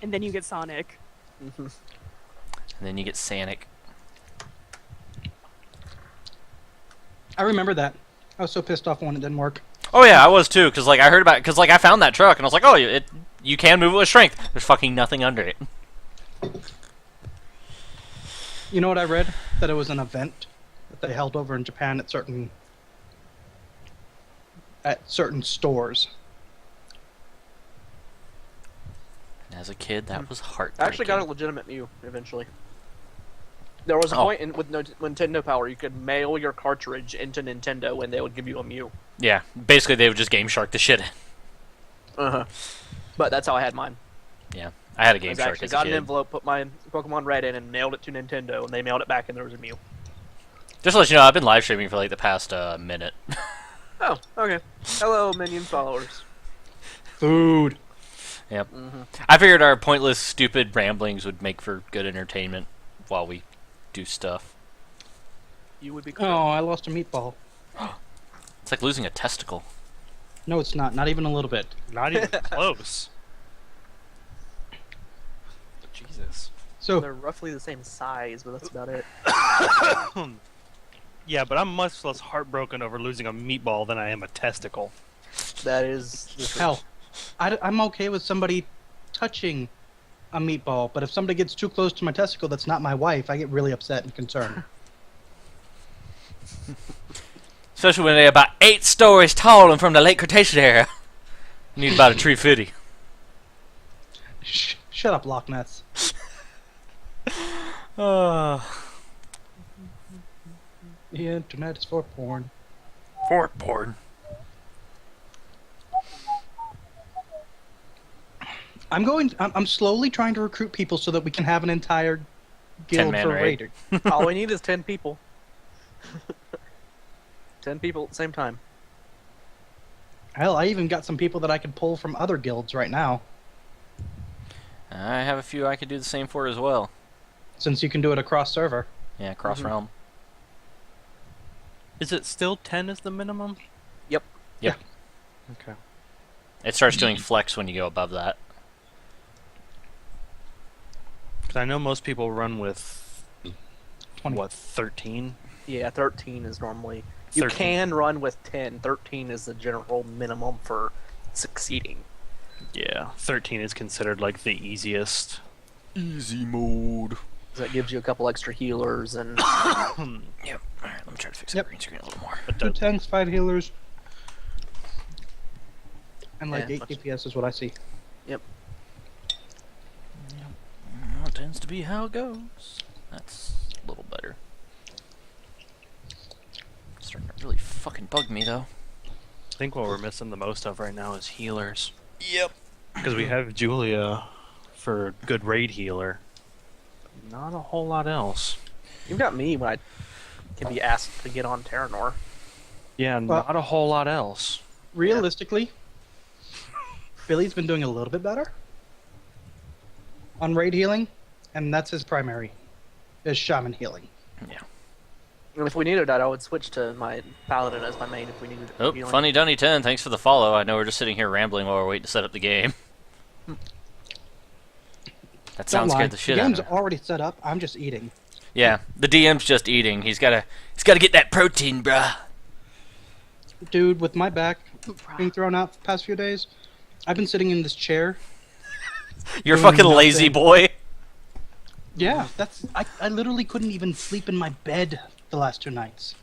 And then you get Sonic. Mm-hmm. And then you get Sanic. I remember that. I was so pissed off when it didn't work. Oh yeah, I was too, cause like I heard about it, cause like I found that truck and I was like, oh, you can move it with strength. There's fucking nothing under it. You know what I read? That it was an event that they held over in Japan at certain stores. As a kid, that was I heartbreaking. actually got a legitimate Mew eventually. There was a point in, with Nintendo Power you could mail your cartridge into Nintendo and they would give you a Mew. Yeah, basically they would just Game Shark the shit in. Uh-huh. But that's how I had mine. Yeah, I had a Game I Shark actually as a got an kid. envelope, put my Pokemon Red in, and mailed it to Nintendo, and they mailed it back, and there was a Mew. Just to let you know, I've been live streaming for like the past minute. Oh, okay. Hello, Minion followers. Food. Yep. Mm-hmm. I figured our pointless, stupid ramblings would make for good entertainment while we do stuff. You would be Oh, I lost a meatball. It's like losing a testicle. No, it's not. Not even a little bit. Not even close. Jesus. So, They're roughly the same size, but that's about it. Yeah, but I'm much less heartbroken over losing a meatball than I am a testicle. That is the truth. hell, I'm okay with somebody touching a meatball, but if somebody gets too close to my testicle that's not my wife, I get really upset and concerned. Especially when they're about 8 stories tall and from the late Cretaceous era. You need about a tree fitty. Shut up, Loch Ness. Uh, The internet is for porn. Fort porn. I'm slowly trying to recruit people so that we can have an entire guild 10-man for raid. raiding. All we need is 10 people. 10 people at the same time. Hell, I even got some people that I can pull from other guilds right now, I have a few I could do the same for as well. since you can do it across server. Yeah, cross realm. Is it still 10 as the minimum? Yep. Yep. Okay. It starts doing flex when you go above that. Because I know most people run with 20. what, 13? Yeah, 13 is normally... You 13. can run with 10. 13 is the general minimum for succeeding. Yeah, 13 is considered like the easiest. Easy mode. So that gives you a couple extra healers and... Yep. Alright, let me try to fix that Yep. green screen a little more. But 2 tanks, 5 healers, and like Yeah, 8 much- DPS is what I see. Yep. That tends to be how it goes. That's a little better. Starting to really fucking bug me though. I think what we're missing the most of right now is healers. Yep. Because we have Julia for good raid healer. Not a whole lot else. You've got me when I can be asked to get on Terranor. Yeah, Well- not a whole lot else. Realistically, Billy's been doing a little bit better on raid healing, and that's his primary, is shaman healing. Yeah. And if we needed that, I would switch to my Paladin as my main if we needed Oh, healing. Funny Dunny 10, thanks for the follow. I know we're just sitting here rambling while we're waiting to set up the game. That Don't sound lie. scared the shit The out game's of me. already set up. I'm just eating. Yeah, the DM's just eating. He's gotta get that protein, bruh. Dude, with my back being thrown out the past few days, I've been sitting in this chair. You're Doing fucking lazy nothing. boy. Yeah, I literally couldn't even sleep in my bed the last 2 nights.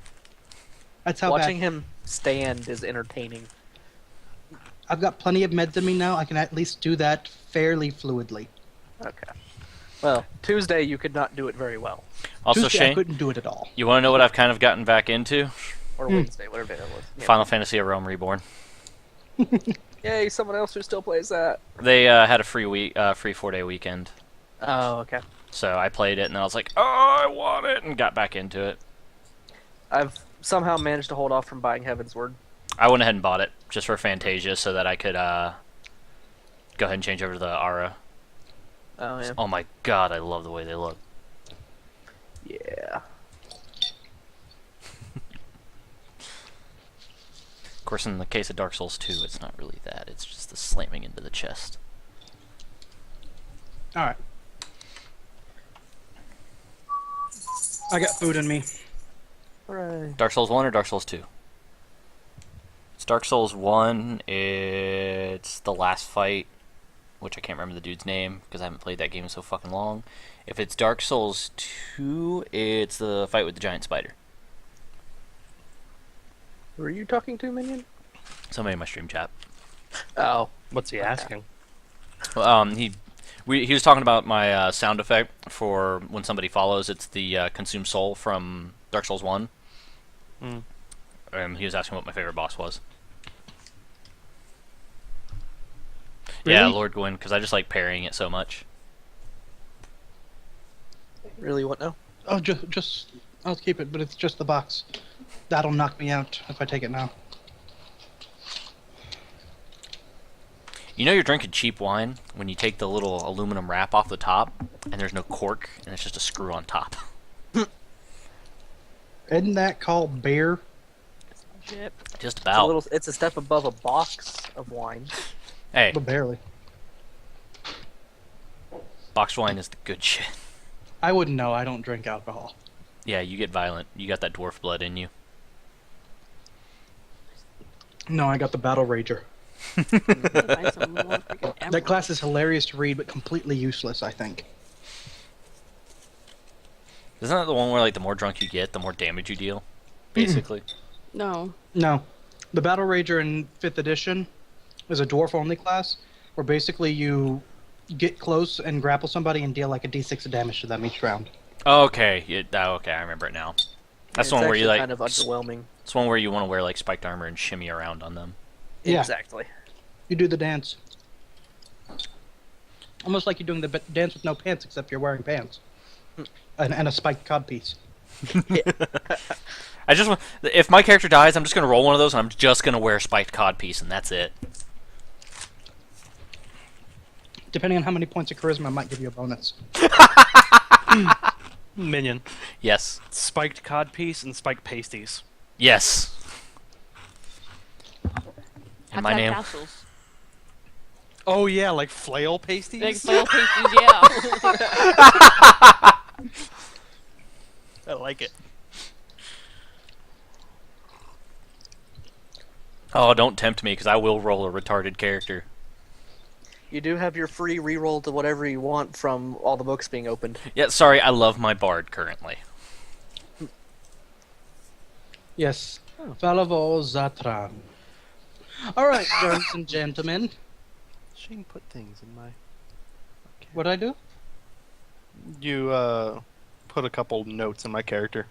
That's how Watching bad. him stand is entertaining. I've got plenty of meds in me now. I can at least do that fairly fluidly. Okay. Well, Tuesday you could not do it very well. Also, Tuesday, I Shane, couldn't do it at all. you want to know what I've kind of gotten back into? Or Wednesday, whatever day that was. Yeah. Final Fantasy: A Realm Reborn. Yay, someone else who still plays that. They had a free 4-day weekend, Oh, okay. so I played it, and then I was like, "Oh, I want it," and got back into it. I've somehow managed to hold off from buying Heaven's Word. I went ahead and bought it just for Fantasia, so that I could go ahead and change over to the Aura. Oh, yeah. Oh my god, I love the way they look. Yeah. Of course, in the case of Dark Souls 2, it's not really that. It's just the slamming into the chest. All right. I got food in me. Hooray. Dark Souls 1 or Dark Souls 2? It's Dark Souls 1. It's the last fight, which I can't remember the dude's name because I haven't played that game in so fucking long. If it's Dark Souls 2, it's the fight with the giant spider. Who are you talking to, Minion? Somebody in my stream chat. Oh. What's he asking? He was talking about my sound effect for when somebody follows. It's the consume soul from Dark Souls 1. Mm. He was asking what my favorite boss was. Really? Yeah, Lord Gwyn, because I just like parrying it so much. Really, what now? Oh, just I'll keep it, but it's just the box. That'll knock me out if I take it now. You know you're drinking cheap wine when you take the little aluminum wrap off the top, and there's no cork, and it's just a screw on top. Isn't that called beer? Yep. Just It's a, about. it's a step above a box of wine. Hey, But barely. boxed wine is the good shit. I wouldn't know. I don't drink alcohol. Yeah, you get violent. You got that dwarf blood in you. No, I got the Battle Rager. Buy some more freaking That emeralds. class is hilarious to read, but completely useless, I think. Isn't that the one where like the more drunk you get, the more damage you deal? Basically. No. No. The Battle Rager in 5th edition is a dwarf-only class, where basically you get close and grapple somebody and deal like a d6 of damage to them each round. Okay, okay, I remember it now. That's It's the one where you actually like. kind of underwhelming. It's one where you want to wear like spiked armor and shimmy around on them. Yeah. Exactly. You do the dance. Almost like you're doing the dance with no pants, except you're wearing pants. And a spiked codpiece. I just want. If my character dies, I'm just gonna roll one of those, and I'm just gonna wear a spiked codpiece, and that's it. Depending on how many points of charisma, I might give you a bonus. Minion. Yes. Spiked codpiece and spiked pasties. Yes. Have my to have name. tassels. Oh yeah, like flail pasties? Big flail pasties, yeah. I like it. Oh, don't tempt me, because I will roll a retarded character. You do have your free reroll to whatever you want from all the books being opened. Yeah, sorry, I love my bard currently. Yes. Falavo Zatran. Alright, girls and gentlemen. Shane put things in my... What'd I do? You, put a couple notes in my character.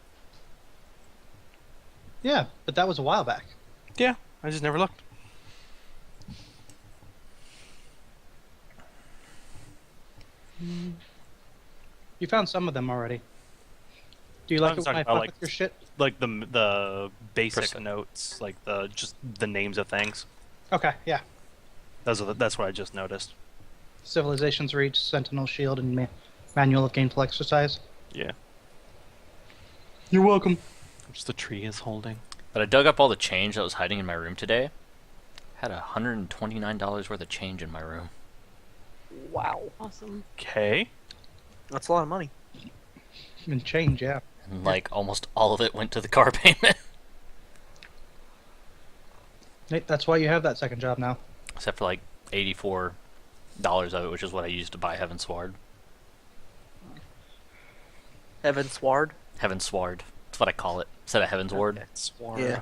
Yeah, but that was a while back. Yeah, I just never looked. You found some of them already. Do you like I'm it when talking I about, fuck like- with your shit? Like the basic Percent. notes, like just the names of things. Okay, yeah. That's what I just noticed. Civilization's Reach, Sentinel Shield, and Manual of Gainful Exercise. Yeah. You're welcome. Which the tree is holding. But I dug up all the change that was hiding in my room today. Had $129 worth of change in my room. Wow. Awesome. Okay. That's a lot of money. And change, yeah. And like almost all of it went to the car payment. Nate, that's why you have that second job now. Except for like $84 of it, which is what I used to buy Heaven Sward. Heaven Sward. Heaven Sward. That's what I call it. Instead of Heaven's Ward. Sword. Yeah.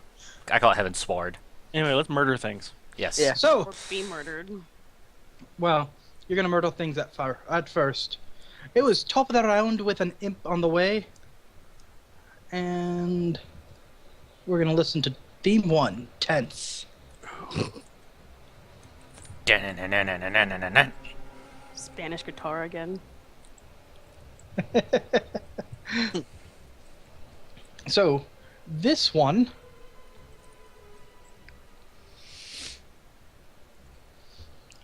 I call it Heaven Sward. Anyway, let's murder things. Yes. Yeah. So, Or be murdered. well, you're gonna murder things at first. It was top of the round with an imp on the way. And we're gonna listen to theme 1, Tense. Dun-dun-dun-dun-dun-dun-dun-dun. Spanish guitar again. So, this one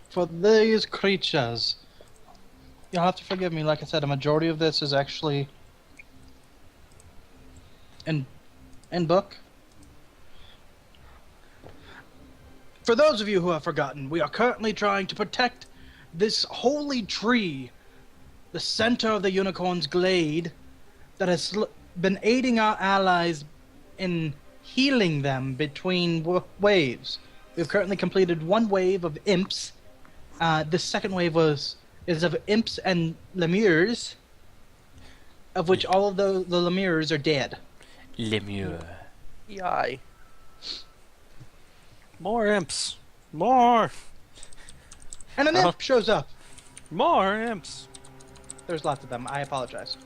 for these creatures. You'll have to forgive me, like I said, a majority of this is actually in book. For those of you who have forgotten, we are currently trying to protect this holy tree the center of the unicorn's glade that has been aiding our allies in healing them between waves. We've currently completed one wave of imps. The second wave is of imps and lemures, of which all of the lemures are dead. Lemure. Yai. More imps. More. And an imp shows up. More imps. There's lots of them. I apologize.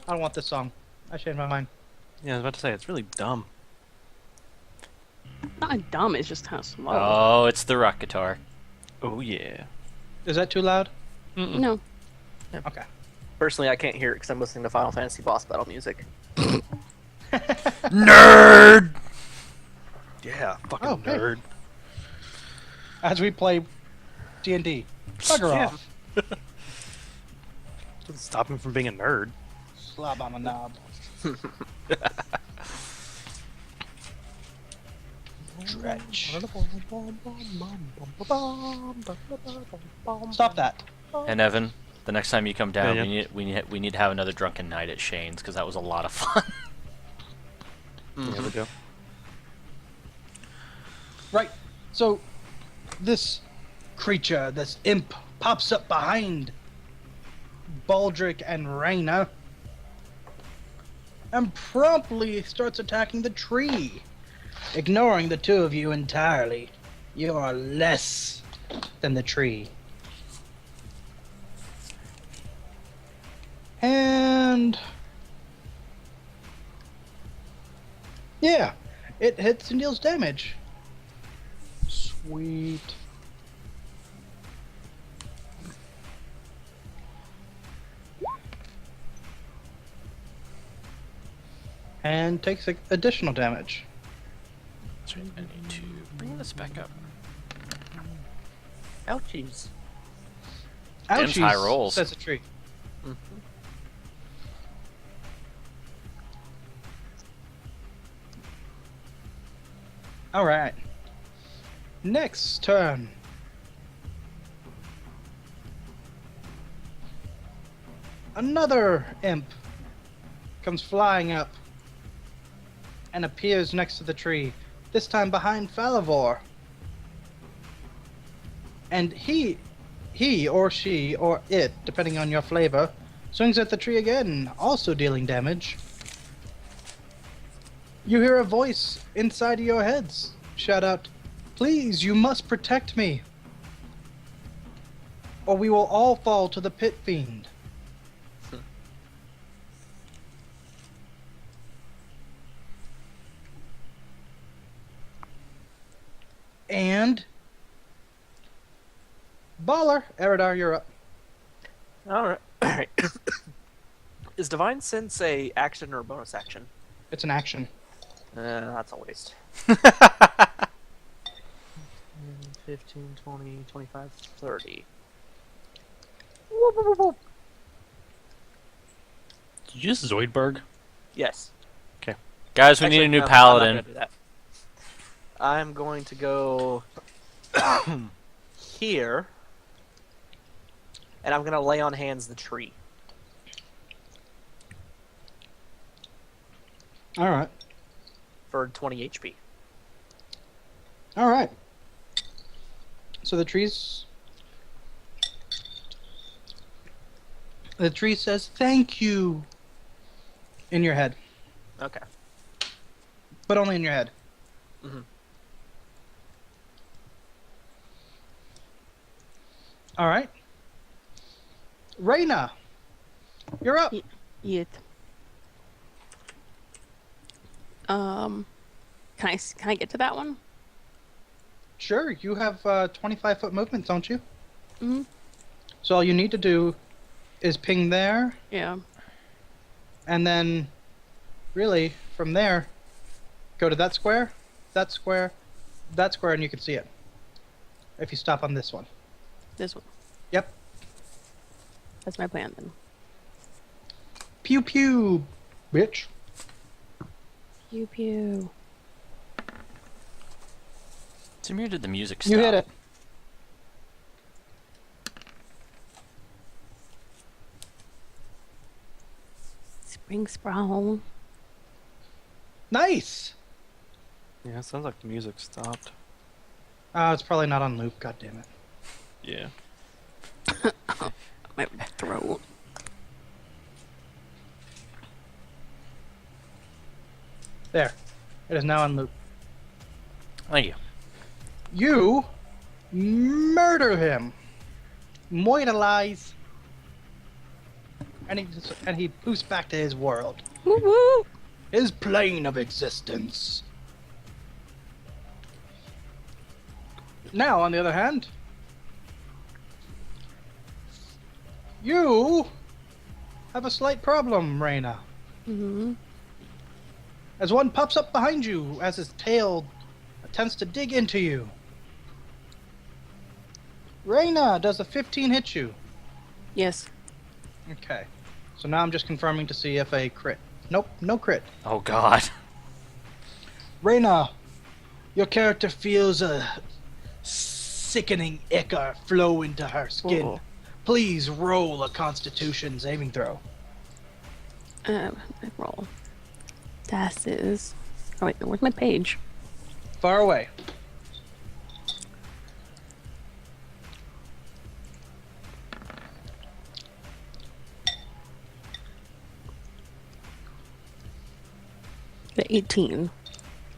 I don't want this song. I changed my mind. Yeah, I was about to say, it's really dumb. Not dumb, it's just kind of slow. Oh, it's the rock guitar. Oh, yeah. Is that too loud? No. Okay. Personally, I can't hear it because I'm listening to Final Fantasy boss battle music. Nerd! Yeah, fucking Oh, hey. nerd. As we play D&D. Bugger Yeah. off. Doesn't stop him from being a nerd. Slob on a knob. Dredge. Stop that. And Evan, the next time you come down, Yeah, we need to have another drunken night at Shane's because that was a lot of fun. There we go. Right. So, this creature, this imp, pops up behind Baldric and Reyna and promptly starts attacking the tree, ignoring the two of you entirely. You are less than the tree. And yeah, it hits and deals damage. Sweet. And takes additional damage. That's right, I need to bring this back up. Ouchies. Dim's high rolls. Says a tree. All right. Next turn. Another imp comes flying up and appears next to the tree, this time behind Falavor. And he or she or it, depending on your flavor, swings at the tree again, also dealing damage. You hear a voice inside of your heads shout out, "Please, you must protect me, or we will all fall to the pit fiend." And Baller, Eridar, you're up. Alright. Alright. Is Divine Sense a action or a bonus action? It's an action. That's a waste. 15, 20, 25, 30. Whoop, whoop, whoop, whoop. Did you use Zoidberg? Yes. Guys, we need Actually, a new no, paladin. I'm not gonna do that. I'm going to go here, and I'm going to lay on hands the tree. All right. For 20 HP. All right. So the tree says thank you in your head, Okay. but only in your head. Mhm. All right. Reyna, you're up. Yet. Can I get to that one? Sure, you have 25-foot movement, don't you? Mhm. So all you need to do is ping there, Yeah. and then really from there, go to that square, that square, that square, and you can see it. If you stop on this one. This one. Yep. That's my plan then. Pew pew, bitch. Pew pew. Samir did the music stop. You hit it. Ring Sprawl. Nice! Yeah, it sounds like the music stopped. It's probably not on loop, god damn it. Yeah. My throat. There. It is now on loop. Thank you. You murder him. Mortalize. And he poofs back to his world. Woo woo! His plane of existence. Now, on the other hand, you have a slight problem, Reyna. Mm-hmm. As one pops up behind you as his tail attempts to dig into you. Reyna, does a 15 hit you? Yes. Okay. So now I'm just confirming to see if a crit. Nope, no crit. Oh God. Reyna, your character feels a sickening ichor flow into her skin. Oh. Please roll a Constitution saving throw. I roll. Das is. Oh wait, where's my page? Far away. The 18.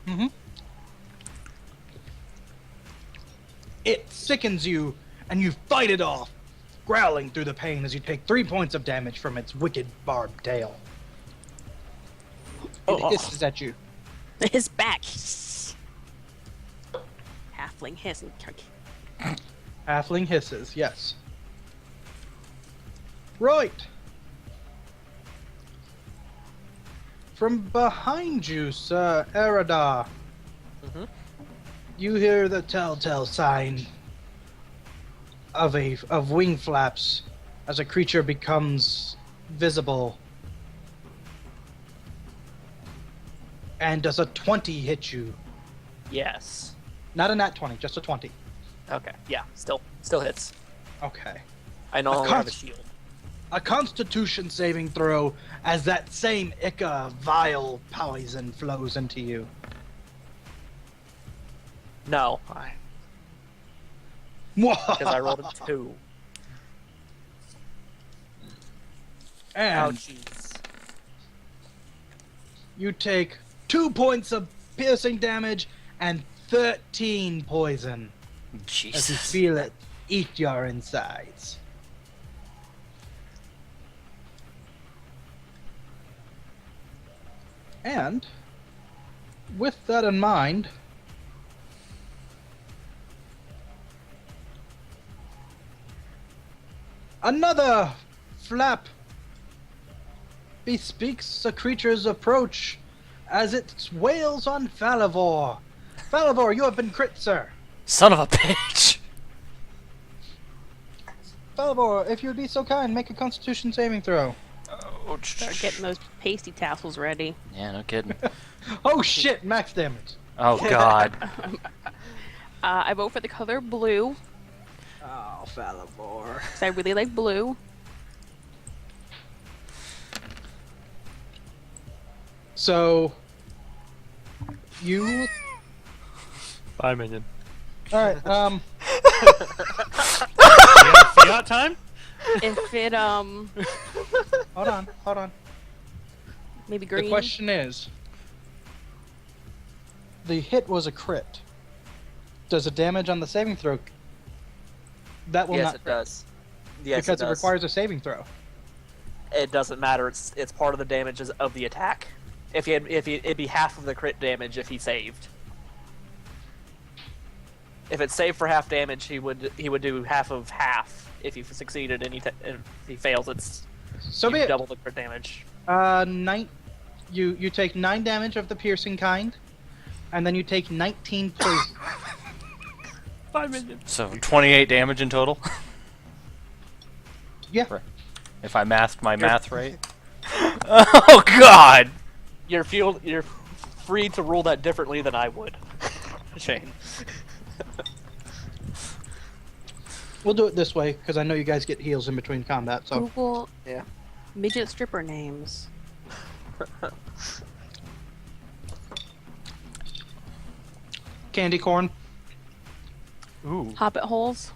Mm-hmm. It sickens you, and you fight it off, growling through the pain as you take 3 points of damage from its wicked barbed tail. It hisses at you. His back. Halfling hiss. Halfling hisses, yes. Right. From behind you, Sir Erida, Mhm. you hear the telltale sign of wing flaps as a creature becomes visible. And does a 20 hit you? Yes. Not a nat 20, just a 20. Okay. Yeah. Still hits. Okay. I no A longer have a const- shield. A Constitution saving throw as that same ichor vile poison flows into you. No, because I rolled a 2. Oh And jeez. you take 2 points of piercing damage and 13 poison as you Jesus. feel it eat your insides. And with that in mind, another flap bespeaks a creature's approach as it wails on Falavor. Falavor, you have been crit, sir. Son of a bitch. Falavor, if you would be so kind, make a Constitution saving throw. Oh, Start getting those pasty tassels ready. Yeah, no kidding. Oh shit, max damage. Oh God. I vote for the color blue Oh, Falavor. because I really like blue. So, you... 5 million. Alright, Fiat time? If it hold on. maybe green. The question is, the hit was a crit. Does the damage on the saving throw... That will Yes, not it does. Yes, because it it does. requires a saving throw. It doesn't matter. It's part of the damages of the attack. It'd be half of the crit damage if he saved. If it's saved for half damage, he would do half of half. If he succeeded and if he fails, it's So be it. double the crit damage. You take 9 damage of the piercing kind, and then you take 19 poison. 5 million. So 28 damage in total. Yeah. If I mathed my math right. Oh God. You're free to rule that differently than I would, Shane. We'll do it this way because I know you guys get heals in between combat. So Google Yeah. midget stripper names. Candy corn. Ooh. Hobbit holes.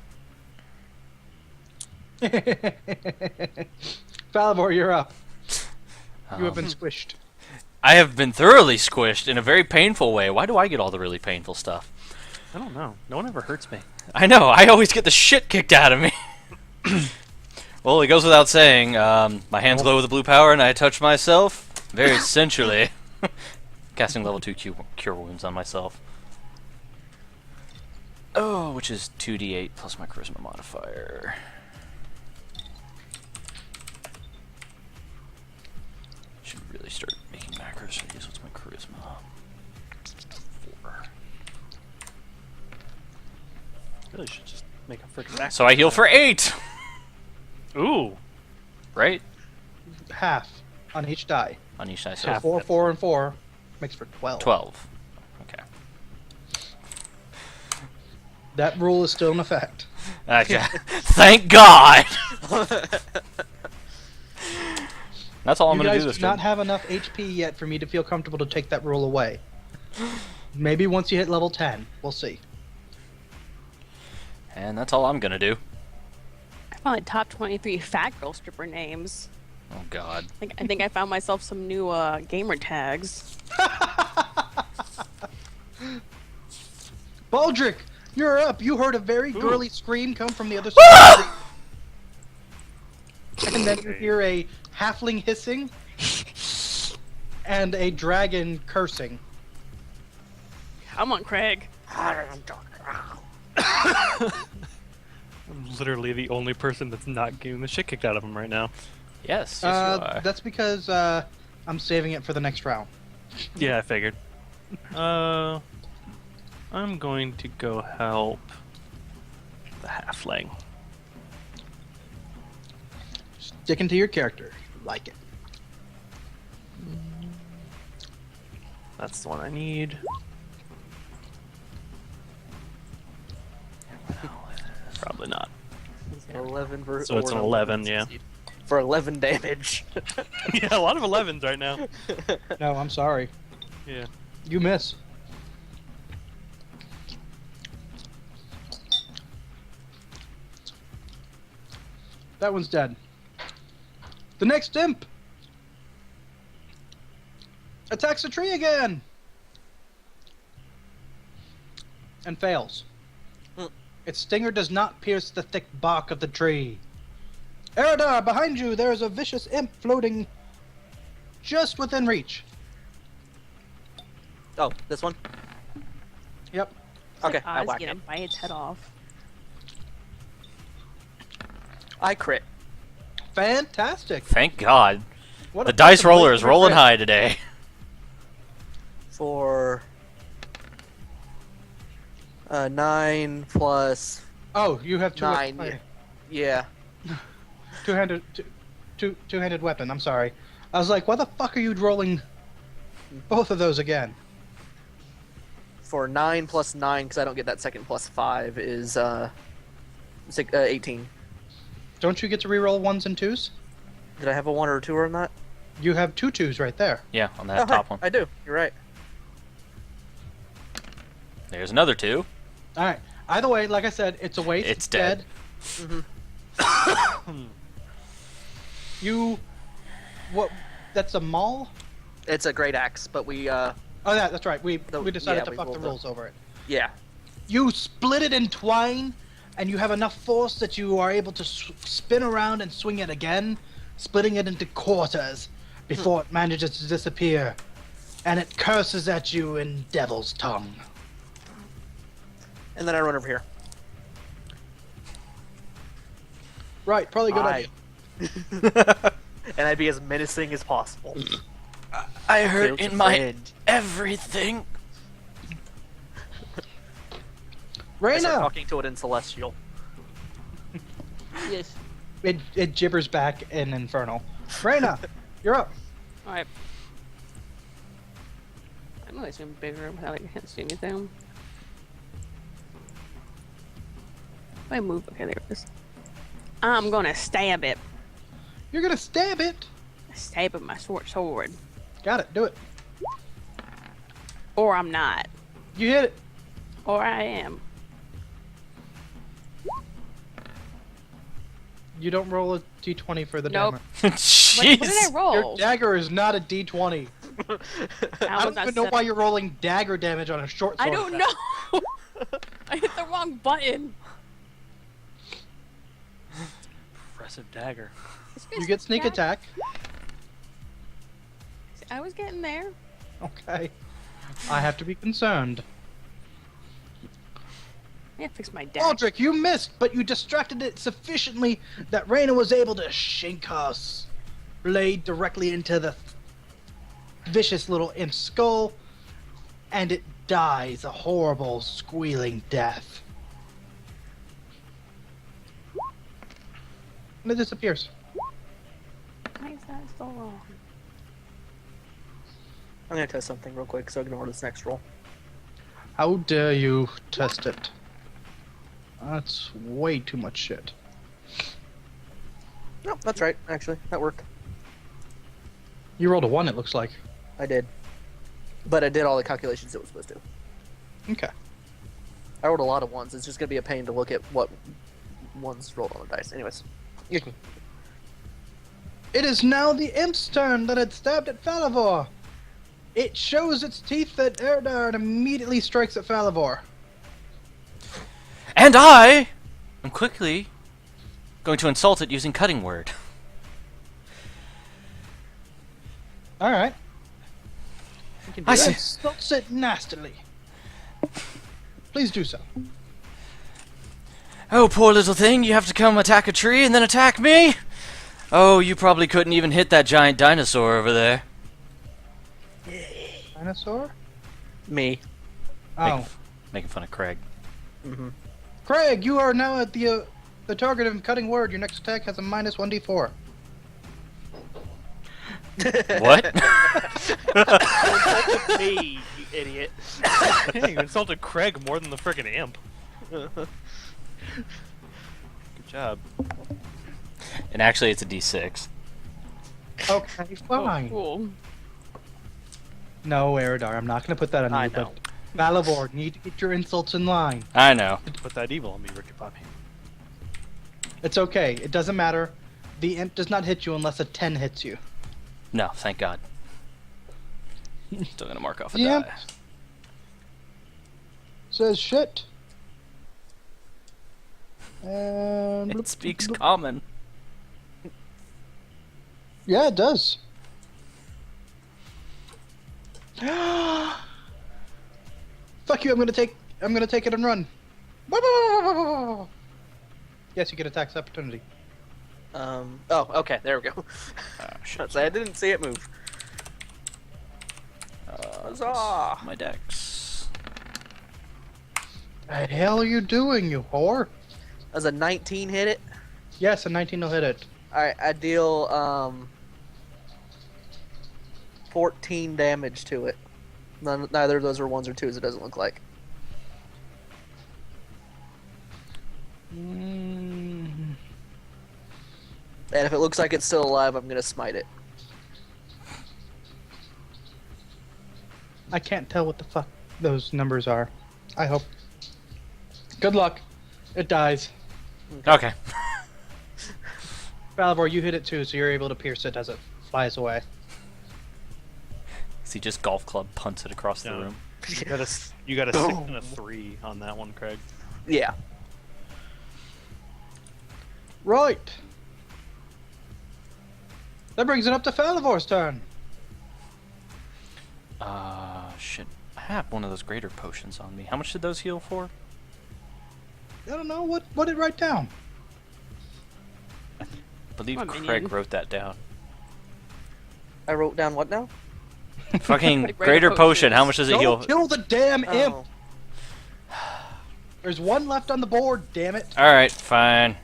Falivor, you're up. You have been Um, squished. I have been thoroughly squished in a very painful way. Why do I get all the really painful stuff? I don't know. No one ever hurts me. I know. I always get the shit kicked out of me. Well, it goes without saying. My hands glow with the blue power, and I touch myself very sensually. Casting level 2 cure wounds on myself. Oh, which is 2d8 plus my charisma modifier. Should really start making macros for these. What's my charisma? 4. Really should just make a freaking back. So I heal for 8! Ooh. Right? Half on each die. On each side, So so Half. 4, 4, and 4 makes for 12. 12. Okay. That rule is still in effect. Okay. Thank God! That's all I'm You going to guys do this do not turn. have enough HP yet for me to feel comfortable to take that rule away. Maybe once you hit level 10. We'll see. And that's all I'm going to do. I found like top 23 fat girl stripper names. Oh God. I think I found myself some new gamer tags. Baldric, you're up. You heard a very girly scream come from the other side of the street. And then you hear a halfling hissing and a dragon cursing. Come on, Craig. I'm literally the only person that's not getting the shit kicked out of him right now. Yes, yes you are. That's because I'm saving it for the next round. Yeah, I figured. I'm going to go help the halfling. Sticking to your character. Like it. That's the one I need. Probably not. 11 for So it's an or 11, yeah. succeed. For 11 damage. Yeah, a lot of 11s right now. No, I'm sorry. Yeah. You miss. That one's dead. The next imp attacks a tree again and fails. Its stinger does not pierce the thick bark of the tree. Eridar, behind you, there is a vicious imp floating just within reach. Oh, this one? Yep. Okay, I Oz whack get it. him, bite its head off. I crit. Fantastic. Thank God. What The a dice fucking roller is laser rolling crit. high today. For 9 plus Oh, you have 9. Yeah. two-handed two-handed weapon. I'm sorry. I was like, why the fuck are you rolling both of those again? For 9 plus 9, because I don't get that second plus 5, is 18. Don't you get to reroll ones and twos? Did I have a 1 or a 2 on that? You have two twos right there. Yeah, on that Oh, top hey, one. I do. You're right. There's another 2. All right. Either way, like I said, it's a waste. It's dead. You, what? That's a maul. It's a great axe, but we, Oh, that's right. We decided yeah, to we fuck the rolled rules over it. yeah. You split it in twine, and you have enough force that you are able to spin around and swing it again, splitting it into quarters before it manages to disappear. And it curses at you in devil's tongue. And then I run over here. Right, probably a good I- idea. And I'd be as menacing as possible. I Kill hurt your in my friend. everything. I start Reyna! talking to it in Celestial. Yes. It gibbers back in Infernal. Reyna, you're up. Alright. I know it's even bigger without I can't see anything. If I move, okay, there it is. I'm gonna stab it. You're gonna stab it. Stab it with my sword. Got it. Do it. Or I'm not. You hit it. Or I am. You don't roll a d20 for the Nope. damage. What did I Jeez. roll? Your dagger is not a d20. I I was don't not even know set- why you're rolling dagger damage on a short sword. I don't attack. know. I hit the wrong button. Impressive dagger. You get sneak attack. I was getting there. Okay. I have to be concerned. I gotta fix my deck. Aldrich, you missed, but you distracted it sufficiently that Raina was able to shink her blade directly into the vicious little imp's skull, and it dies a horrible, squealing death. And it disappears. Why is that so wrong? I'm gonna test something real quick, so ignore this next roll. How dare you test it? That's way too much shit. No, that's right. Actually, that worked. You rolled a 1, it looks like. I did. But I did all the calculations it was supposed to. Okay. I rolled a lot of ones. It's just gonna be a pain to look at what ones rolled on the dice. Anyways, you can. It is now the imp's turn that had stabbed at Falavor. It shows its teeth at Erdar and immediately strikes at Falavor. And I am quickly going to insult it using cutting word. Alright. I see. Insults it nastily. Please do so. Oh, poor little thing, you have to come attack a tree and then attack me? Oh, you probably couldn't even hit that giant dinosaur over there. Dinosaur? Me. Oh. Making fun of Craig. Mm-hmm. Craig, you are now at the target of cutting word. Your next attack has a minus 1d4. What? Me, you idiot. Yeah, you insulted Craig more than the frickin' imp. Good job. And actually, it's a D6. Okay, fine. Cool. No, Eridar, I'm not going to put that on I you, know. but Falavor, you need to get your insults in line. I know. Put that evil on me, Ricky Bobby. It's okay. It doesn't matter. The imp does not hit you unless a 10 hits you. No, thank God. Still gonna mark off a The imp die. says shit. And It speaks common. yeah, it does. Fuck you! I'm gonna take it and run. Yes, you get a tax opportunity. Oh, okay. There we go. Shit. I didn't see it move. Huzzah! My decks. The hell are you doing, you whore? As a 19 hit it. Yes, a 19 will hit it. Alright, I deal 14 damage to it. Neither of those are ones or twos, it doesn't look like. Mm, And if it looks like it's still alive, I'm gonna smite it. I can't tell what the fuck those numbers are. I hope. Good luck. It dies. Okay. Falavor, you hit it too, so you're able to pierce it as it flies away. So he just golf club punts it across the Yeah. room. You got a 6 and a 3 on that one, Craig. Yeah. Right. That brings it up to Falavor's turn. Shit. I have one of those greater potions on me. How much did those heal for? I don't know, what did it write down? I believe Come on, Craig minion. wrote that down. I wrote down what now? Fucking The greater greater potion. How potions. much does it Don't heal? kill the damn imp! Oh. There's one left on the board, damn it. Alright, fine.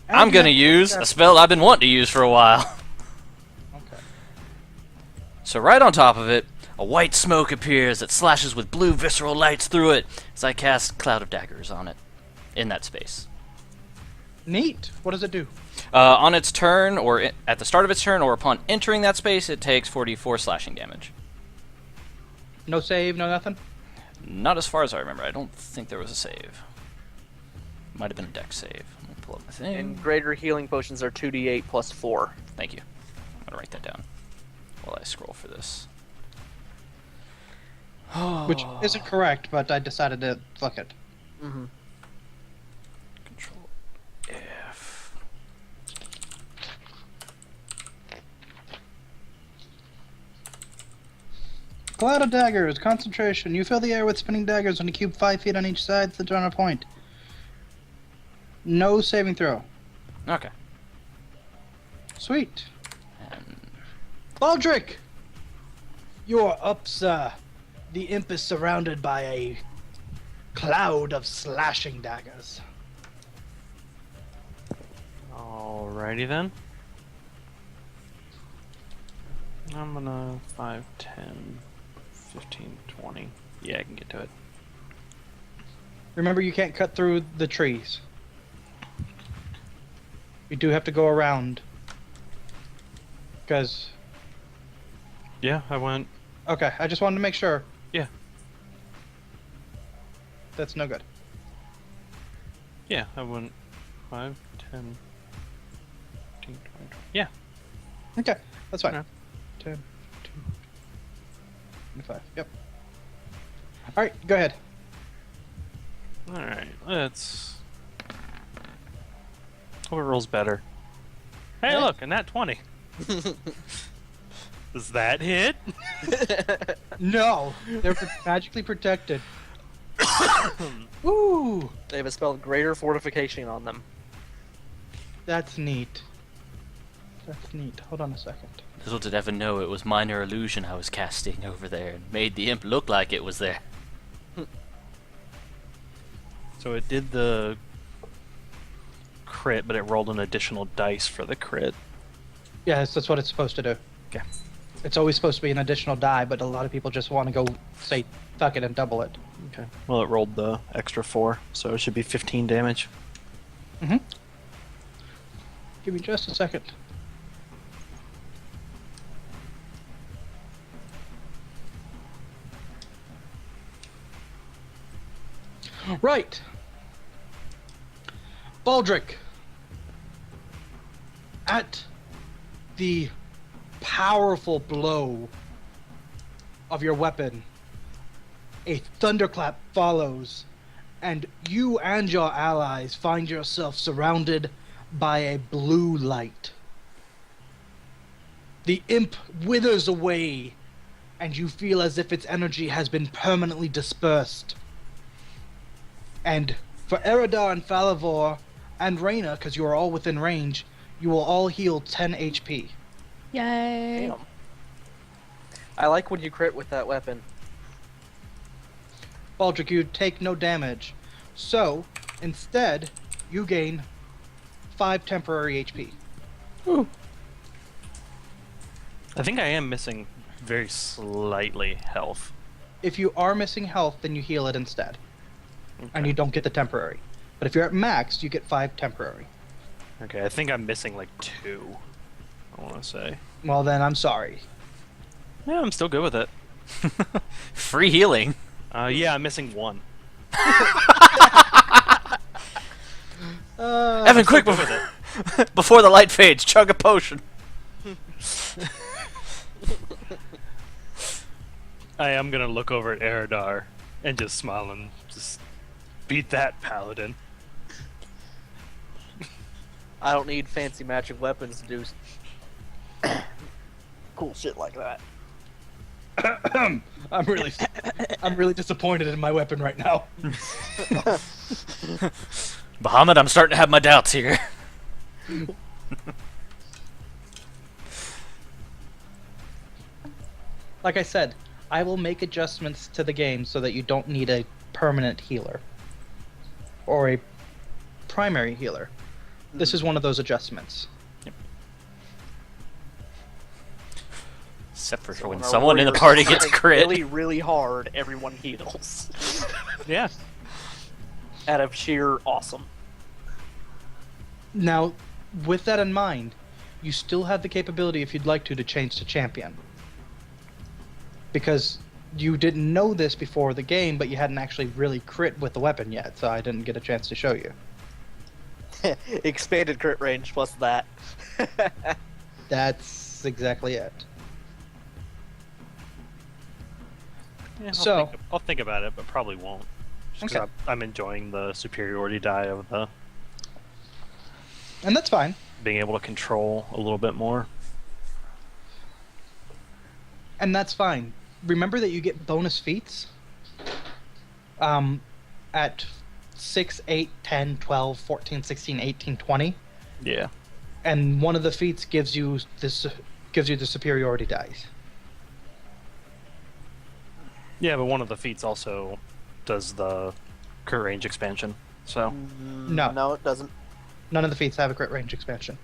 And I'm gonna you- use a spell I've been wanting to use for a while. Okay. So right on top of it, a white smoke appears that slashes with blue visceral lights through it as I cast Cloud of Daggers on it. In that space. Neat. What does it do? On its turn, or at the start of its turn, or upon entering that space, it takes 4d4 slashing damage. No save, no nothing? Not as far as I remember. I don't think there was a save. Might have been a dex save. Let me pull up my thing. And greater healing potions are 2d8 plus 4. Thank you. I'm gonna write that down while I scroll for this. Which isn't correct, but I decided to fuck it. Mm-hmm. Control F. Cloud of daggers, concentration. You fill the air with spinning daggers on a cube 5 feet on each side to the general point. No saving throw. Okay. Sweet. And Baldric! You're up, sir. The imp is surrounded by a cloud of slashing daggers. Alrighty then. I'm gonna 5, 10, 15, 20. Yeah, I can get to it. Remember, you can't cut through the trees. You do have to go around. Because... Yeah, I went. Okay, I just wanted to make sure. Yeah. That's no good. Yeah, I went 5, 10, 15, 20. Yeah. Okay, that's fine. Yeah. 10, 2, 25. Yep. Alright, go ahead. Alright, let's. Hope it rolls better. Hey, Yeah. look, and that 20. Does that hit? No! They're magically protected. Ooh! They have a spell greater fortification on them. That's neat. That's neat. Hold on a second. little did Evan know it was minor illusion I was casting over there and made the imp look like it was there. So it did the crit, but it rolled an additional dice for the crit. Yes, that's what it's supposed to do. Okay. It's always supposed to be an additional die, but a lot of people just want to go say fuck it and double it. Okay. Well, it rolled the extra 4, so it should be 15 damage. Mm-hmm. Give me just a second. Right. Baldric. At the powerful blow of your weapon, a thunderclap follows, and you and your allies find yourself surrounded by a blue light. The imp withers away, and you feel as if its energy has been permanently dispersed. And for Eridar and Falavor and Reyna, because you are all within range, you will all heal 10 HP. Yay. Damn. I like when you crit with that weapon. Baldric, you take no damage. So, instead, you gain 5 temporary HP. I think I am missing very slightly health. If you are missing health, then you heal it instead. And you don't get the temporary. But if you're at max, you get 5 temporary. Okay, I think I'm missing like 2. I want to say. Well, then I'm sorry. Yeah, I'm still good with it. Free healing. Yeah, I'm missing 1. Evan, quick Good before, with it. before the light fades, chug a potion. I am gonna look over at Eridar and just smile and just beat that paladin. I don't need fancy magic weapons to do cool shit like that. I'm really disappointed in my weapon right now. Bahamut, I'm starting to have my doubts here. Like I said, I will make adjustments to the game so that you don't need a permanent healer. Or a primary healer. This is one of those adjustments. Except for So when our someone in the warriors party gets fight crit. really, really hard, everyone heals. Yeah. Out of sheer awesome. Now, with that in mind, you still have the capability, if you'd like to change to champion. Because you didn't know this before the game, but you hadn't actually really crit with the weapon yet, so I didn't get a chance to show you. Expanded crit range plus that. That's exactly it. Yeah, So- I'll think about it, but probably won't. Just 'cause Okay. I'm enjoying the superiority die of the And that's fine. being able to control a little bit more. And that's fine. Remember that you get bonus feats at 6, 8, 10, 12, 14, 16, 18, 20. Yeah. And one of the feats gives you the superiority dice. Yeah, but one of the feats also does the crit range expansion. So No. No, it doesn't. None of the feats have a crit range expansion.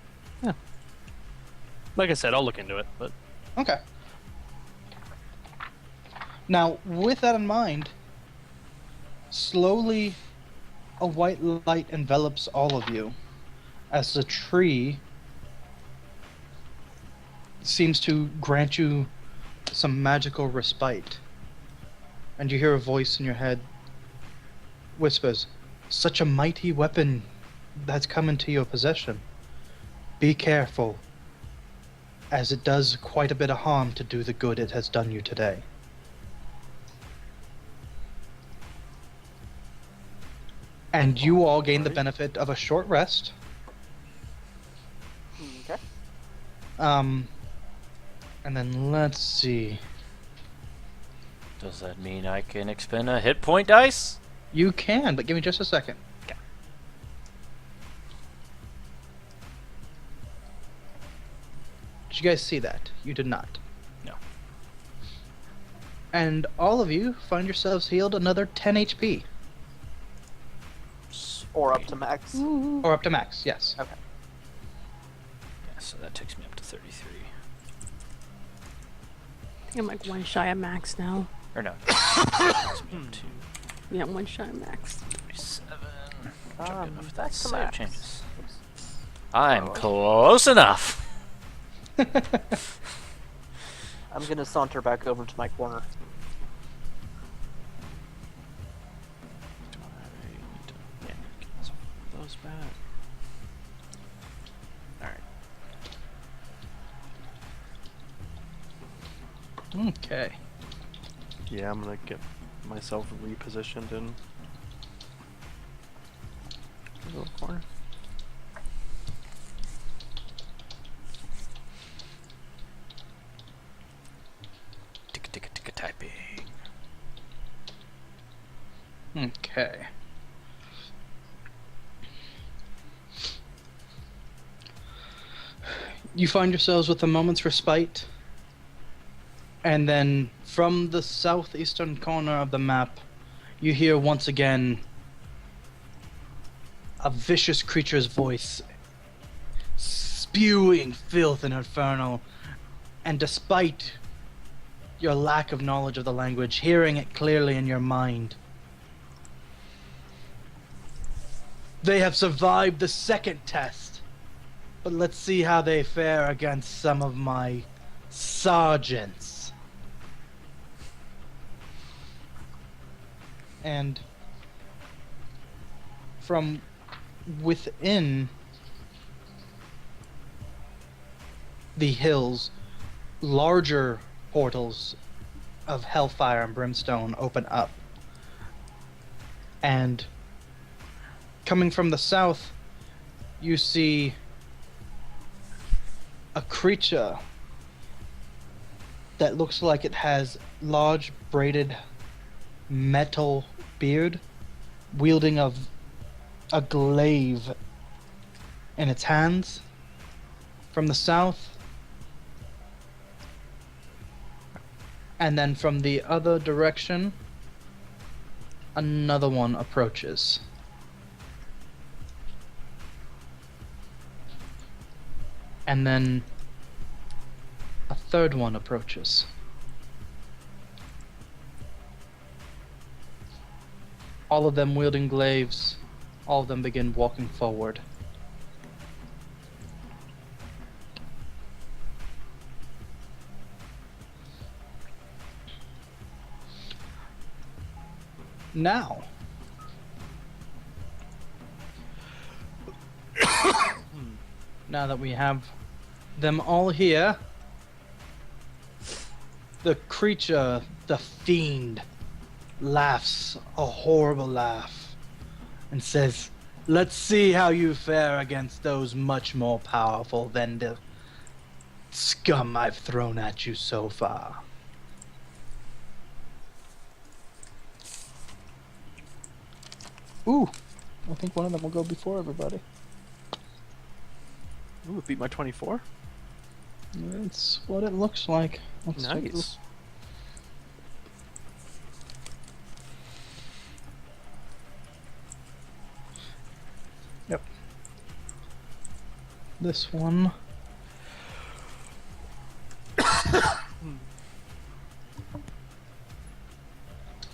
like I said, I'll look into it, but Okay. Now, with that in mind, slowly a white light envelops all of you as the tree seems to grant you some magical respite. And you hear a voice in your head whispers, "Such a mighty weapon has come into your possession. Be careful, as it does quite a bit of harm to do the good it has done you today." And you all gain the benefit of a short rest. Okay. And then let's see. Does that mean I can expend a hit point dice? You can, but give me just a second. Okay. Did you guys see that? You did not. No. And all of you find yourselves healed another 10 HP. Or up to max. Or up to max, yes. Okay. Yeah, so that takes me up to 33. I think I'm like one shy of max now. Or no. Takes me up to Yeah, one shy of max. 37. Which I'm good enough with back that to save max. changes. I'm close enough. I'm gonna saunter back over to my corner. Yeah, those back. alright. Okay. Yeah, I'm gonna get myself repositioned in the little corner. Ticka typing. Okay. You find yourselves with a moment's respite, and then from the southeastern corner of the map, you hear once again a vicious creature's voice spewing filth and inferno, and despite your lack of knowledge of the language, hearing it clearly in your mind, they have survived the second test, but let's see how they fare against some of my sergeants. And from within the hills, larger portals of hellfire and brimstone open up. And coming from the south, you see a creature that looks like it has large braided metal beard, wielding a glaive in its hands. From the south, and then from the other direction, another one approaches. And then a third one approaches. All of them wielding glaives, all of them begin walking forward. Now. Now that we have them all here, the creature, the fiend, laughs a horrible laugh and says, "Let's see how you fare against those much more powerful than the scum I've thrown at you so far." Ooh, I think one of them will go before everybody. Ooh, it beat my 24. It's what it looks like. Let's take a look. Nice. Yep. This one.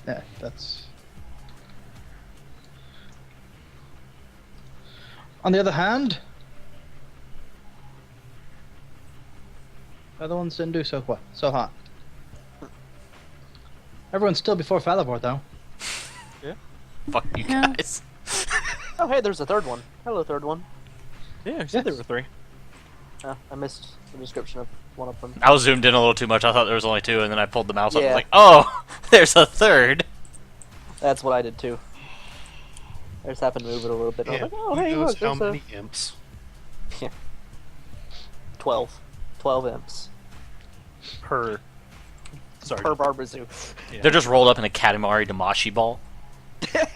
Yeah, that's. On the other hand, the other ones didn't do so well, so hot. Everyone's still before Falivor, though. Fuck you Yeah. guys. Oh, hey, there's a third one. Hello, third one. Yeah, I said there were 3. I missed the description of one of them. I was zoomed in a little too much. I thought there was only 2, and then I pulled the mouse up and Yeah. was like, oh, there's a third. That's what I did too. I just happened to move it a little bit. I was Yeah, like, oh, who hey, knows look, how there's many imps? 12. 12 imps. Per. Sorry. Per Barbazoo. Yeah. They're just rolled up in a Katamari Damashi ball. They're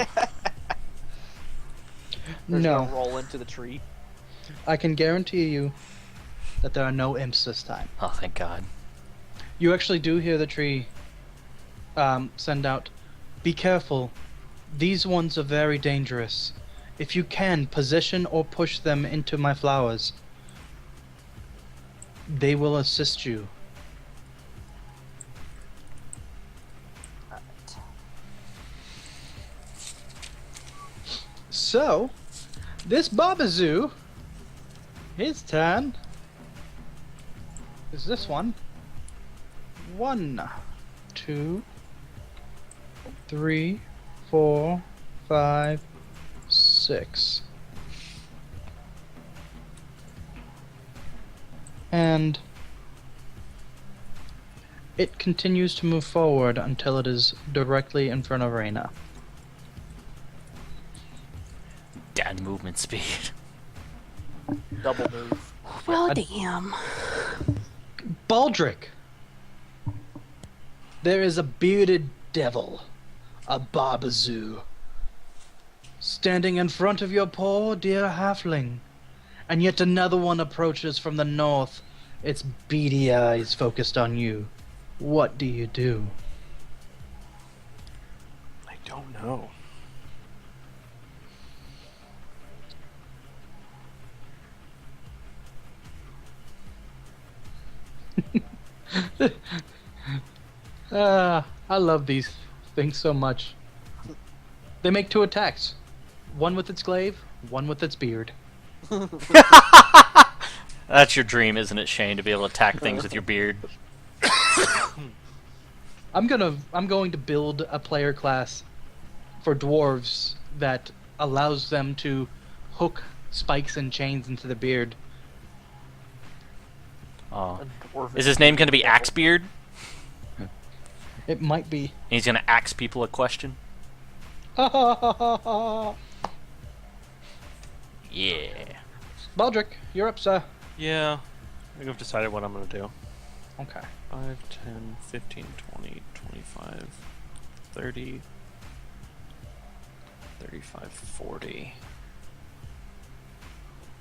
just No, gonna roll into the tree. I can guarantee you that there are no imps this time. Oh, thank God. You actually do hear the tree send out, "Be careful. These ones are very dangerous. If you can, position or push them into my flowers. They will assist you." So, this Babazoo, his turn is this one. 1, 2, 3, 4, 5, 6. And it continues to move forward until it is directly in front of Reyna. Dad movement speed. Double move. Well, damn. Baldric! There is a bearded devil, a Babazoo, standing in front of your poor dear halfling. And yet another one approaches from the north, its beady eyes focused on you. What do you do? I don't know. I love these things so much. They make 2 attacks. One with its glaive, one with its beard. That's your dream, isn't it, Shane, to be able to attack things with your beard? I'm going to build a player class for dwarves that allows them to hook spikes and chains into the beard. Oh. A dwarven Is his name going to be Axebeard? It might be. And he's going to ask people a question? Baldric, Yeah. you're up, sir. Yeah. I think I've decided what I'm going to do. Okay. 5, 10, 15, 20, 25, 30, 35, 40.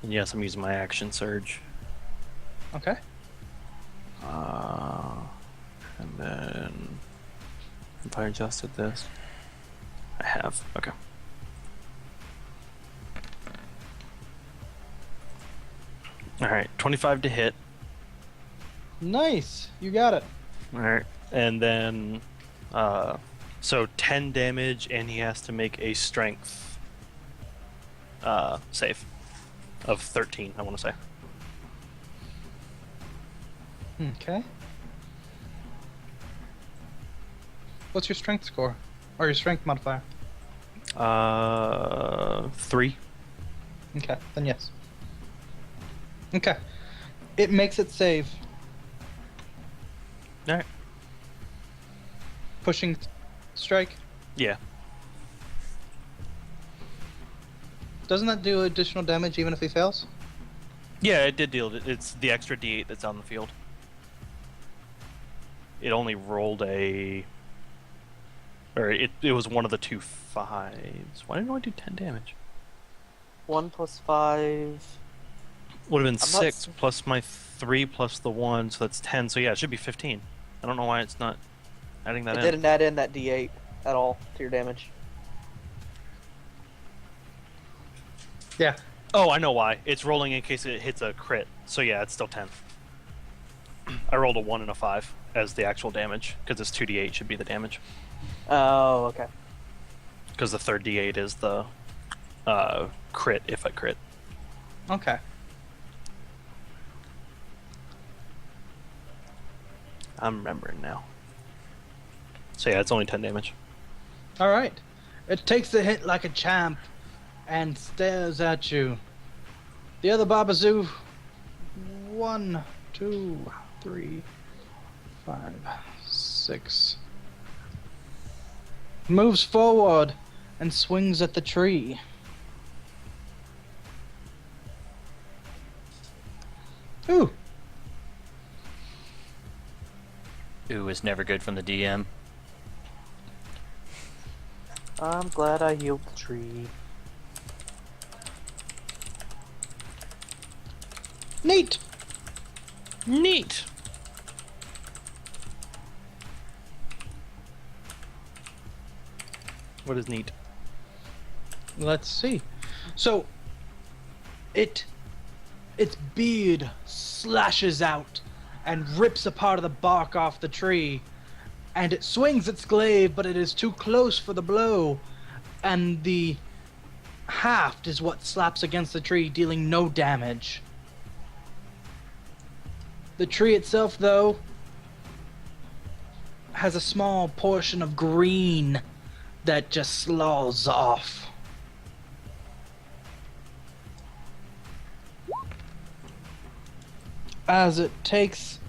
And yes, I'm using my action surge. Okay. And then have I adjusted this? I have. Okay. Alright, 25 to hit. Nice. You got it. Alright. And then so 10 damage and he has to make a strength save of 13, I want to say. Okay. What's your strength score? Or your strength modifier? 3. Okay, then yes. Okay. It makes it save. Alright. Pushing strike. Yeah. Doesn't that do additional damage even if he fails? Yeah, it did deal. It's the extra D8 that's on the field. It only rolled a. Or it was one of the 2 5s. Why didn't I do 10 damage? 1 plus 5. Would have been I'm not 6 plus my 3 plus the 1, so that's 10. So yeah, it should be 15. I don't know why it's not adding that It in. didn't add in that D8 at all to your damage. Yeah. Oh, I know why. It's rolling in case it hits a crit. So yeah, it's still 10. I rolled a 1 and a 5 as the actual damage, because it's 2d8 should be the damage. Oh, okay. Because the third d8 is the crit if I crit. Okay. I'm remembering now. So yeah, it's only 10 damage. Alright. It takes the hit like a champ and stares at you. The other Babazoo. 1, 2, 3, 5, 6. Moves forward and swings at the tree. Ooh. Ooh is never good from the DM. I'm glad I healed the tree. Neat. Neat! What is neat? Let's see. So, its beard slashes out and rips a part of the bark off the tree, and it swings its glaive, but it is too close for the blow, and the haft is what slaps against the tree, dealing no damage. The tree itself, though, has a small portion of green that just sloughs off. As it takes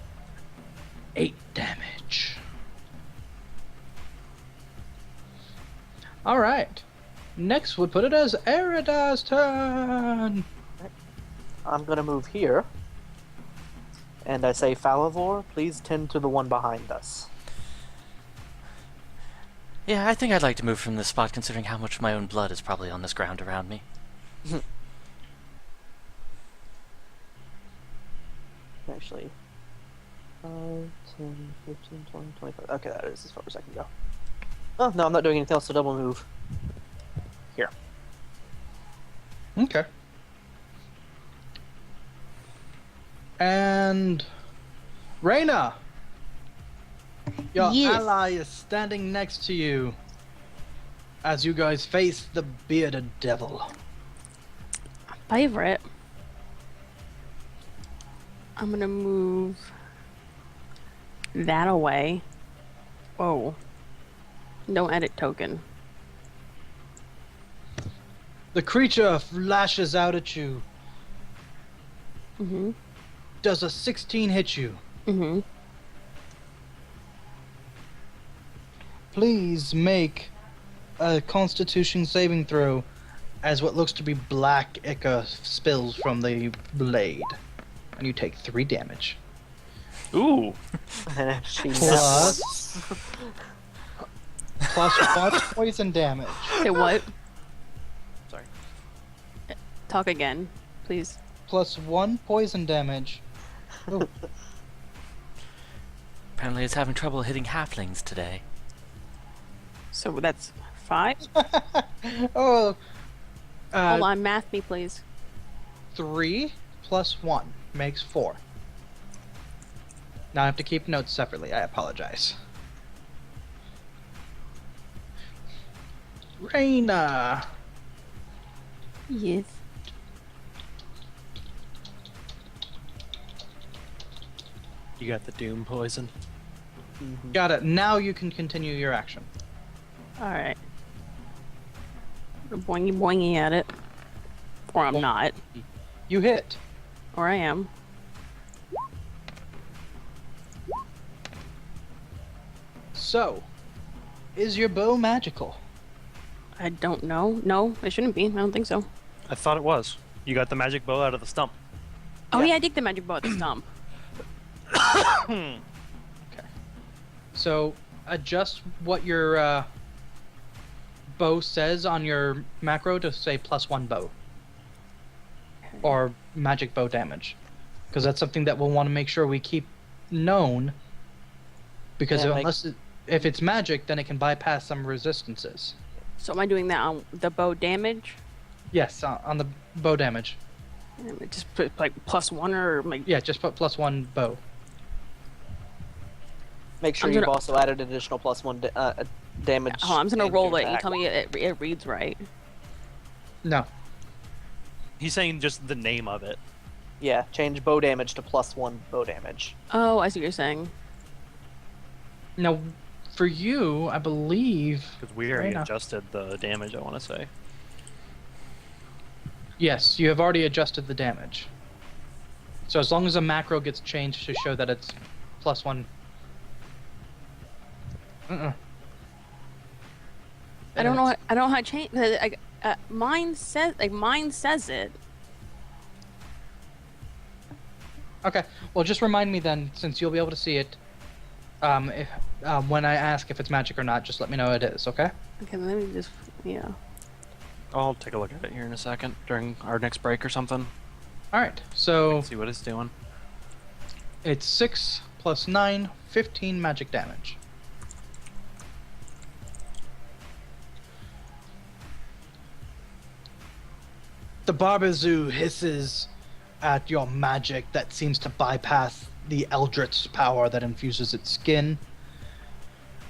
8 damage. Alright. Next would put it as Erida's turn. I'm gonna move here. And I say, Falavor, please tend to the one behind us. Yeah, I think I'd like to move from this spot considering how much of my own blood is probably on this ground around me. Actually, 5, 10, 15, 20, 25. Okay, that is as far as I can go. Oh, no, I'm not doing anything else to double move. Here. Okay. And Reyna, your Yes. ally is standing next to you as you guys face the bearded devil. Favorite. I'm gonna move that away. Whoa. No edit token. The creature lashes out at you. Mm-hmm. Does a 16 hit you? Mm-hmm. Please make a Constitution saving throw as what looks to be black ichor spills from the blade. And you take 3 damage. Ooh! She Plus... plus 1 poison damage. Say what? Sorry. Talk again, please. Plus 1 poison damage. Ooh. Apparently it's having trouble hitting halflings today. So that's 5? Oh. Hold on, math me, please. 3 plus 1 makes 4. Now I have to keep notes separately. I apologize. Reyna. Yes. You got the doom poison. Got it. Now you can continue your action. Alright. Boingy boingy at it. Or I'm not. You hit. Or I am. So, is your bow magical? I don't know. No, it shouldn't be. I don't think so. I thought it was. You got the magic bow out of the stump. Oh Yeah. yeah, I dig the magic bow at the stump. So, adjust what your bow says on your macro to say +1 bow. Or magic bow damage. Because that's something that we'll want to make sure we keep known. Because Yeah, if it's magic, then it can bypass some resistances. So am I doing that on the bow damage? Yes, on the bow damage. And just put like +1 or like Yeah, just put +1 bow. Make sure I'm you've gonna- also added additional +1 damage. Oh, I'm just gonna into roll your it. You attack. tell me it reads right. No. He's saying just the name of it. Yeah, change bow damage to +1 bow damage. Oh, I see what you're saying. Now, for you, I believe... Because we already Right now. adjusted the damage, I want to say. Yes, you have already adjusted the damage. So as long as a macro gets changed to show that it's +1... I don't know. I don't know how to change. Mine says it. Okay, well just remind me then, since you'll be able to see it. If when I ask if it's magic or not, just let me know it is, okay? Okay, let me just I'll take a look at it here in a second during our next break or something. Alright, so See what it's doing. it's 6 + 9, 15 magic damage. The Barbazoo hisses at your magic that seems to bypass the Eldritch power that infuses its skin.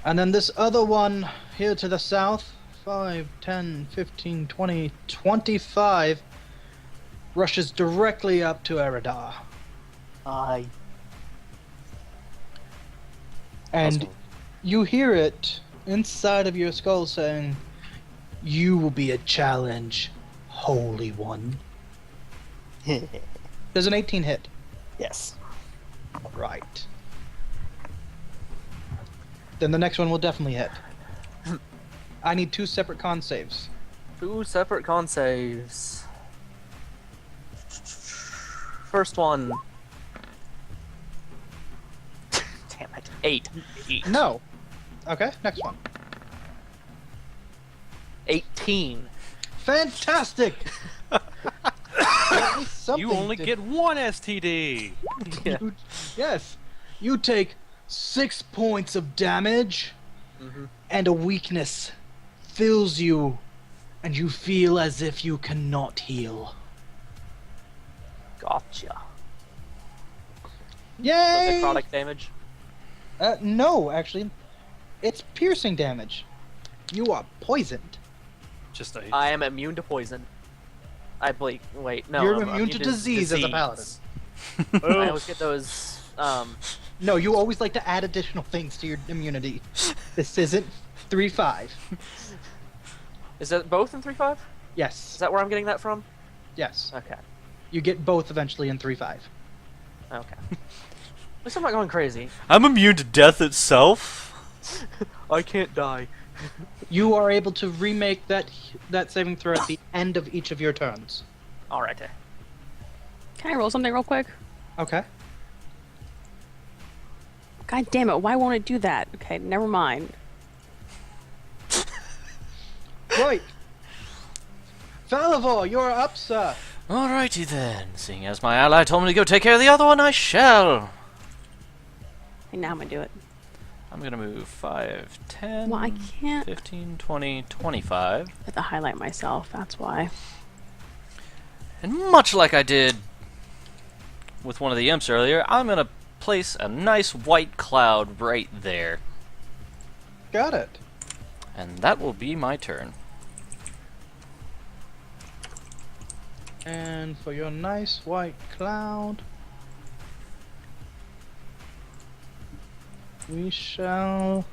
And then this other one here to the south, 5, 10, 15, 20, 25, rushes directly up to Eridar. Aye. And Awesome. you hear it inside of your skull saying, "You will be a challenge, Holy One." There's an 18 hit. Yes. Right. Then the next one will definitely hit. I need 2 separate con saves. 2 separate con saves. First one. Damn it. 8. No. Okay, next one. 18. Fantastic! At least something You only to- get one STD! Yeah. Yes. You take 6 points of damage, Mhm. and a weakness fills you, and you feel as if you cannot heal. Gotcha. Yay! So necrotic damage. No, actually, it's piercing damage. You are poisoned. Just a. I am immune to poison. I believe. Wait, no. You're I'm immune to disease as a paladin. I always get those. No, you always like to add additional things to your immunity. This isn't 3-5. Is that both in 3-5? Is Yes. that where I'm getting that from? Yes. Okay. You get both eventually in 3-5. Okay. At least I'm not going crazy. I'm immune to death itself. I can't die. You are able to remake that saving throw at the end of each of your turns. Alright. Can I roll something real quick? Okay. God damn it! Why won't it do that? Okay, never mind. Right. Falavor, you're up, sir. Alrighty then. Seeing as my ally told me to go take care of the other one, I shall. Okay, now I'm gonna do it. I'm gonna move 5, 10, Well, I can't 15, 20, 25. have to highlight myself. That's why. And much like I did with one of the imps earlier, I'm gonna place a nice white cloud right there. Got it. And that will be my turn. And for your nice white cloud, we shall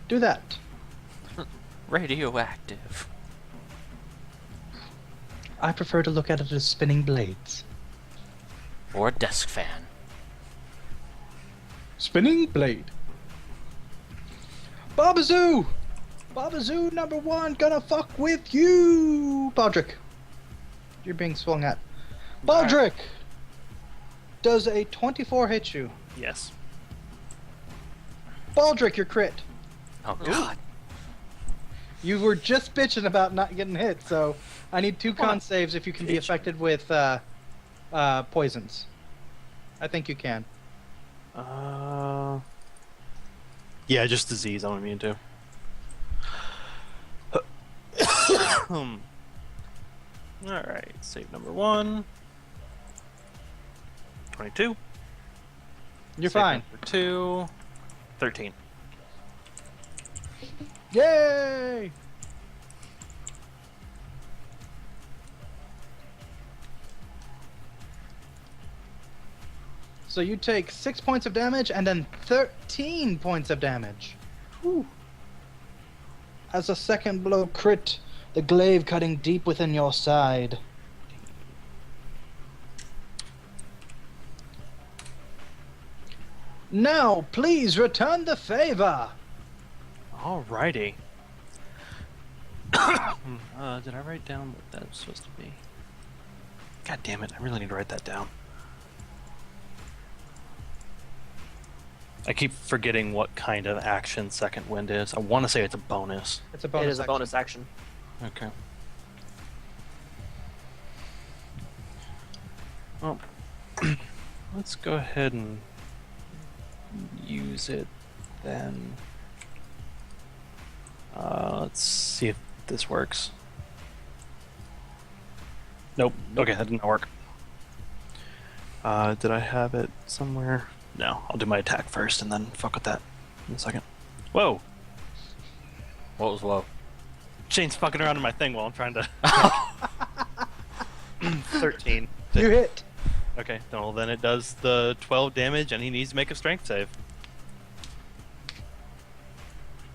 Do that. Radioactive. I prefer to look at it as spinning blades. Or a desk fan. Spinning blade. Babazoo! Babazoo number 1 gonna fuck with you! Baldric. You're being swung at. Baldric! Does a 24 hit you? Yes. Baldric, your crit. Oh god. You were just bitching about not getting hit, so I need 2 con saves if you can be affected with poisons. I think you can. Yeah, just disease I'm immune to. Alright, save number 1. 22. You're Save fine. Number 2. 13. Yay! So you take 6 points of damage and then 13 points of damage. Whew. As a second blow crit, the glaive cutting deep within your side. Now, please return the favor. Alrighty. Did I write down what that was supposed to be? God damn it, I really need to write that down. I keep forgetting what kind of action Second Wind is. I want to say it's a bonus. It's a bonus. It is a action. bonus action. Okay. Well, let's go ahead and use it then. Let's see if this works. Nope. Okay, that didn't work. Did I have it somewhere? No, I'll do my attack first and then fuck with that in a second. Whoa! What was whoa? Shane's fucking around in my thing while I'm trying to... 13. You hit. Okay, well then it does the 12 damage and he needs to make a strength save.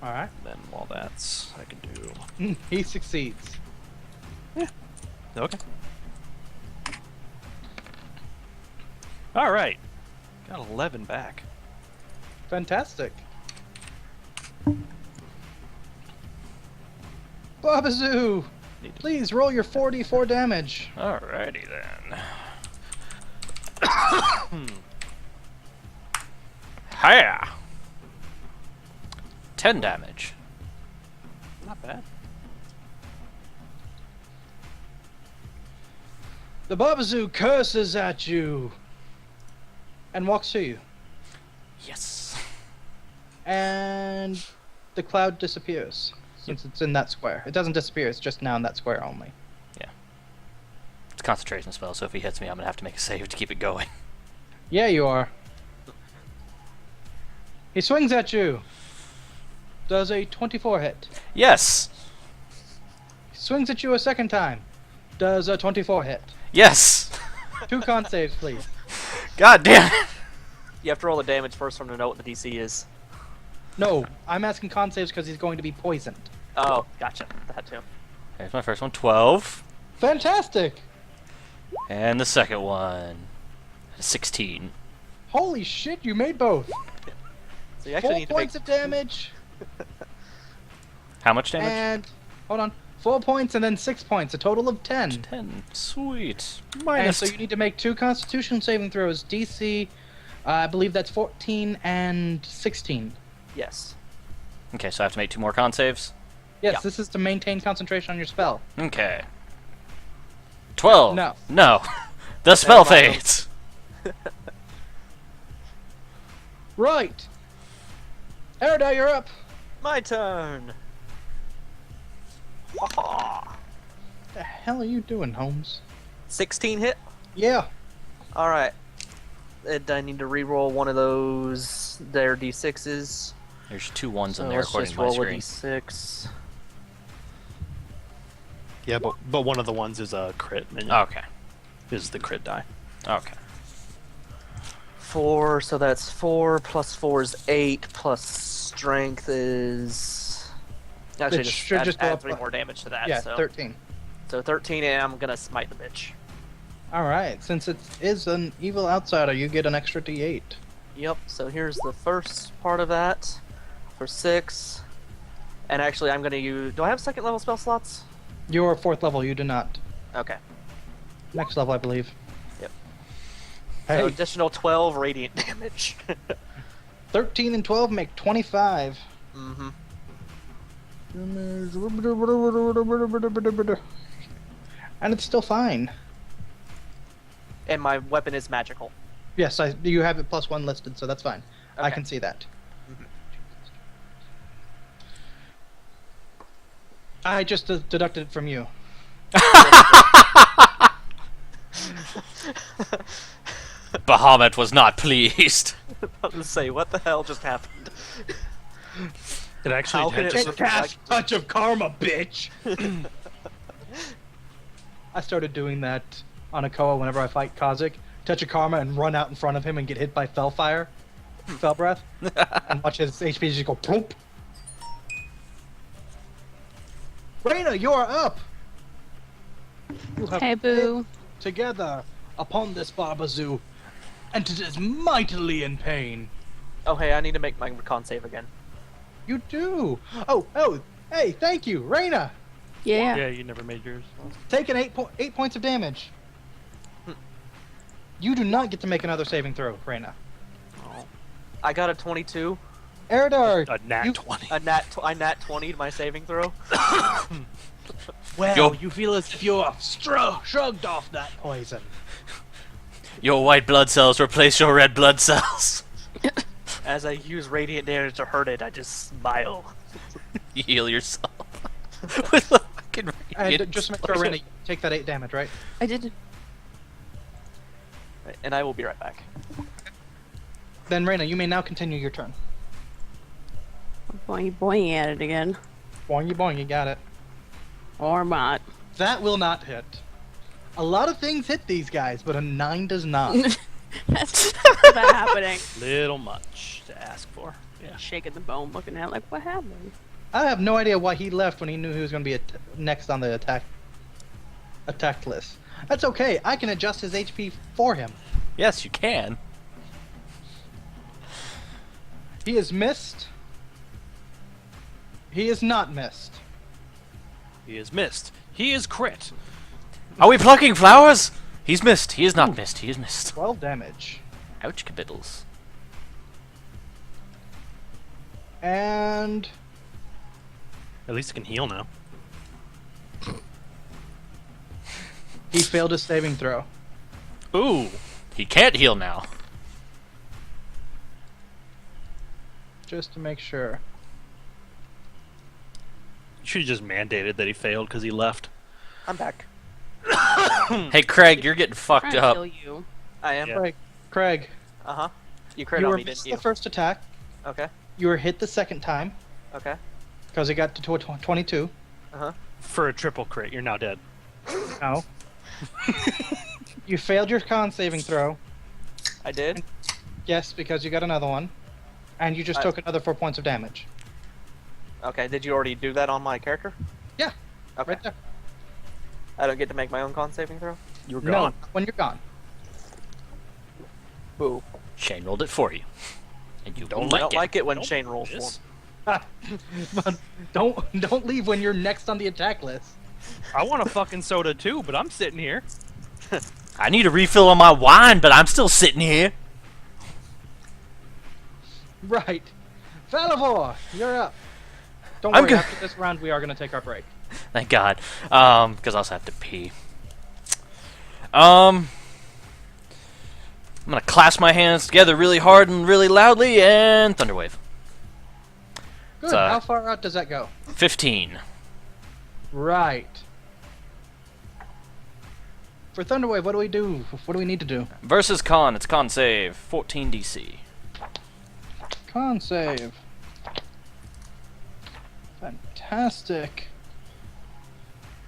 Alright. Then while that's... I can do... He succeeds. Okay. Alright. Got 11 back. Fantastic. Babazoo! Need to- Please roll your 44 damage. Alrighty then. Hiya! 10 damage. Not bad. The Babazoo curses at you and walks to you. Yes. And the cloud disappears since it's in that square. It doesn't disappear, it's just now in that square only. It's a concentration spell, so if he hits me, I'm gonna have to make a save to keep it going. Yeah, you are. He swings at you. Does a 24 hit. Yes! He swings at you a second time. Does a 24 hit. Yes! 2 con saves, please. God damn it! You have to roll the damage first from to know what the DC is. No, I'm asking con saves because he's going to be poisoned. Oh, gotcha. That too. There's my first one, 12. Fantastic! And the second one, 16. Holy shit, you made both. So you actually 4 need to make points of damage, How much damage? and... Hold on. 4 points and then 6 points, a total of 10. 10. Sweet. And Minus so you need to make 2 Constitution saving throws. DC, I believe that's 14 and 16. Yes. Okay, so I have to make 2 more con saves? Yes, Yeah. this is to maintain concentration on your spell. Okay. 12. No. No. The spell Never mind. fades. Right. Erida, you're up. My turn. What the hell are you doing, Holmes? 16 hit. Yeah. All right. And I need to re-roll one of those their d6s. There's 2 ones So in there let's according just to my roll a screen. d6. Yeah, but one of the ones is a crit. And Okay. Is the crit die. Okay. 4, so that's 4 plus 4 is 8 plus strength is. Actually, It just should add, just go add up 3 more damage to that. Yeah, so. 13. So 13, and I'm gonna smite the bitch. All right. Since it is an evil outsider, you get an extra D8. Yep, so here's the first part of that for 6. And actually, I'm gonna use. Do I have second level spell slots? You're 4th level. You do not. Okay. Next level, I believe. Yep. Hey, So additional 12 radiant damage. 13 and 12 make 25. Mm-hmm. And it's still fine. And my weapon is magical. Yes, you have it +1 listed, so that's fine. I Okay. can see that. I just deducted it from you. Bahamut was not pleased. I was gonna say, what the hell just happened? It actually How can had it just- cast touch of karma, bitch! I started doing that on Akoa whenever I fight Kazik. Touch of karma and run out in front of him and get hit by fell fire. Fell breath. And watch his HP just go plump. Reyna, you are up! You have Hey, boo. together upon this Barbazoo, and it is mightily in pain. Oh, hey, I need to make my con save again. You do! Oh, hey, thank you, Reyna! Yeah. Yeah, you never made yours. Taking 8 points of damage. You do not get to make another saving throw, Reyna. I got a 22. Eridar, A nat you- 20. I nat 20'd my saving throw. well, Yo. you feel as if you're shrugged off that poison. Your white blood cells replace your red blood cells. As I use radiant damage to hurt it, I just smile. You heal yourself. With the fucking And radiant just make sure, explosion. Reyna, you take that 8 damage, right? I did. And I will be right back. Then, Reyna, you may now continue your turn. Boing boing at it again. Boing, you got it. Or not. That will not hit. A lot of things hit these guys, but a 9 does not. That's what's happening. Little much to ask for. Yeah. Shaking the bone, looking at it like, what happened? I have no idea why he left when he knew he was going to be next on the attack list. That's okay. I can adjust his HP for him. Yes, you can. He is missed. He is not missed. He is missed. He is crit. Are we plucking flowers? He's missed. He is not missed. He is missed. 12 damage. Ouch, cabiddles. And At least he can heal now. he failed his saving throw. Ooh. He can't heal now. Just to make sure. You should have just mandated that he failed because he left. I'm back. Hey, Craig, you're getting fucked Trying to up. kill you. I am. Yeah. Craig, Uh-huh. You crit you on were me, missed didn't you? the first attack. Okay. You were hit the second time Okay. because it got to 22. Uh-huh. For a triple crit, you're now dead. No. You failed your con saving throw. I did. Yes, because you got another one. And you just I- took another 4 points of damage. Okay, did you already do that on my character? Yeah, Okay. right there. I don't get to make my own con saving throw? You were No, gone. when you're gone. Boo. Shane rolled it for you. And you don't I don't like it. like it when Nope. Shane rolls for Yes. me. But don't leave when you're next on the attack list. I want a fucking soda too, but I'm sitting here. I need a refill on my wine, but I'm still sitting here. Right. Valavor, you're up. Don't I'm worry, good. after this round we are going to take our break. Thank God. Because I also have to pee. I'm gonna clasp my hands together really hard and really loudly and Thunderwave. Good. So- How far out does that go? 15. Right. For Thunderwave, what do we do? What do we need to do? Versus con, it's con save. 14 DC. Con save. Fantastic.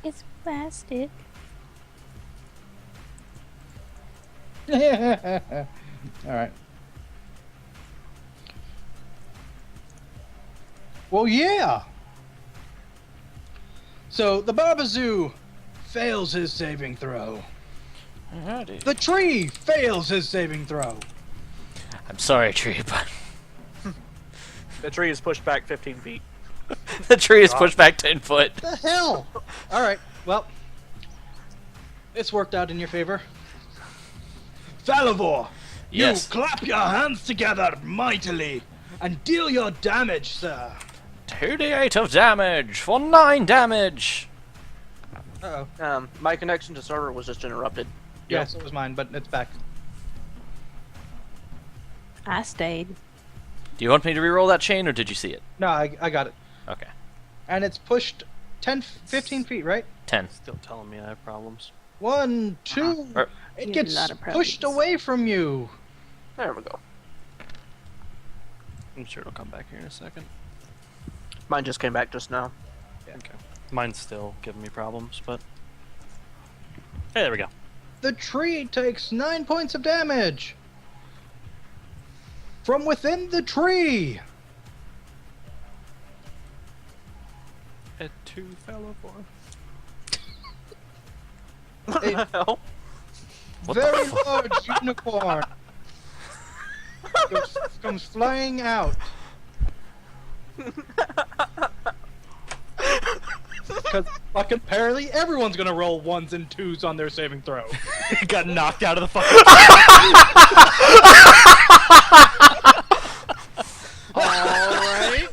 It's plastic. Alright. Well, yeah. So the Barbazoo fails his saving throw. Alrighty. The tree fails his saving throw. I'm sorry, tree, but The tree is pushed back 15 feet. the tree is pushed back 10 foot. The hell? All right. Well, it's worked out in your favor. Falivor, Yes. you clap your hands together mightily and deal your damage, sir. 2d8 of damage for 9 damage. Uh-oh. My connection to server was just interrupted. Yeah, so was mine, but it's back. I stayed. Do you want me to reroll that chain, or did you see it? No, I got it. Okay. And it's pushed 10, 15 feet, right? 10. Still telling me I have problems. 1, 2. Er, It You gets have a lot of pushed problems. away from you. There we go. I'm sure it'll come back here in a second. Mine just came back just now. Okay. Mine's still giving me problems, but... Hey, there we go. The tree takes 9 points of damage. From within the tree. It too fell over. What Hey. the hell? What the Very fuck? large unicorn comes flying out. Because fucking apparently everyone's gonna roll 1s and 2s on their saving throw. Got knocked out of the fucking... Alright.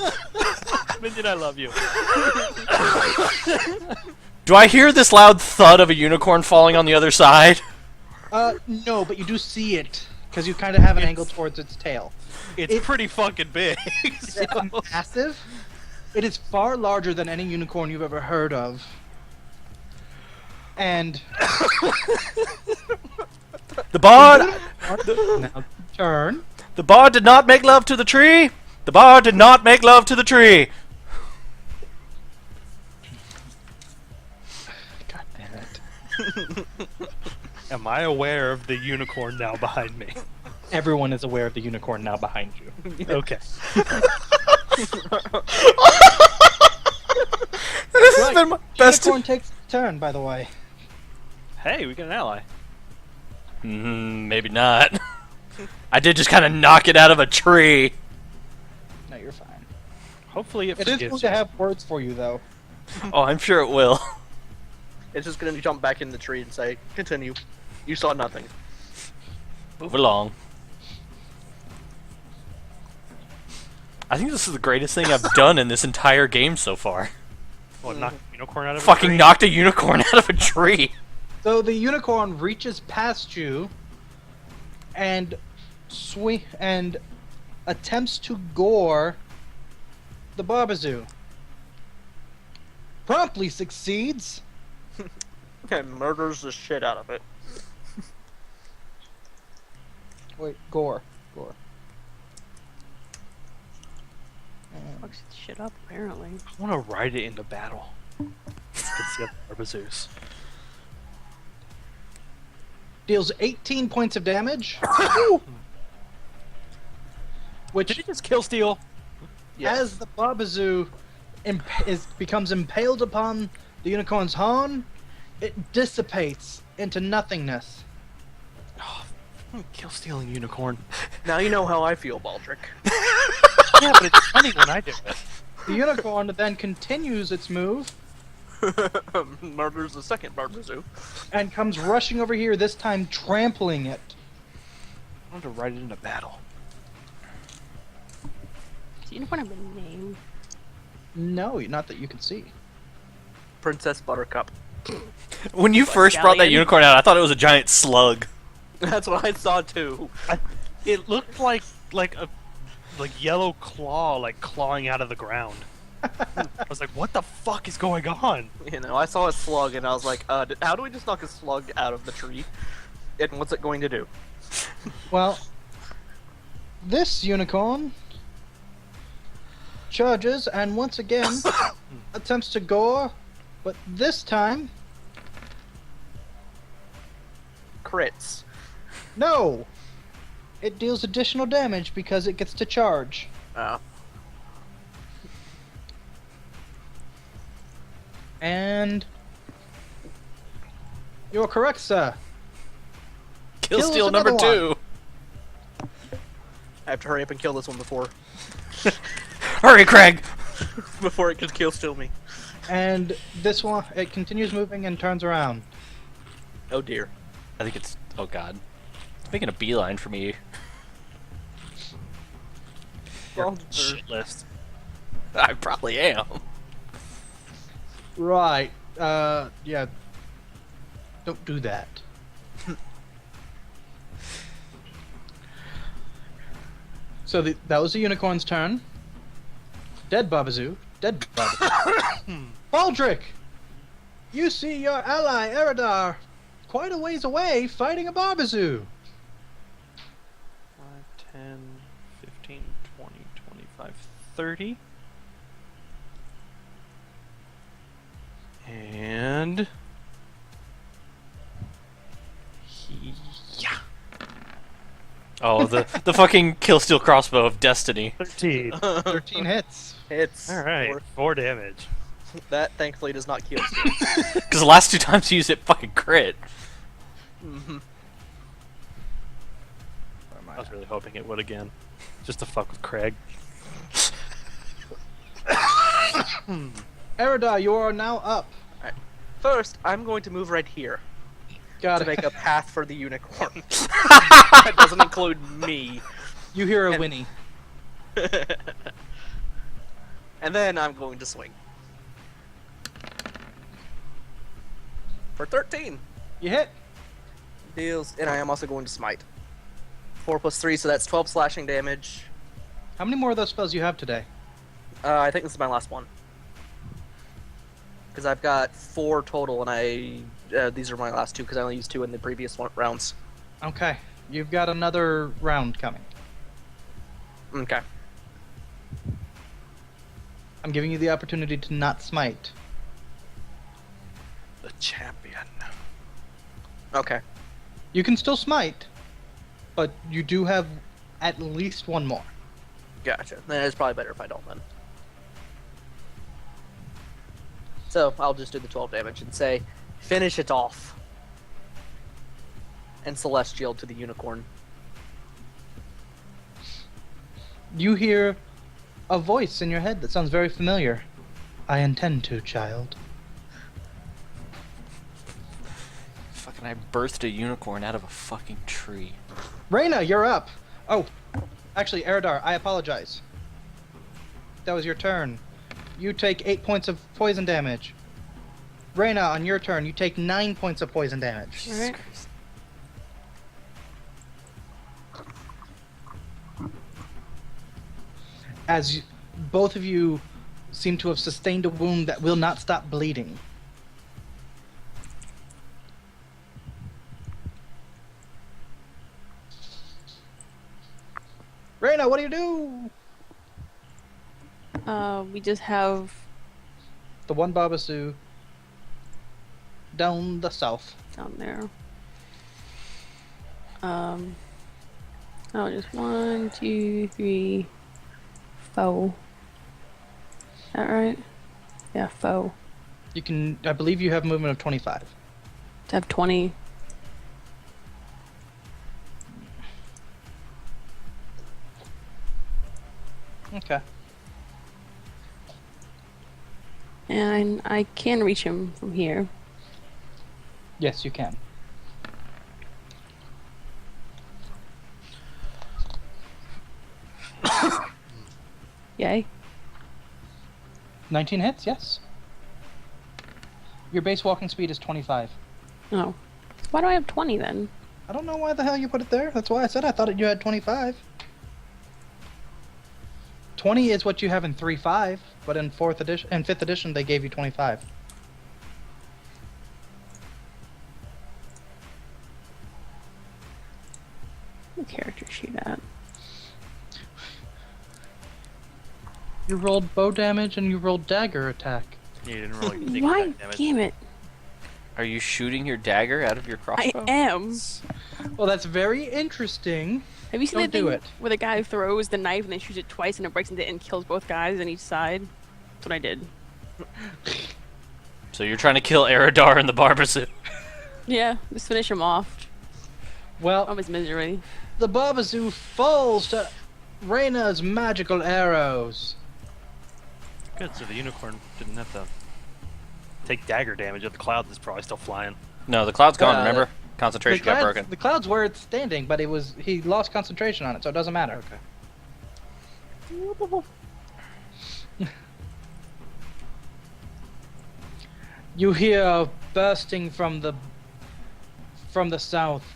Minion, I love you. Do I hear this loud thud of a unicorn falling on the other side? No, but you do see it. Because you kind of have an angle towards its tail. It's pretty fucking big. It's massive. It is far larger than any unicorn you've ever heard of. And The bard, now turn. the bard did not make love to the tree. The bard did not make love to the tree. God damn it. Am I aware of the unicorn now behind me? Everyone is aware of the unicorn now behind you. Okay. This has been my best. Unicorn takes its turn, by the way. Hey, we got an ally. Maybe not. I did just kind of knock it out of a tree. No, you're fine. Hopefully it It is forgives going you. to have words for you, though. Oh, I'm sure it will. It's just gonna jump back in the tree and say, continue. You saw nothing. Move along. I think this is the greatest thing I've done in this entire game so far. What, knock a unicorn out of a Fucking tree? knocked a unicorn out of a tree. So the unicorn reaches past you and attempts to gore the Barbazoo. Promptly succeeds. And murders the shit out of it. Wait, gore. Fucks shit up, apparently. I want to ride it into battle. Against the other Barbazoos. Deals 18 points of damage. Which, Did he just kill Steel? Yes. as the Barbazoo becomes impaled upon the unicorn's horn, it dissipates into nothingness. Kill stealing unicorn. Now you know how I feel, Baldric. Yeah, but it's funny when I do it. The unicorn then continues its move Murders the second Barbazoo. and comes rushing over here, this time trampling it. I want to ride it into battle. Do you want a name? No, not that you can see. Princess Buttercup. When you first brought that Scallion? unicorn out, I thought it was a giant slug. That's what I saw too. It looked like a yellow claw clawing out of the ground. I was like, what the fuck is going on? You know, I saw a slug and I was like, how do we just knock a slug out of the tree? And what's it going to do? Well, this unicorn charges and once again attempts to gore, but this time, Crits. no! It deals additional damage because it gets to charge. And you're correct, sir. Kill Kill us steal number another 2. I have to hurry up and kill this one before Hurry, Craig! before it can kill steal me. And this one, it continues moving and turns around. Oh dear. I think it's... Oh, God. It's making a beeline for me. Well, Shit list. I probably am. Right. Yeah. Don't do that. So that was the unicorn's turn. Dead Babazoo. Dead Babazoo. Baldric! You see your ally, Eridar, quite a ways away fighting a Babazoo. 5, 10, 15, 20, 25, 30. And... Yeah. Oh, the fucking kill steal crossbow of destiny. 13. 13 hits. It's Alright, 4 damage. that thankfully does not kill steal. Because the last 2 times you used it, fucking crit. Mm-hmm. I was really hoping it would again. Just to fuck with Craig. Eridar, you are now up. First, I'm going to move right here Got to it. make a path for the unicorn. That doesn't include me. You hear a And- whinny. And then I'm going to swing. For 13. You hit. Deals, and I am also going to smite. 4 plus 3, so that's 12 slashing damage. How many more of those spells you have today? I think this is my last one. Because I've got 4 total, and these are my last 2, because I only used 2 in the previous rounds. Okay. You've got another round coming. Okay. I'm giving you the opportunity to not smite. The champion. Okay. You can still smite, but you do have at least one more. Gotcha. Then it's probably better if I don't then. So I'll just do the 12 damage and say, finish it off. And Celestial to the unicorn. You hear a voice in your head that sounds very familiar. I intend to, child. Fucking I birthed a unicorn out of a fucking tree. Reyna, you're up. Oh, actually, Eridar, I apologize. That was your turn. You take 8 points of poison damage. Reyna, on your turn, you take 9 points of poison damage. Alright. As both of you seem to have sustained a wound that will not stop bleeding. Reyna, what do you do? We just have The one Babasoo down the south. down there. Oh, just 1, 2, 3, 4. Is that right? Yeah, 4. You can, I believe you have movement of 25. To have 20. Okay. And I can reach him from here. Yes, you can. Yay. 19 hits, yes. Your base walking speed is 25. Oh. Why do I have 20 then? I don't know why the hell you put it there. That's why I said I thought you had 25. 20 is what you have in 3.5, but in 4th edition and 5th edition they gave you 25. The character sheet at. You rolled bow damage and you rolled dagger attack. You didn't really take Why? that damage. Damn it. Are you shooting your dagger out of your I crossbow? am. Well, that's very interesting. Have you seen Don't that thing do it. where the guy throws the knife and then shoots it twice and it breaks into it and kills both guys on each side? That's what I did. So you're trying to kill Eridar and the Barbazoo. Yeah, just finish him off. Well, Of his misery. the Barbazoo falls to Reyna's magical arrows. Good, so the unicorn didn't have to take dagger damage if the cloud is probably still flying. No, the cloud's gone, Uh, remember? Concentration got broken. The clouds were standing, but he lost concentration on it, so it doesn't matter. Okay. You hear bursting from the south,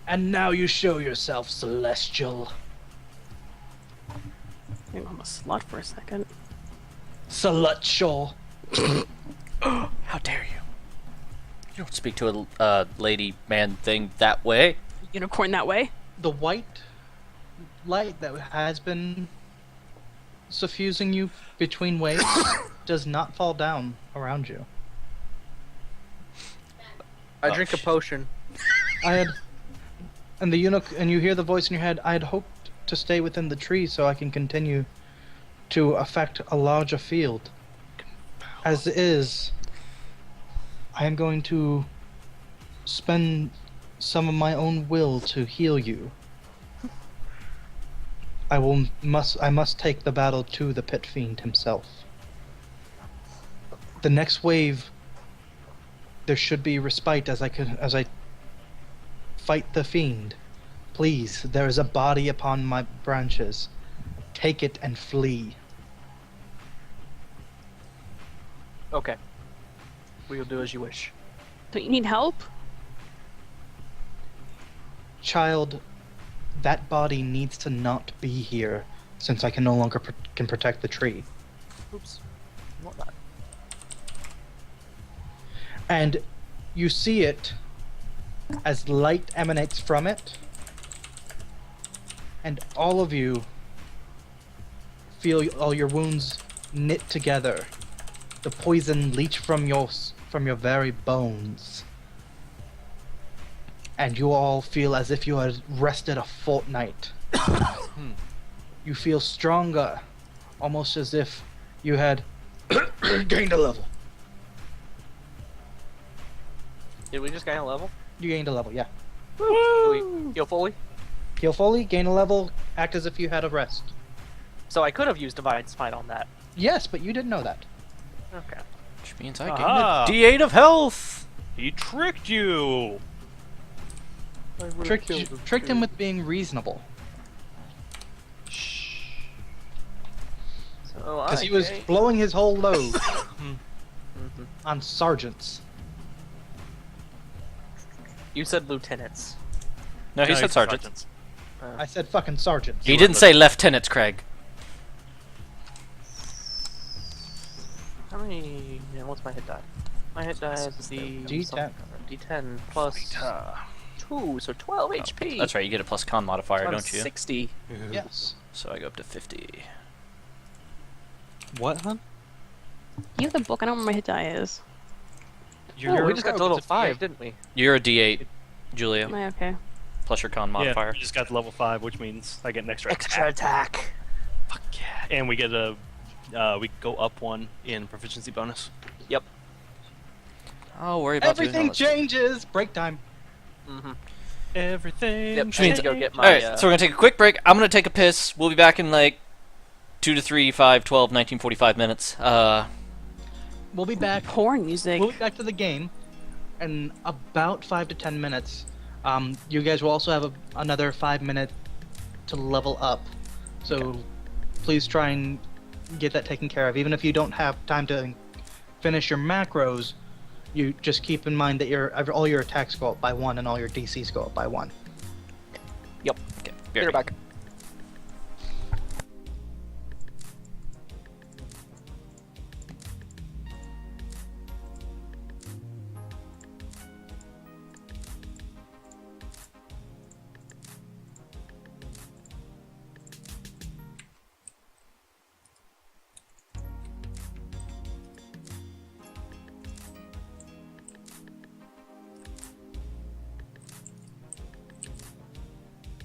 and now you show yourself, Celestial. I'm a slut for a second. Celestial. How dare you? You don't speak to a lady man thing that way. Unicorn that way? The white light that has been suffusing you between waves does not fall down around you. I drink a shit. potion. And you hear the voice in your head. I had hoped to stay within the tree so I can continue to affect a larger field. As is, I am going to spend some of my own will to heal you. I must take the battle to the pit fiend himself. The next wave, there should be respite as I fight the fiend. Please, there is a body upon my branches. Take it and flee. Okay. We will do as you wish. Don't you need help? Child, that body needs to not be here, since I can no longer can protect the tree. Oops. What not? And you see it as light emanates from it, and all of you feel all your wounds knit together. The poison leach from your very bones, and you all feel as if you had rested a fortnight. You feel stronger, almost as if you had gained a level. Did we just gain a level? You gained a level, yeah. Do we heal fully? Heal fully, gain a level, act as if you had a rest. So I could have used Divine Smite on that. Yes, but you didn't know that. Okay. Which means I Aha! gained a D8 of health. He tricked you! Tricked him with being reasonable. So Because I he was gained- blowing his whole load Mhm. on sergeants. You said lieutenants. No, he No, said sergeant. sergeants. I said fucking sergeants. He didn't say lieutenants, Craig. How many? Yeah, what's my hit die? My hit die is the D10. D10 plus 2, so 12 HP. That's right, you get a plus con modifier, So I'm don't you? 60. Yes. So I go up to 50. What, huh? You have the book. I don't remember my hit die is. Oh, we just got to level It's a 5, D8. didn't we? You're a D8, Julia, Am I okay? plus your con Yeah, modifier. we just got to level 5, which means I get an extra Extra attack. Fuck yeah. And we get a... we go up 1 in proficiency bonus. Yep. I'll worry about doing all Everything that stuff. changes. Break time. Mm-hmm. Everything. Yep, I means- need to go get my... Alright, so we're gonna take a quick break. I'm gonna take a piss. We'll be back in like 2 to 3, 5, 12, 19, 45 minutes. We'll be back. Porn music. We'll be back to the game in about 5 to 10 minutes. You guys will also have another 5 minutes to level up. So please try and get that taken care of. Even if you don't have time to finish your macros, you just keep in mind that all your attacks go up by 1 and all your DCs go up by 1. Yep. okay, Get her back.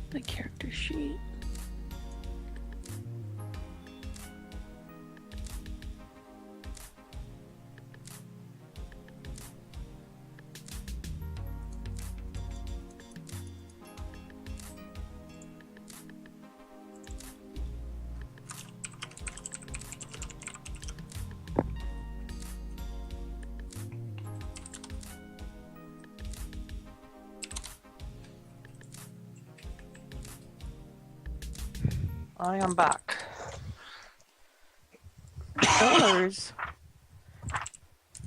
The character sheet. I am back. Doors.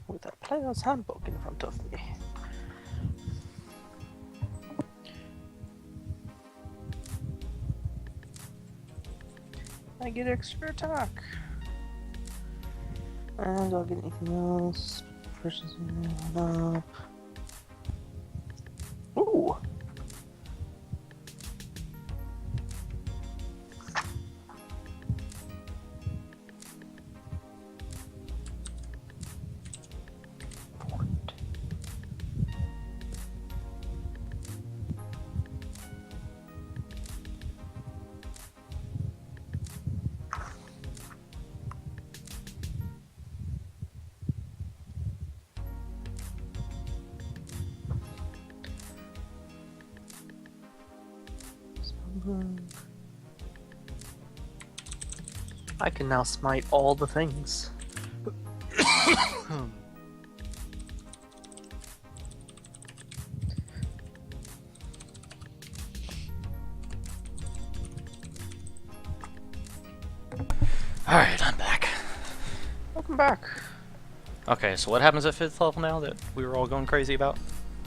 With a player's handbook in front of me. I get extra attack. And do I get anything else? Proficiency, no. Ooh. I can now smite all the things. Alright, I'm back. Welcome back. Okay, so what happens at 5th level now that we were all going crazy about?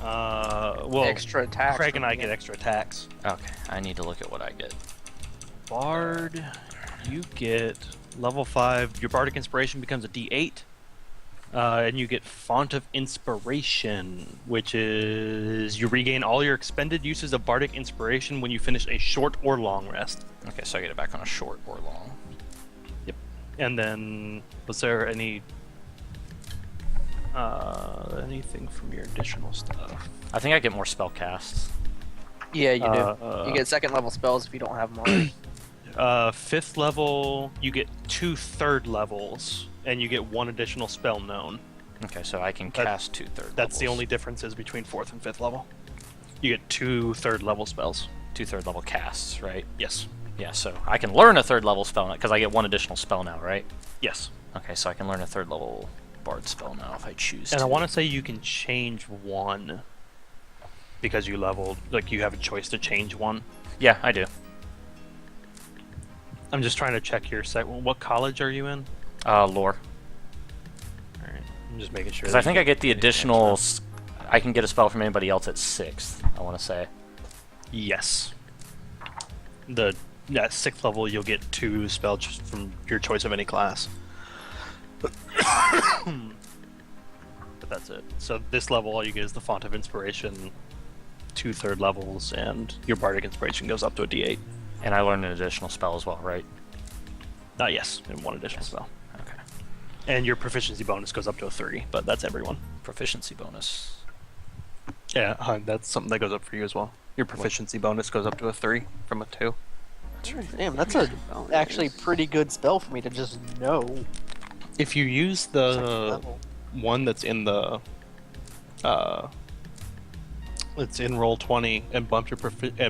Well, Extra attack. Craig and I get extra attacks. Okay, I need to look at what I get. Bard, you get level 5. Your Bardic Inspiration becomes a D8. And you get Font of Inspiration, which is you regain all your expended uses of Bardic Inspiration when you finish a short or long rest. Okay, so I get it back on a short or long. And then, was there anything from your additional stuff? I think I get more spell casts. Yeah, you do. You get second level spells if you don't have them already. 5th level, you get 2 3rd levels, and you get 1 additional spell known. Okay, so I can That- cast 2 third That's the levels. only differences between 4th and 5th level. You get 2 3rd level spells. 2 third level casts, right? Yes. Yeah, so I can learn a 3rd level spell because I get 1 additional spell now, right? Yes. Okay, so I can learn a 3rd level bard spell now if I choose And to. I want to say you can change 1 because you leveled, like you have a choice to change 1. Yeah, I do. I'm just trying to check your set. What college are you in? Lore. Alright. I'm just making sure. Because that I you think I get the anything additional. extra. I can get a spell from anybody else at 6th, I want to say. Yes. At 6th level, you'll get 2 spells from your choice of any class. But that's it. So this level, all you get is the Font of Inspiration, 2 3rd levels, and your Bardic Inspiration goes up to a D8. And I learned an additional spell as well, right? Yes, and 1 additional spell. Okay. And your proficiency bonus goes up to a 3, but that's everyone. Proficiency bonus. Yeah, that's something that goes up for you as well. Your proficiency bonus goes up to a 3 from a 2. Damn, that's actually pretty good spell for me to just know. If you use Second the level. one that's in the it's in Roll20 and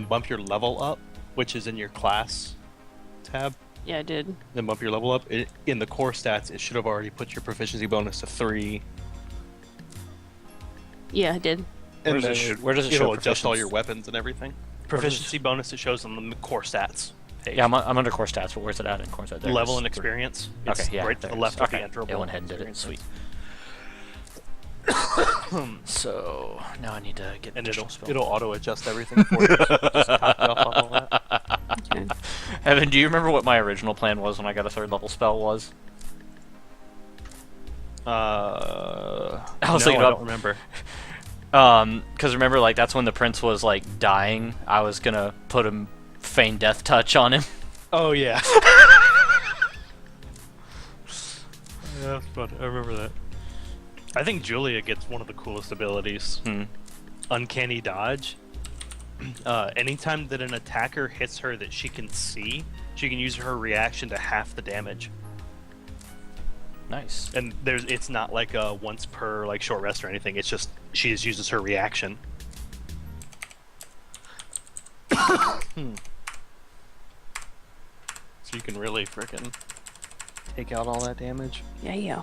bump your level up, which is in your class tab, Yeah, I did. then bump your level up, in the core stats it should have already put your proficiency bonus to 3. Yeah, I did. Where And does it then sh- where does it show it'll adjust all proficiency? your weapons and everything. does Proficiency bonus it shows on the core stats page. Yeah, I'm under core stats, but where's it at in core stats? There it Level is. and experience. Okay, It's yeah. right to there the it left is. of Okay, the enterable. it went ahead and did it. experience. Sweet. So now I need to get And additional spell. it'll auto adjust everything for you. Just copy off all that. Okay. Evan, do you remember what my original plan was when I got a 3rd level spell was? I was thinking I about- don't remember. Because remember, like, that's when the prince was, like, dying. I was gonna put him feign death touch on him. Oh yeah. Yeah, that's fun. I remember that. I think Julia gets one of the coolest abilities. Uncanny Dodge. Anytime that an attacker hits her that she can see, she can use her reaction to half the damage. Nice. And it's not like a once per like short rest or anything. It's just she just uses her reaction. So you can really frickin' take out all that damage. Yeah, yeah.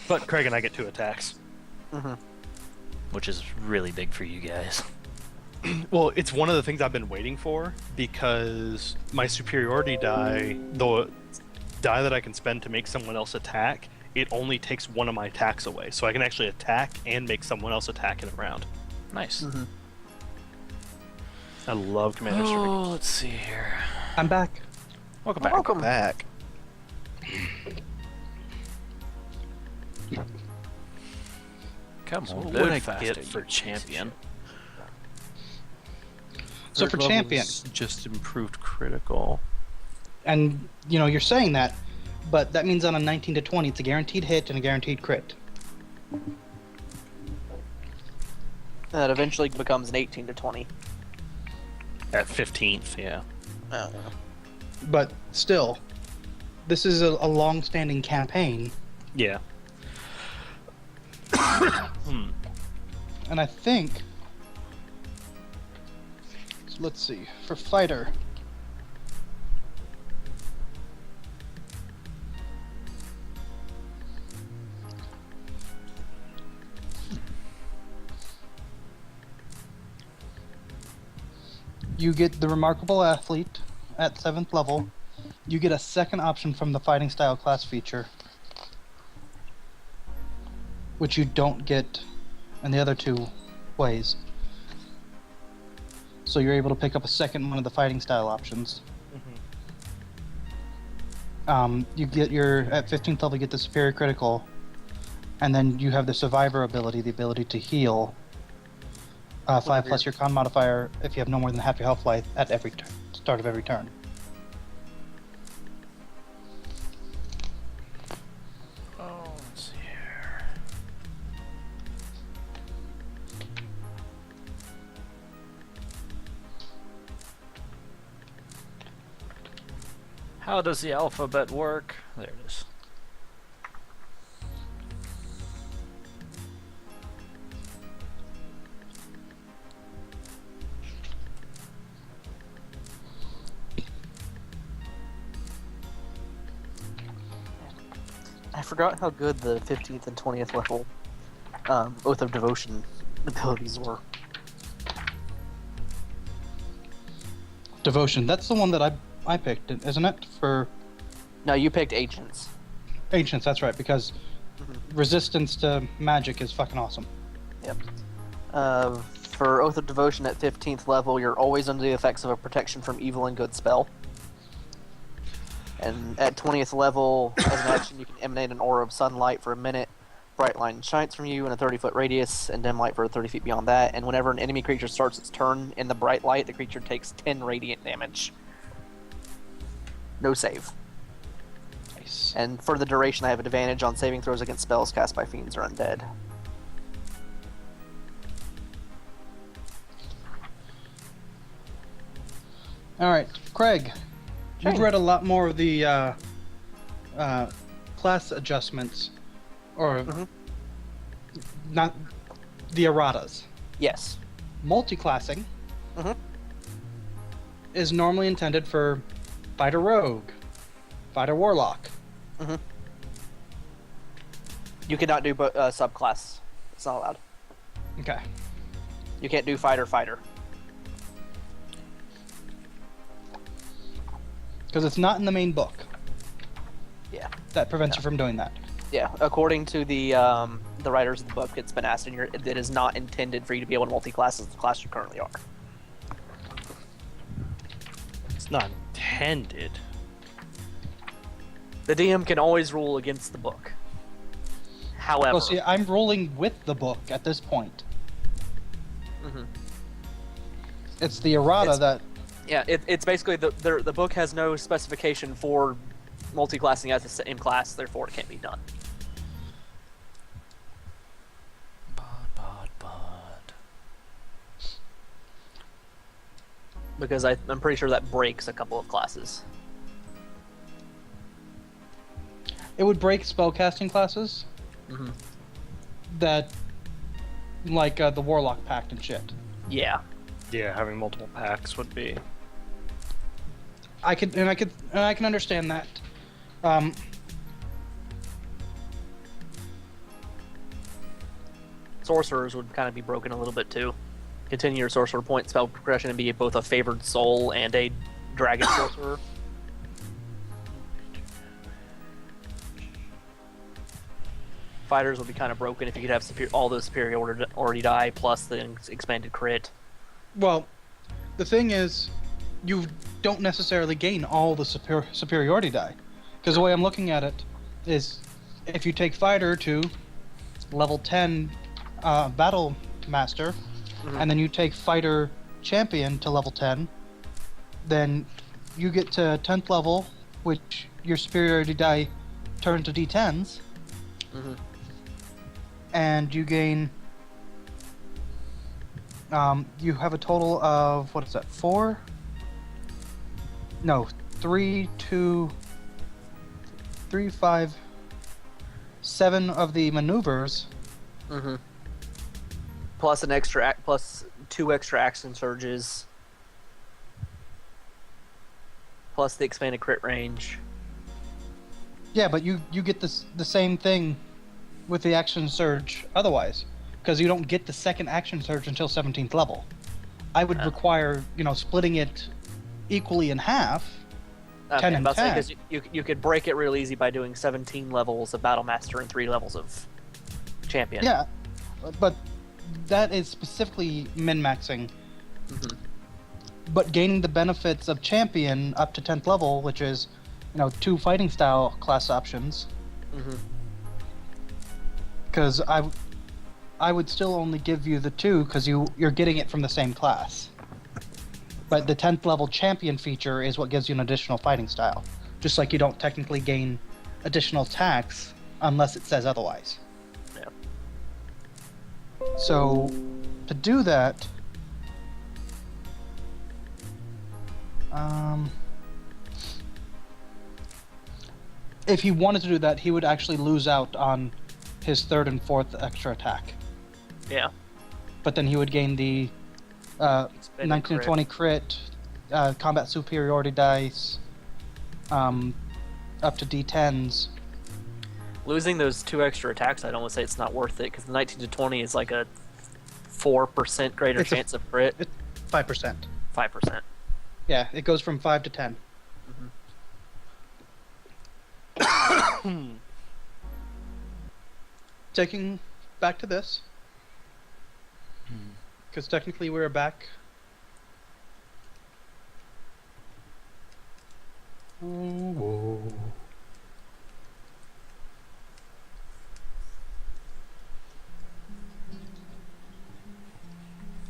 But Craig and I get 2 attacks. Which is really big for you guys. Well, it's one of the things I've been waiting for because my superiority die, the die that I can spend to make someone else attack, it only takes one of my attacks away. So I can actually attack and make someone else attack in a round. Nice. Mhm. I love Commander Street. Oh, let's see here. I'm back. Welcome back. Welcome. Back. Come So on, what load would I faster, get for you champion? So for Third level champion, is just improved critical. and you're saying that, but that means on a 19 to 20, it's a guaranteed hit and a guaranteed crit. That eventually becomes an 18 to 20. At 15th, yeah. But still, this is a long-standing campaign, Yeah. and I think. So let's see. For fighter, you get the remarkable athlete at 7th level. You get a second option from the fighting style class feature, which you don't get in the other two ways. So you're able to pick up a second one of the fighting style options. You get at 15th level, you get the superior critical, and then you have the survivor ability, the ability to heal 5 plus your con modifier if you have no more than half your health life at every start of every turn. Oh, let's see here. How does the alphabet work? There it is. I forgot how good the 15th and 20th level Oath of Devotion abilities were. Devotion, that's the one that I picked, isn't it? For No, you picked Ancients. Ancients, that's right, because resistance to magic is fucking awesome. Yep. For Oath of Devotion at 15th level, you're always under the effects of a protection from evil and good spell. And at 20th level, as an action, you can emanate an aura of sunlight for a minute. Bright line shines from you in a 30-foot radius, and dim light for 30 feet beyond that. And whenever an enemy creature starts its turn in the bright light, the creature takes 10 radiant damage. No save. Nice. And for the duration, I have an advantage on saving throws against spells cast by fiends or undead. All right, Craig, you've Sure. read a lot more of the class adjustments, or Mhm. not the erratas. Yes. Multiclassing Mhm. is normally intended for fighter rogue, fighter warlock. You cannot do subclass. It's not allowed. Okay. You can't do fighter. Because it's not in the main book. Yeah. That prevents you from doing that. Yeah, according to the writers of the book, it's been asked, and it is not intended for you to be able to multi-class as the class you currently are. It's not intended. The DM can always rule against the book. However, Well, see, I'm rolling with the book at this point. Mhm. It's the errata It's- that. yeah, it's basically the book has no specification for multi-classing as the same class, therefore it can't be done. Because I'm pretty sure that breaks a couple of classes. It would break spellcasting classes Mhm. that, like the Warlock Pact and shit. Yeah. Yeah, having multiple packs would be. I can understand that. Sorcerers would kind of be broken a little bit too. Continue your sorcerer point spell progression and be both a favored soul and a dragon sorcerer. Fighters would be kind of broken if you could have all those superiority die plus the expanded crit. Well, the thing is, you don't necessarily gain all the superiority die. Because the way I'm looking at it is, if you take fighter to level 10 battle master, and then you take fighter champion to level 10, then you get to 10th level, which your superiority die turn to D10s, and you gain. You have a total of, what is that, 4? No, 3, 2, 3, 5, 7 of the maneuvers. Plus plus 2 extra action surges. Plus the expanded crit range. Yeah, but you get the same thing with the action surge otherwise, because you don't get the second action surge until 17th level. I would require, splitting it equally in half, 10 and 10. Because you could break it real easy by doing 17 levels of Battle Master and 3 levels of Champion. Yeah, but that is specifically min-maxing. But gaining the benefits of Champion up to 10th level, which is, 2 fighting style class options. Because I would still only give you the 2 because you're getting it from the same class. But the 10th level champion feature is what gives you an additional fighting style. Just like you don't technically gain additional attacks unless it says otherwise. Yeah. So, to do that, if he wanted to do that, he would actually lose out on his 3rd and 4th extra attack. Yeah. But then he would gain the 19 to 20 crit, combat superiority dice, up to D10s. Losing those 2 extra attacks, I'd almost say it's not worth it, because the 19 to 20 is like a 4% greater chance of crit. It's 5%. 5%. Yeah, it goes from 5 to 10. Taking back to this, because technically we're back.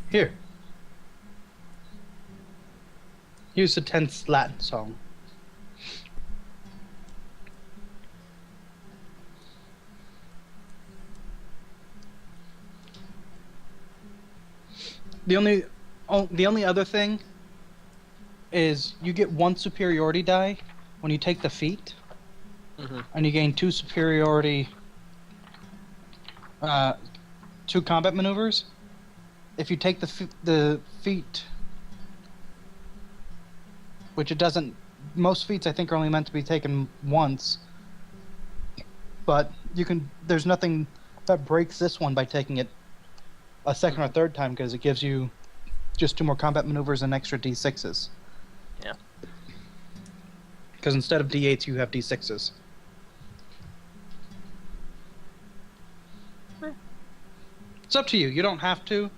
Here. Here's the 10th Latin song. The only other thing is you get 1 superiority die when you take the feat, and you gain 2 superiority, 2 combat maneuvers. If you take the feat, which it doesn't, most feats I think are only meant to be taken once, but there's nothing that breaks this one by taking it a second or third time, because it gives you just 2 more combat maneuvers and extra D6s. Yeah. Because instead of D8s, you have D6s. It's up to you. You don't have to.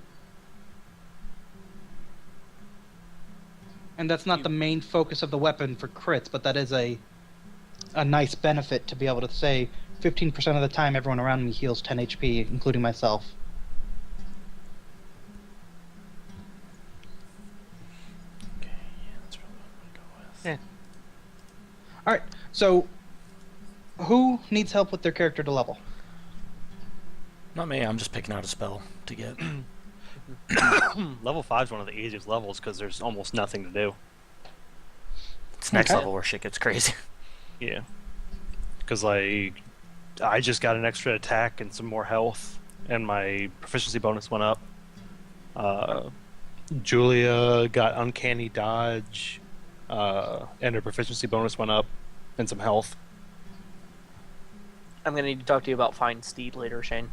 And that's not the main focus of the weapon for crits, but that is a nice benefit to be able to say 15% of the time everyone around me heals 10 HP, including myself. Alright, so who needs help with their character to level? Not me, I'm just picking out a spell to get. Level 5 is one of the easiest levels because there's almost nothing to do. It's next Okay. level where shit gets crazy. Yeah. Because, I just got an extra attack and some more health, and my proficiency bonus went up. Julia got uncanny dodge, and her proficiency bonus went up, and some health. I'm going to need to talk to you about Fine Steed later, Shane.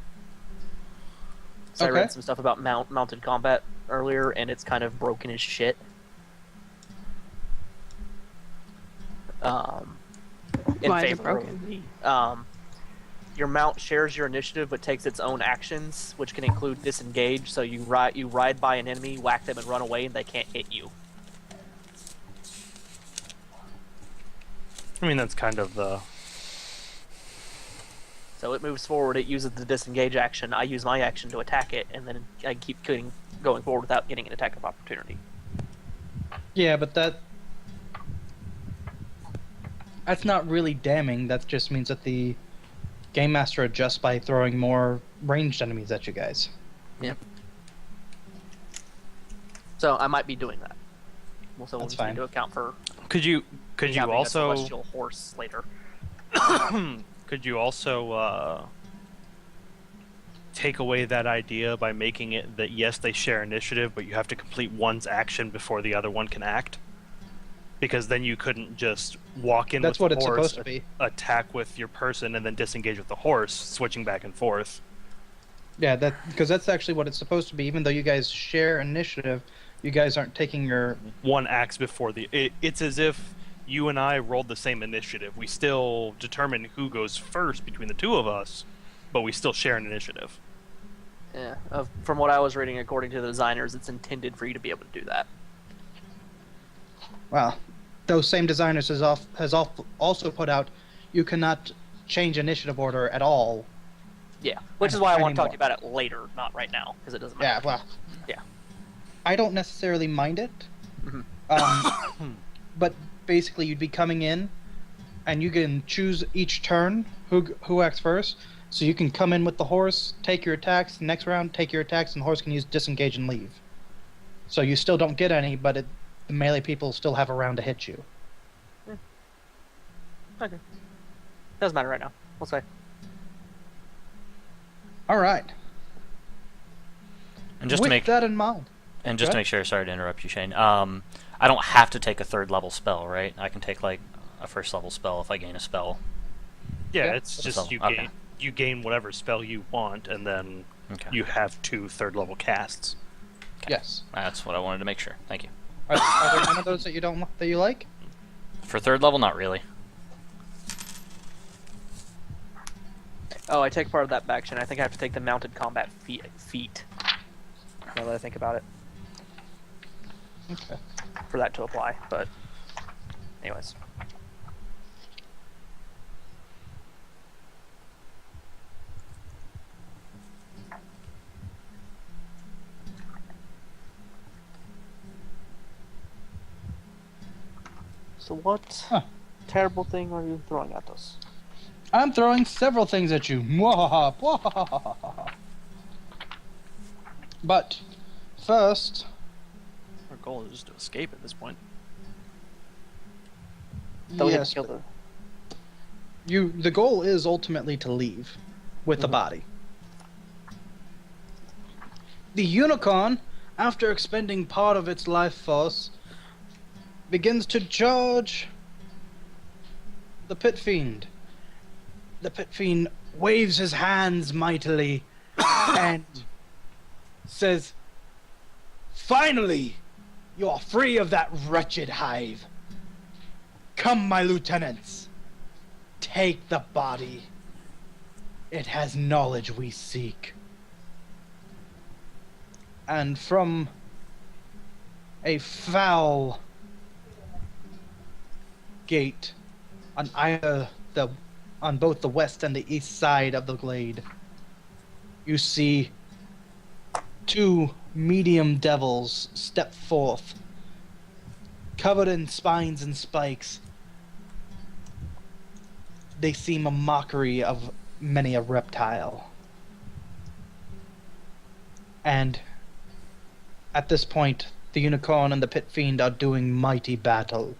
So I Okay. read some stuff about mounted combat earlier, and it's kind of broken as shit. In Why is it favor broken? of your mount shares your initiative, but takes its own actions, which can include disengage. So you ride by an enemy, whack them, and run away, and they can't hit you. I mean, that's kind of the. So it moves forward. It uses the disengage action. I use my action to attack it, and then I keep going forward without getting an attack of opportunity. Yeah, but that's not really damning. That just means that the Game Master adjusts by throwing more ranged enemies at you guys. Yep. So I might be doing that. Well, so we'll That's just need fine. to account for Could you having a also celestial horse later. could you also take away that idea by making it that yes, they share initiative, but you have to complete one's action before the other one can act? Because then you couldn't just walk in That's with what the it's horse, supposed to be. attack with your person, and then disengage with the horse, switching back and forth. Yeah, because that's actually what it's supposed to be. Even though you guys share initiative, you guys aren't taking your. One acts before the. It's as if you and I rolled the same initiative. We still determine who goes first between the two of us, but we still share an initiative. Yeah. From what I was reading, according to the designers, it's intended for you to be able to do that. Well, those same designers has also put out, you cannot change initiative order at all. Yeah. Which is why I want to talk to Anymore. you about it later, not right now, because it doesn't Yeah, matter. well. Yeah. I don't necessarily mind it. Mhm. But basically, you'd be coming in, and you can choose each turn who acts first. So you can come in with the horse, take your attacks. Next round, take your attacks, and the horse can use disengage and leave. So you still don't get any, but the melee people still have a round to hit you. Okay. Doesn't matter right now. We'll say. All right. And just with to make that in mind, and just Go to ahead. make sure, sorry to interrupt you, Shane. I don't have to take a third level spell, right? I can take like a first level spell if I gain a spell. Yeah, Yeah. it's just So, you okay. gain whatever spell you want, and then Okay. you have 2 third level casts. yes. That's what I wanted to make sure. Thank you. Are there none of those that you like? For third level, not really. Oh, I take part of that action. I think I have to take the mounted combat feat. Now that I think about it, Okay. for that to apply. But, anyways. So what terrible thing are you throwing at us? I'm throwing several things at you. Mwahaha, mwahaha. But first, Our goal is just to escape at this point. That we have yes, to kill the... the goal is ultimately to leave with the body. The unicorn, after expending part of its life force, begins to charge the pit fiend. The pit fiend waves his hands mightily and says, "Finally, you are free of that wretched hive. Come, my lieutenants. Take the body. It has knowledge we seek." And from a foul gate on both the west and the east side of the glade, you see 2 medium devils step forth, covered in spines and spikes. They seem a mockery of many a reptile. And at this point, the unicorn and the pit fiend are doing mighty battle.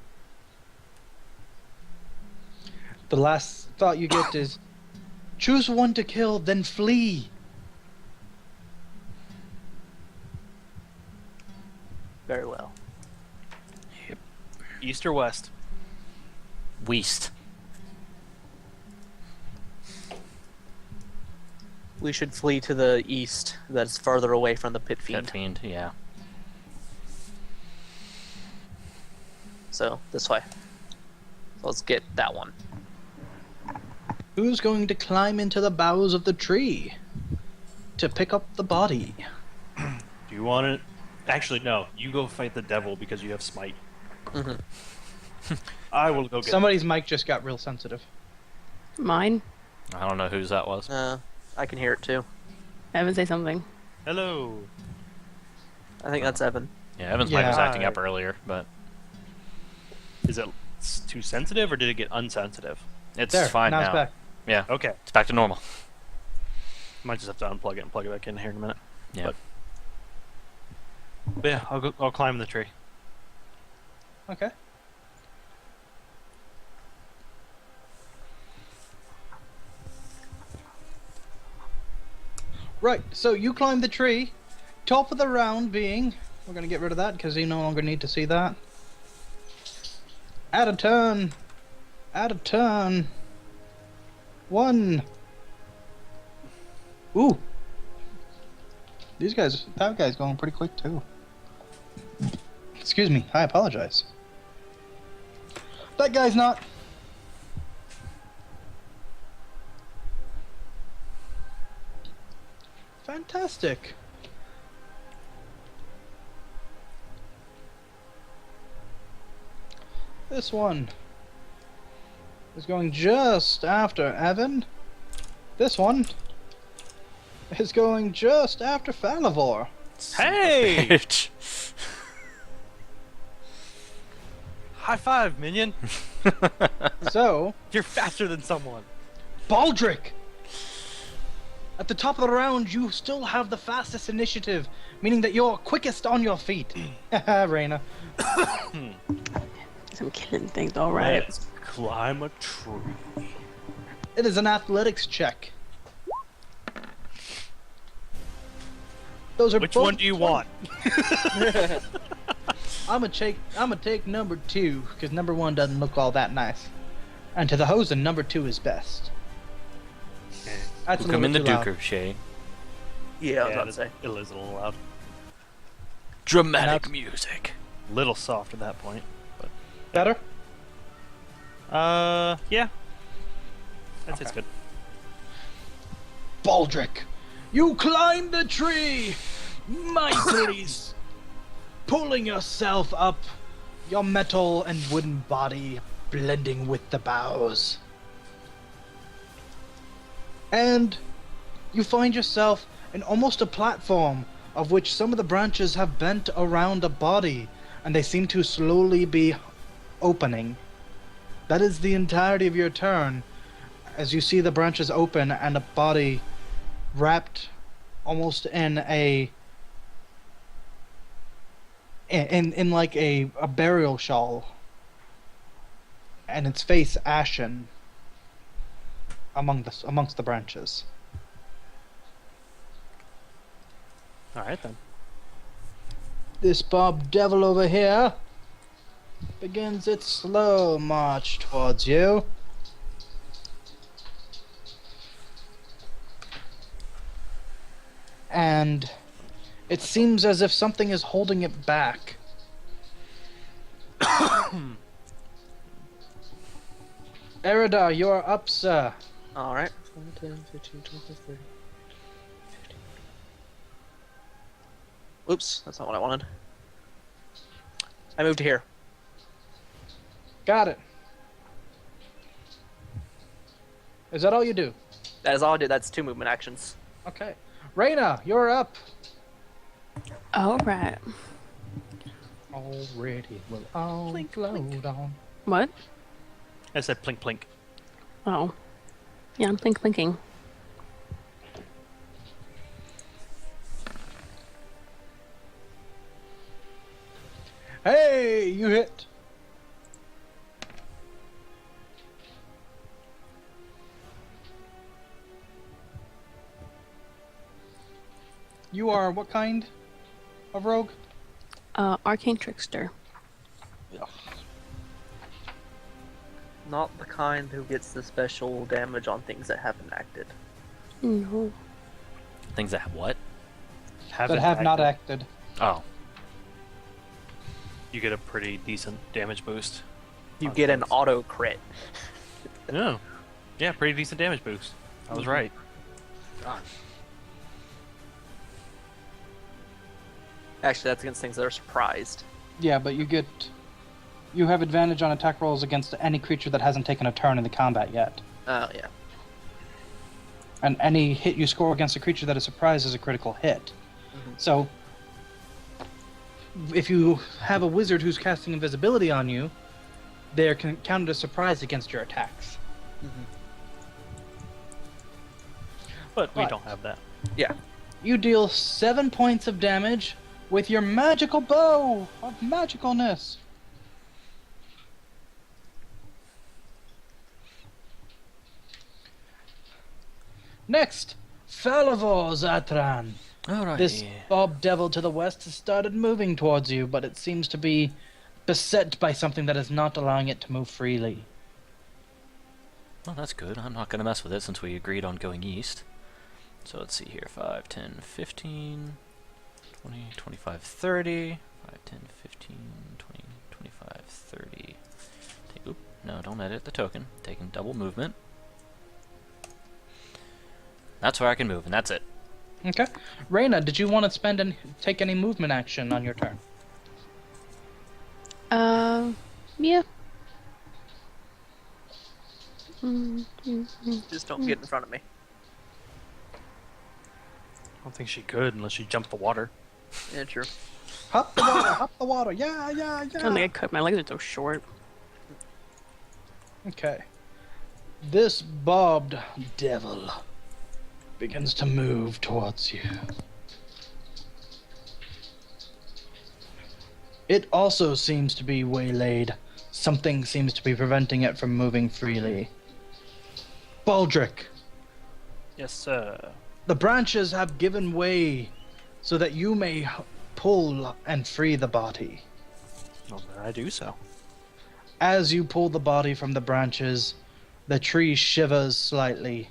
The last thought you get is, choose one to kill, then flee. Very well. East or west? Weast. We should flee to the east. That's further away from the pit Pit fiend. Fiend, yeah. So this way. So let's get that one. Who's going to climb into the boughs of the tree to pick up the body? Do you want it? Actually, no. You go fight the devil because you have smite. Mhm. I will go get. Somebody's mic just got real sensitive. Mine? I don't know whose that was. I can hear it too. Evan, say something. Hello. I think that's Evan. Yeah, Evan's mic was Yeah. acting up earlier, but Is it too sensitive or did it get unsensitive? it's There, fine now now. it's back. Yeah, Okay. it's back to normal. Might just have to unplug it and plug it back in here in a minute. Yeah. But yeah, I'll climb the tree. Okay. Right, so you climb the tree. Top of the round being, we're gonna get rid of that because you no longer need to see that. Add a turn. Add a turn. 1. Ooh. That guy's going pretty quick too. Excuse me, I apologize. That guy's not. Fantastic. This one is going just after Evan. This one is going just after Falivor. Hey! Bitch. High five, minion! So, You're faster than someone. Baldric! At the top of the round, you still have the fastest initiative, meaning that you're quickest on your feet. Reyna. I'm killing things, alright. Let's climb a tree. It is an athletics check. Those are Which both one do you want? I'm gonna take number 2 because number 1 doesn't look all that nice. And to the Hosen, number 2 is best. That's a Come little in the bit too loud. Duker, Shay. Yeah, I was about to say. It is a little loud. Dramatic that's- music. Little soft at that point. Better? Yeah. That's good. Baldric, you climb the tree, mightily pulling yourself up, your metal and wooden body blending with the boughs. And you find yourself in almost a platform of which some of the branches have bent around a body, and they seem to slowly be opening. That is the entirety of your turn, as you see the branches open and a body wrapped almost in a in like a burial shawl, and its face ashen amongst the branches. Alright then. This Bob Devil over here begins its slow march towards you. And it seems as if something is holding it back. Eridar, you're up, sir. Alright. 10, 15, 20, 30, 50. Oops, that's not what I wanted. I moved to here. Got it. Is that all you do? That is all I did. That's 2 movement actions. Okay. Reyna, you're up. Alright. Already will all Plink, float plink. on. What? I said plink plink. Oh. Yeah, I'm thinking. Hey, you hit. You are what kind of rogue? Arcane Trickster. Not the kind who gets the special damage on things that haven't acted. No. Things that have what? that have not acted. Oh. You get a pretty decent damage boost. You get an auto crit. No. Yeah, pretty decent damage boost. I was right. Actually, that's against things that are surprised. Yeah, but you have advantage on attack rolls against any creature that hasn't taken a turn in the combat yet. Oh, yeah. And any hit you score against a creature that is surprised is a critical hit. So, if you have a wizard who's casting invisibility on you, they're counted as surprise against your attacks. But we But- don't have that. Yeah. You deal 7 points of damage with your magical bow of magicalness. Next, Falavor Zatran. Alright. This Bob Devil to the west has started moving towards you, but it seems to be beset by something that is not allowing it to move freely. Well, that's good. I'm not going to mess with it since we agreed on going east. So let's see here. 5, 10, 15, 20, 25, 30. 5, 10, 15, 20, 25, 30. Oop, no, don't edit the token. Taking double movement. That's where I can move, and that's it. Okay. Reyna, did you want to take any movement action on your turn? Yeah. Just don't get in front of me. I don't think she could unless she jumped the water. Yeah, true. Hop the water, hop the water, yeah, yeah, I don't yeah. think I could. My legs are so short. Okay. This bobbed devil begins to move towards you. It also seems to be waylaid. Something seems to be preventing it from moving freely. Baldric, Yes, sir. the branches have given way so that you may pull and free the body. Well, then I do so. As you pull the body from the branches, the tree shivers slightly,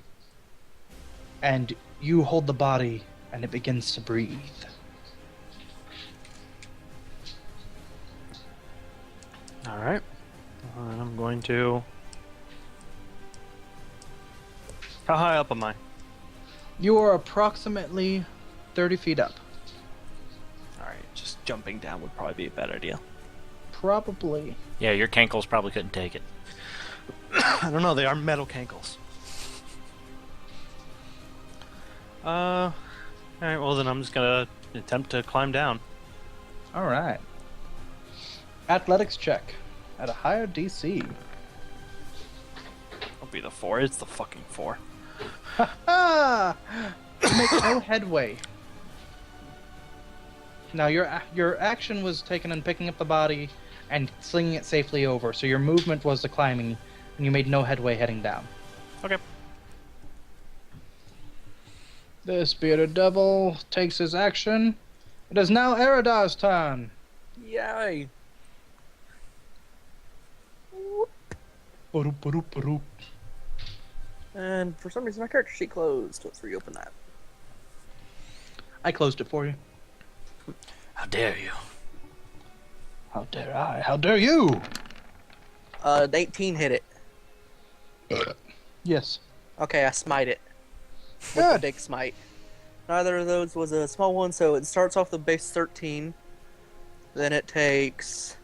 and you hold the body, and it begins to breathe. Alright. And I'm going to... How high up am I? You are approximately 30 feet up. Alright, just jumping down would probably be a bad idea. Probably. Yeah, your cankles probably couldn't take it. I don't know, they are metal cankles. Alright, well then I'm just gonna attempt to climb down. All right. Athletics check at a higher DC. I'll be the 4, it's the fucking 4. Ah! You make no headway. Now your action was taken in picking up the body and slinging it safely over. So your movement was the climbing, and you made no headway heading down. Okay. This bearded devil takes his action. It is now Eridar's turn. Yay! And for some reason my character sheet closed. Let's reopen that. I closed it for you. How dare you? How dare I? How dare you? 18 hit it. Yes. Okay, I smite it. With the Good. big smite. Neither of those was a small one, so it starts off the base 13. Then it takes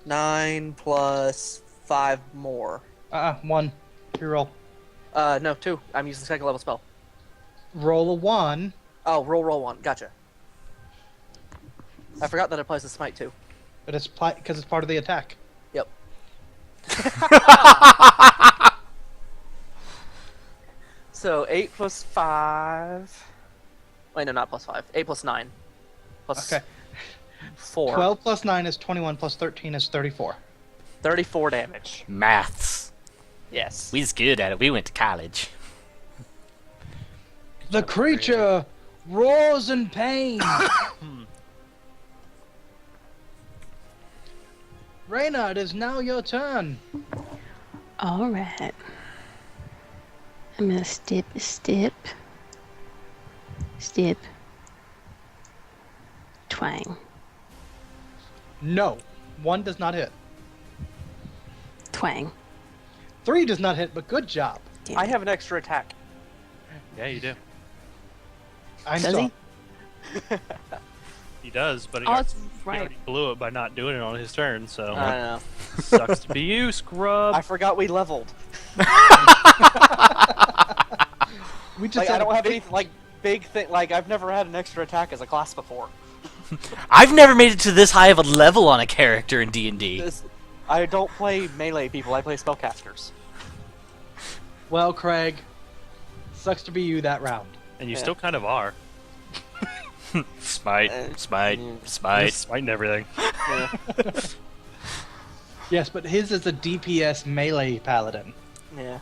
9 plus 5 more. 1. You roll. No, 2. I'm using second level spell. Roll a 1. Oh, roll 1. Gotcha. I forgot that it applies to smite too. But it's because it's part of the attack. Yep. So 8 plus 5. Wait, no, not plus 5. 8 plus 9. Plus Okay. 4. 12 plus 9 is 21, plus 13 is 34. 34 damage. Maths. Yes. We's good at it. We went to college. The creature roars in pain. Reyna, it is now your turn. All right. I'm gonna step a step Stip. Twang. No. 1 does not hit. Twang. 3 does not hit, but good job. Damn I it. have an extra attack. Yeah, you do. I'm Does sorry. he? He does, but he, Oh, already, that's he right. already blew it by not doing it on his turn. So I know. sucks to be you, scrub. I forgot we leveled. We just Like, I had a don't have big- any like big thing. Like I've never had an extra attack as a class before. I've never made it to this high of a level on a character in D&D. I don't play melee people. I play spellcasters. Well, Craig, sucks to be you that round. And you Yeah. still kind of are. Smite, smite, yeah. You're smite. smiting everything. Yeah. Yes, but his is a DPS melee paladin. Yeah.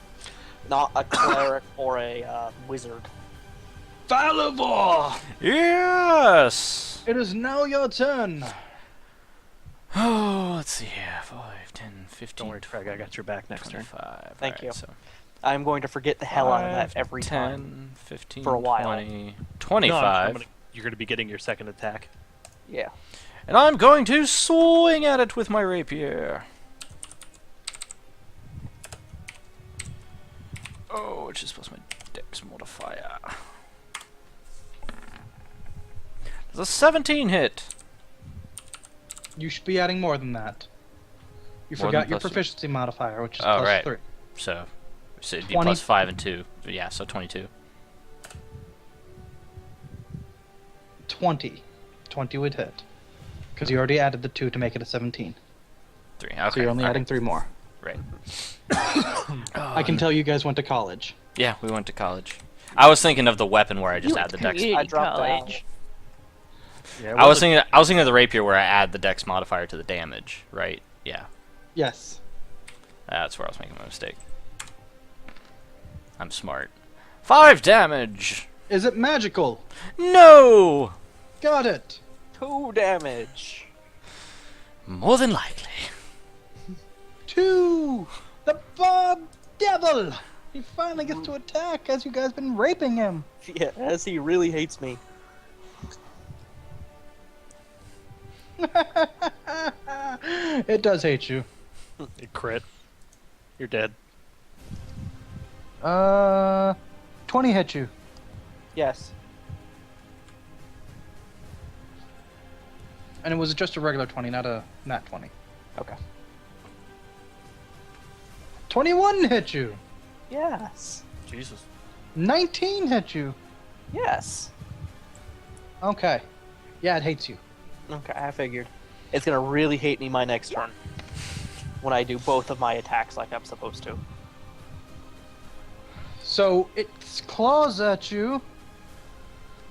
Not a cleric or a wizard. Falivor! Yes! It is now your turn. Oh, let's see here. 5, 10, 15, Don't worry, Craig. I got your back next turn. 25. Thank Alright, you. So I'm going to forget the hell out of that 5, every 10, time. 15, for a while. 20, No, 25. you're going to be getting your second attack. Yeah. And I'm going to swing at it with my rapier. Oh, which is plus my dex modifier. Does a 17 hit? You should be adding more than that. You More forgot than your plus- proficiency modifier, which is Oh, plus right. 3. So it'd be 20. plus 5 and 2. Yeah, so 22. 20. 20 would hit. Because you already added the 2 to make it a 17. 3. Okay. So you're only alright. adding 3 more. Right. I can tell you guys went to college. Yeah, we went to college. I was thinking of the weapon where I just add the dex. I dropped college. Yeah, I was thinking of the rapier where I add the dex modifier to the damage, right? Yeah. Yes. That's where I was making my mistake. I'm smart. 5 damage! Is it magical? No! Got it. 2 damage. More than likely. 2. The Bob Devil. He finally gets to attack as you guys been raping him. Yeah, as he really hates me. It does hate you. It crit. You're dead. 20 hit you. Yes. And it was just a regular 20, not a nat 20. Okay. 21 hit you. Yes. Jesus. 19 hit you. Yes. Okay. Yeah, it hates you. Okay, I figured. It's gonna really hate me my next turn. When I do both of my attacks like I'm supposed to. So it claws at you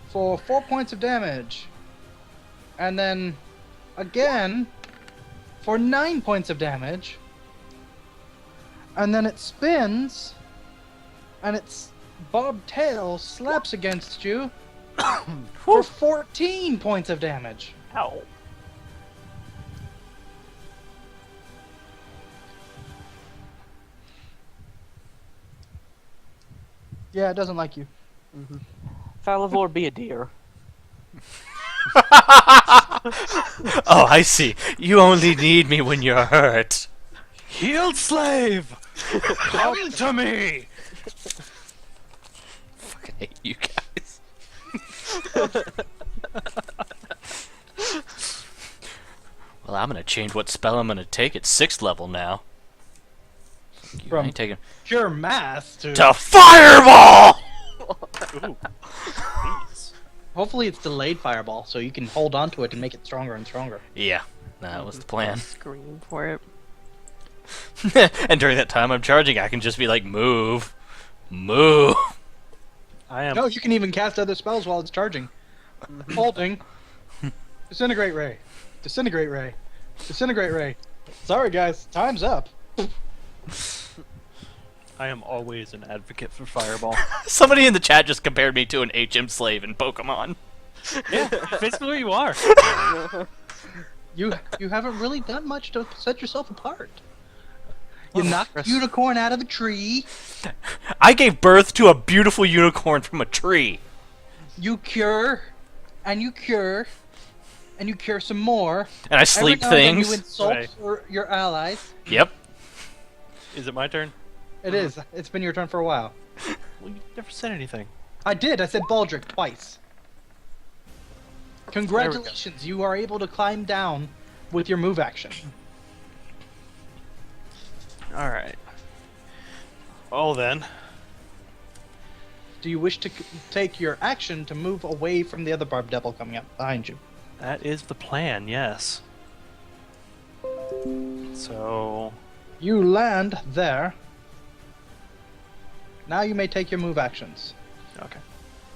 for 4 points of damage. And then again for 9 points of damage. And then it spins and its bob tail slaps against you for 14 points of damage. Ow. Yeah, it doesn't like you. Falivor, be a deer. Oh, I see. You only need me when you're hurt. Healed slave! Come to me! Fucking hate you guys. Well, I'm gonna change what spell I'm gonna take at 6th level now. You From- ain't taking Pure mass to... to fireball. Ooh. Please. Hopefully it's delayed fireball, so you can hold on to it and make it stronger and stronger. Yeah, that was the plan. Scream for it. And during that time I'm charging, I can just be like, move, move. I am. No, you can even cast other spells while it's charging. Holding. Disintegrate ray. Disintegrate ray. Disintegrate ray. Sorry guys, time's up. I am always an advocate for Fireball. Somebody in the chat just compared me to an HM slave in Pokemon. Yeah, basically you are. You haven't really done much to set yourself apart. You knocked a unicorn out of a tree. I gave birth to a beautiful unicorn from a tree. You cure, and you cure, and you cure some more. And I sleep Every now and then things. You insult Okay. your allies. Yep. Is it my turn? It is. It's been your turn for a while. Well, you never said anything. I did. I said Baldric twice. Congratulations. You are able to climb down with your move action. All right. Oh, then. Do you wish to take your action to move away from the other barb devil coming up behind you? That is the plan, yes. So, You land there. Now you may take your move actions. okay.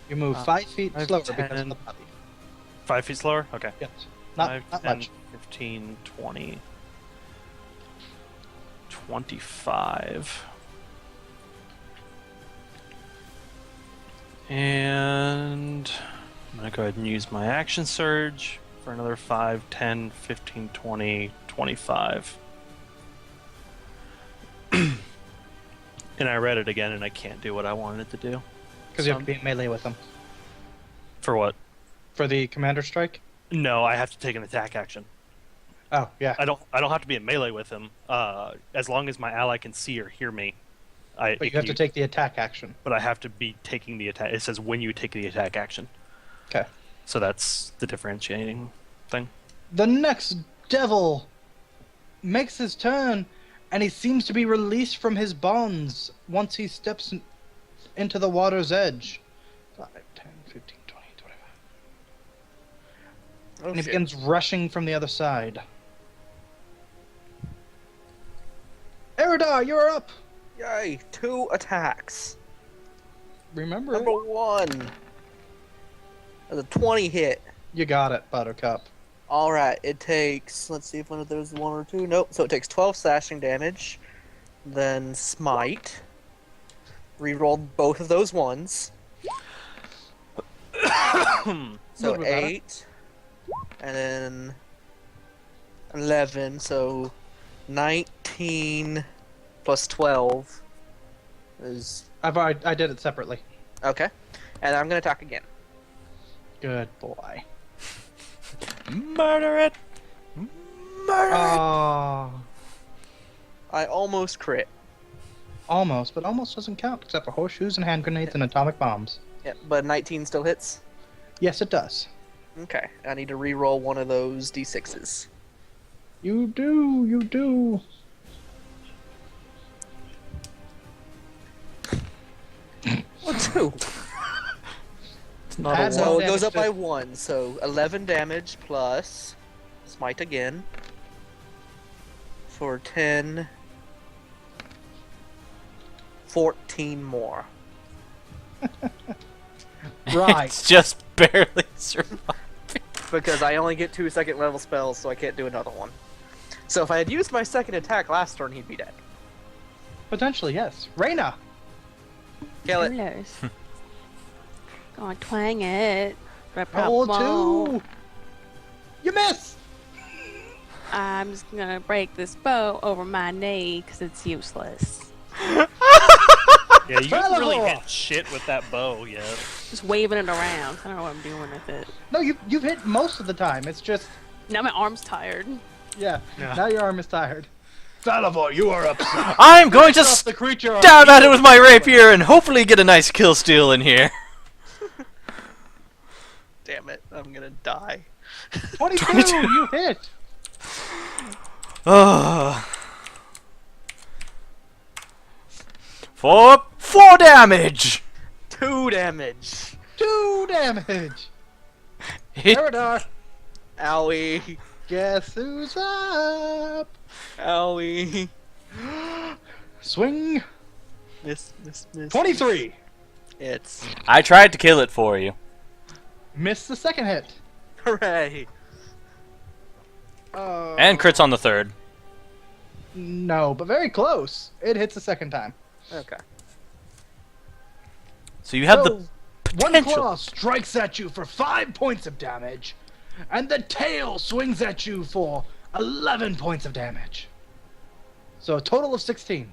You move 5 feet 5, slower because of 10. the body. 5 feet slower? Okay. Yes. Not, 5, not 10, much. 15, 20, 25. And I'm going to go ahead and use my action surge for another 5, 10, 15, 20, 25. And I read it again and I can't do what I wanted it to do. Because you have to be in melee with them. For what? For the commander strike? No, I have to take an attack action. Oh, yeah. I don't have to be in melee with him. As long as my ally can see or hear me. But you have to take the attack action. But I have to be taking the attack. It says when you take the attack action. Okay. So that's the differentiating thing. The next devil makes his turn, and he seems to be released from his bonds once he steps into the water's edge. 5, 10, 15, 20, 25. And he begins rushing from the other side. Eridar, you're up! Yay! 2 attacks. Remember Number it. 1. That's a 20 hit. You got it, Buttercup. Alright, it takes, let's see if one of those is 1 or 2. Nope, so it takes 12 slashing damage. Then smite. Rerolled both of those ones. Little So bit better. 8. And then 11, so 19 plus 12 is... I did it separately. Okay. And I'm gonna attack again. Good boy. Murder it. Murder it. Oh, I almost crit. almost, but almost doesn't count except for horseshoes and hand grenades and atomic bombs. Yep, but 19 still hits. Yes, it does. Okay, I need to re-roll one of those d6s. You do, you do. What, 2? It's not Add a So one it goes damage up by to- 1, so 11 damage plus smite again for 10, 14 more. Right. It's just barely survived. Because I only get 2 second level spells, so I can't do another one. So if I had used my second attack last turn, he'd be dead. Potentially, yes. Reyna! Kill it. Rulers. Go on, twang it. Roll Bow. 2! You miss! I'm just gonna break this bow over my knee because it's useless. Yeah, you Bravo! really hit shit with that bow, yeah. Just waving it around. I don't know what I'm doing with it. No, you've hit most of the time. It's just, Now my arm's tired. yeah, Yeah. now your arm is tired. Salivor, you are up. I'm going to Off the creature. stab at it with my rapier and hopefully get a nice kill steal in here. Damn it, I'm gonna die. 22, 22. you hit. For 4 damage. 2 damage. 2 damage. Hit. Eridar, Owie. guess who's up? Owie. Swing. Miss. 23. It's... I tried to kill it for you. Miss the second hit. Hooray. And crits on the 3rd. No, but very close. It hits the second time. Okay. So you have So, the one potential. claw strikes at you for 5 points of damage, and the tail swings at you for 11 points of damage. So a total of 16.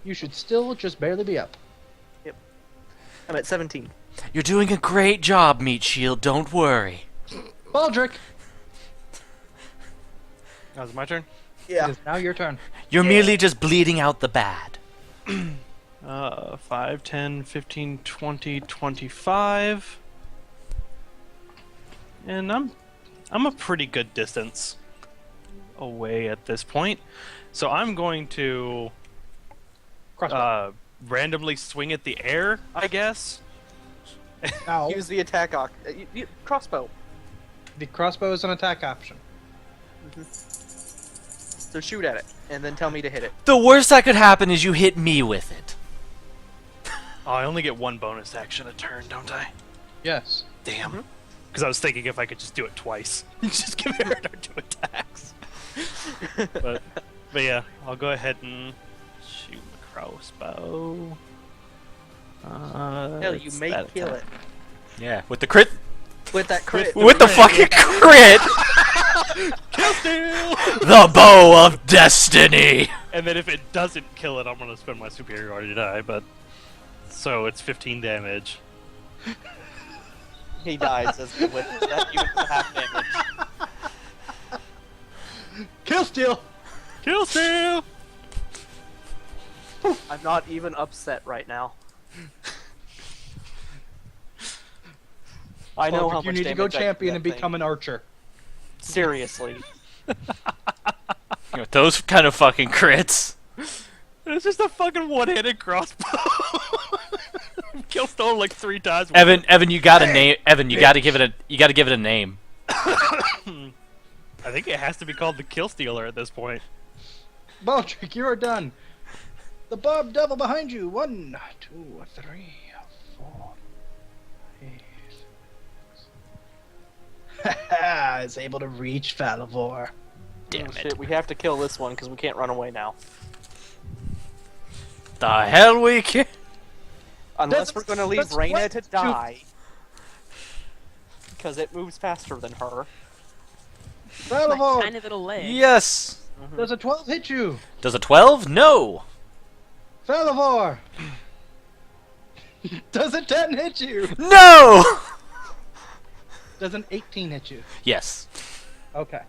You should still just barely be up. I'm at 17. You're doing a great job, Meat Shield. Don't worry. Baldric, That was my turn. it is now your turn. You're merely just bleeding out the bad. 5, 10, 15, 20, 25. And I'm a pretty good distance away at this point. So I'm going to Crossbow. randomly swing at the air, I guess. Now, Use the attack crossbow. the crossbow is an attack option. So shoot at it, and then tell me to hit it. The worst that could happen is you hit me with it. Oh, I only get one bonus action a turn, don't I? Yes. Damn. Because I was thinking if I could just do it twice. Just give Eridar 2 attacks. but yeah, I'll go ahead and shoot my crossbow. Hell, you it's may that kill attack. it. Yeah, with the crit. With that crit. With the fucking crit! Kill steal! The bow of destiny! And then if it doesn't kill it, I'm gonna spend my superiority die, but... So it's 15 damage. He dies with that unit with half damage. Kill steal! Kill steal! I'm not even upset right now. I know Baldric, how you much need to go damage I can do champion that and thing. become an archer. Seriously. With those kind of fucking crits. It's just a fucking one-handed crossbow. Kill stone like 3 times. Evan, you gotta name. Evan, you gotta give it a name. I think it has to be called the Kill Stealer at this point. Baldric, you are done. The Bob Devil behind you. 1, 2, 3, 4, 5. Is able to reach Falavor. Damn Oh, it! shit, we have to kill this one because we can't run away now. The hell we can. Unless we're going to leave that's Reyna what to you- die. Because it moves faster than her. My Falavor, tiny little leg. Yes. does a 12 hit you? Does a 12? No. Falavor! Does a 10 hit you? No. Does an 18 hit you? Yes. Okay.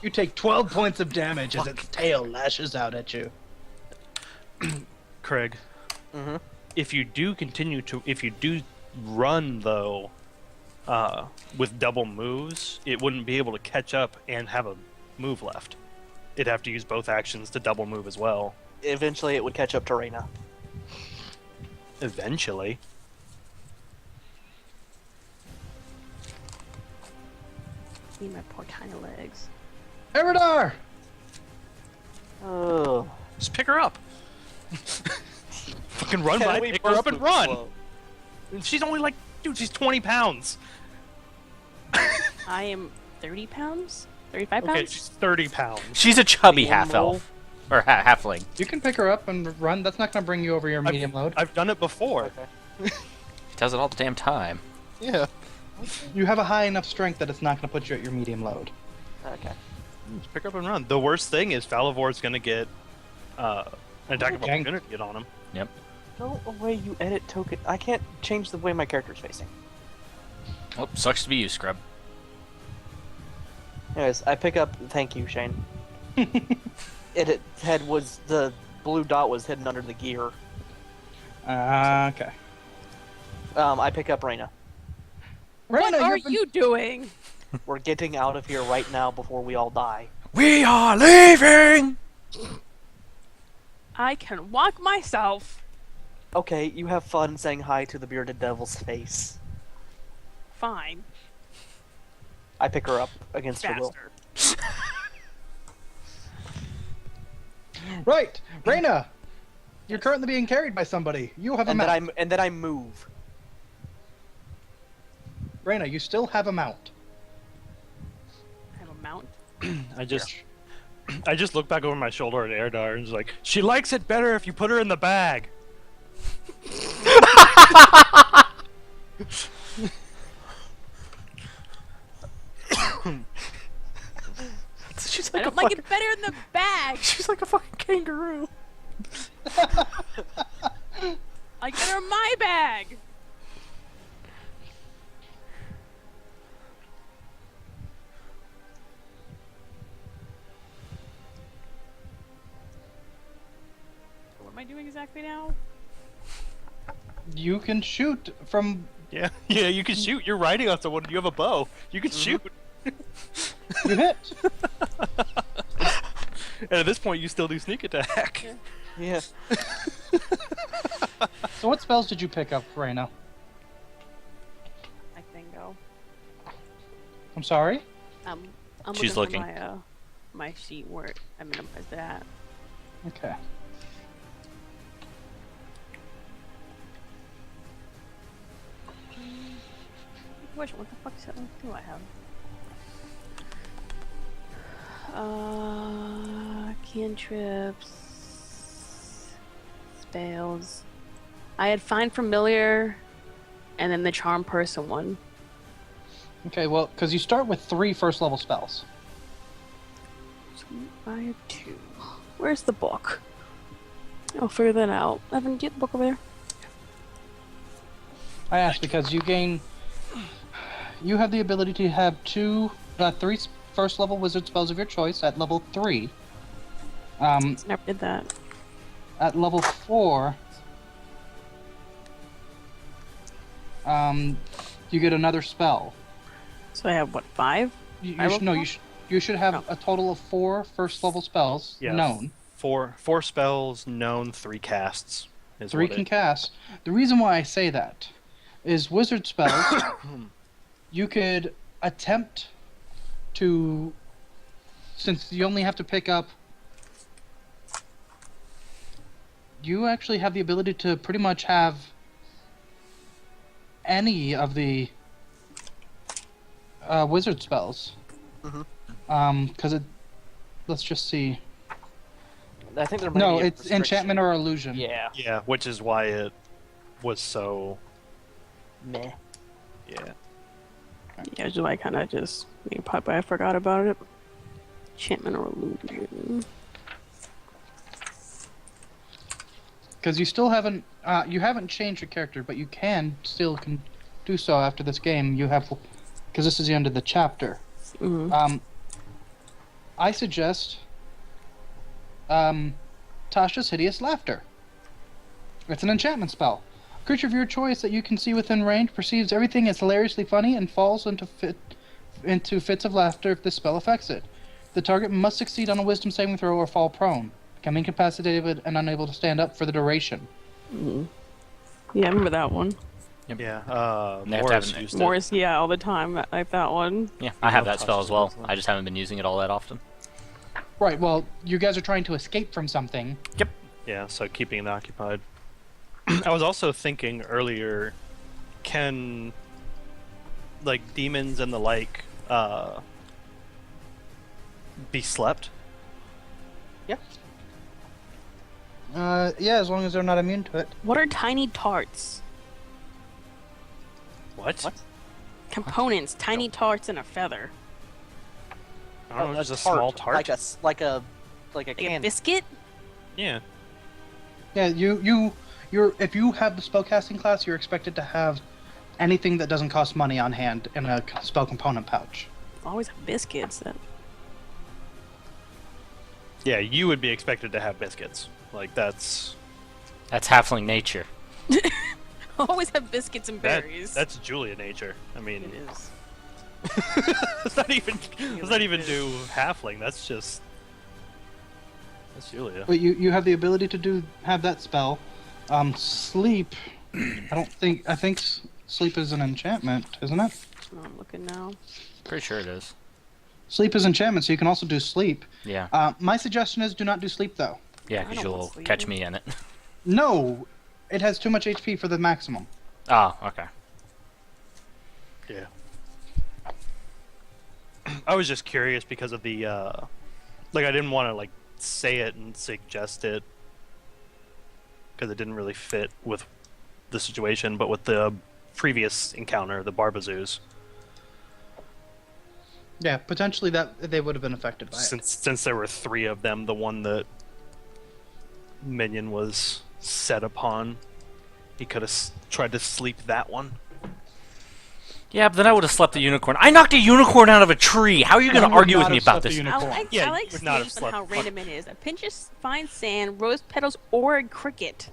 You take 12 points of damage as its tail lashes out at you. Craig, Mhm. if you do run though, with double moves, it wouldn't be able to catch up and have a move left. It'd have to use both actions to double move as well. Eventually it would catch up to Reyna. Eventually. See my poor tiny legs. Eridar! Oh. Just pick her up. Fucking run by, pick her up and run. She's only like, dude, she's 20 pounds. I am 30 pounds? 35 Okay, pounds? she's 30 pounds. She's a chubby Medium half elf or halfling. You can pick her up and run. That's not going to bring you over your medium load. I've done it before. Okay. He does it all the damn time. Yeah. You have a high enough strength that it's not going to put you at your medium load. Okay. Just pick up and run. The worst thing is Falavor's gonna get an attack of Gank. opportunity on him. Yep. Go away, you edit token. I can't change the way my character's facing. Oh, sucks to be you, scrub. Anyways, I pick up. Thank you, Shane. It head was the blue dot was hidden under the gear. Okay. I pick up Reyna. What Reyna, are you've been- you doing? We're getting out of here right now before we all die. We are leaving. I can walk myself. Okay, you have fun saying hi to the bearded devil's face. Fine. I pick her up against her will. Faster. Right! Reyna! You're currently being carried by somebody. You have a And mount. then I move. Reyna, you still have a mount. I have a mount. I just look back over my shoulder at Erdar and just like, she likes it better if you put her in the bag. She's I like a don't like fucking, it better in the bag. she's like a fucking kangaroo. I get her my bag. What am I doing exactly now? You can shoot from. Yeah, yeah, you can shoot. You're riding on someone. You have a bow. You can shoot. You hit. And at this point, you still do sneak attack. Yeah. So what spells did you pick up, Reyna? I can go. I'm sorry? I'm She's looking. looking. For my sheet where I minimized that. Okay. What the fuck do I have? Cantrips, spells. I had Find Familiar, and then the Charm Person one. Okay, well, because you start with 3 first level spells. So I have 2. Where's the book? I'll figure that out. Evan, get the book over there. I asked because you gain. You have the ability to have 3 first level wizard spells of your choice at level 3. Never did that. At level 4, you get another spell. So I have what, 5? You should have Oh. a total of 4 first level spells Yeah. known. Four spells known, 3 casts. Is 3 what can it- cast. The reason why I say that is wizard spells. You could attempt to, since you only have to pick up. You actually have the ability to pretty much have any of the wizard spells. Because let's just see. I think there might No, be a it's enchantment or illusion. Yeah. Yeah, which is why it was so. Meh. Yeah. Yeah, so I kind of just I forgot about it. Enchantment or illusion. Because you still haven't, you haven't changed your character, but you can do so after this game. You have, because this is the end of the chapter. Mhm. I suggest, Tasha's Hideous Laughter. It's an enchantment spell. A creature of your choice that you can see within range perceives everything as hilariously funny and falls into fits of laughter if this spell affects it. The target must succeed on a wisdom saving throw or fall prone, become incapacitated and unable to stand up for the duration. Yeah, I remember that one. Yeah. And they have to have Morris an- used it. Morris, yeah, all the time. I like that one. Yeah, I have love that spell Tasha's as well. spells, though. I just haven't been using it all that often. Right, well, you guys are trying to escape from something. Yeah, so keeping it occupied. I was also thinking earlier, can like demons and the like be slept? Yeah, as long as they're not immune to it. What are tiny tarts? What? Components, tiny tarts and a fetter. I don't know, just a tart, small tart. like a Like a candy. biscuit? Yeah. Yeah, you're if you have the spellcasting class, you're expected to have anything that doesn't cost money on hand in a spell component pouch. Always have biscuits. That Yeah, you would be expected to have biscuits. Like that's That's halfling nature. always have biscuits and berries. that's Julia nature. I mean, it is. let's not even is. do halfling. That's Julia. But you have the ability to have that spell. Sleep. I think sleep is an enchantment, isn't it? I'm looking now. Pretty sure it is. Sleep is enchantment, so you can also do sleep. Yeah. My suggestion is do not do sleep though. Yeah, I because don't want you'll sleep. catch me in it. No, it has too much HP for the maximum. Oh, okay. Yeah. I was just curious because of the like I didn't want to like say it and suggest it because it didn't really fit with the situation, but with the previous encounter, the Barbazoos, Yeah, potentially that they would have been affected by it. since there were 3 of them, the one that minion was set upon. He could have tried to sleep that one. Yeah, but then I would have slept the unicorn. I knocked a unicorn out of a tree. How are you going You to would argue with not me have about slept the this? unicorn. Yeah, I like you would not have sleep and how slept. random it is. A pinch of fine sand, rose petals, or a cricket.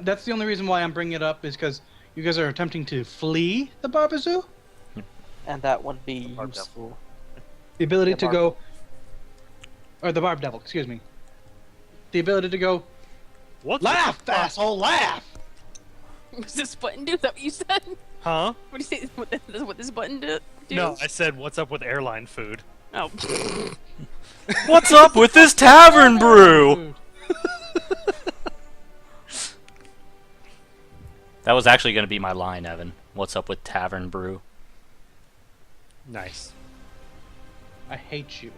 That's the only reason why I'm bringing it up is because you guys are attempting to flee the Barbazoo. And that would be Barb Devil. useful. The ability Yeah, to Barb go, or the Barb Devil, excuse me. The ability to go, What? laugh, asshole, laugh. What's this button do? Is that what you said? Huh? What do you say? What this button do? No, I said, what's up with airline food? Oh. What's up with this tavern brew? That was actually going to be my line, Evan. What's up with tavern brew? Nice. I hate you.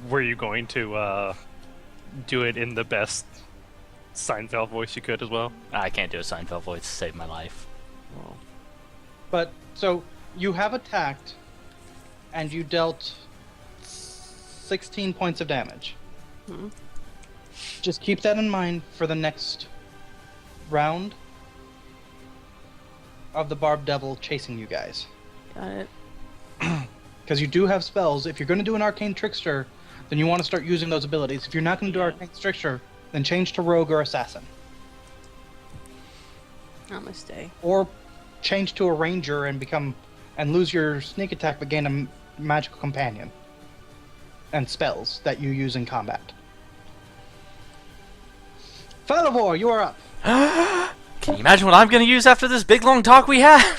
Were you going to do it in the best Seinfeld voice you could as well? I can't do a Seinfeld voice to save my life. But, so, you have attacked, and you dealt 16 points of damage. Hmm. Just keep that in mind for the next round of the Barb Devil chasing you guys. Got it. Because you do have spells. If you're going to do an Arcane Trickster, then you want to start using those abilities. If you're not going to do Arcane Trickster, then change to Rogue or Assassin. I'm gonna stay. Or change to a Ranger and lose your sneak attack but gain a magical companion. And spells that you use in combat. Falavor, you are up. Can you imagine what I'm going to use after this big long talk we had?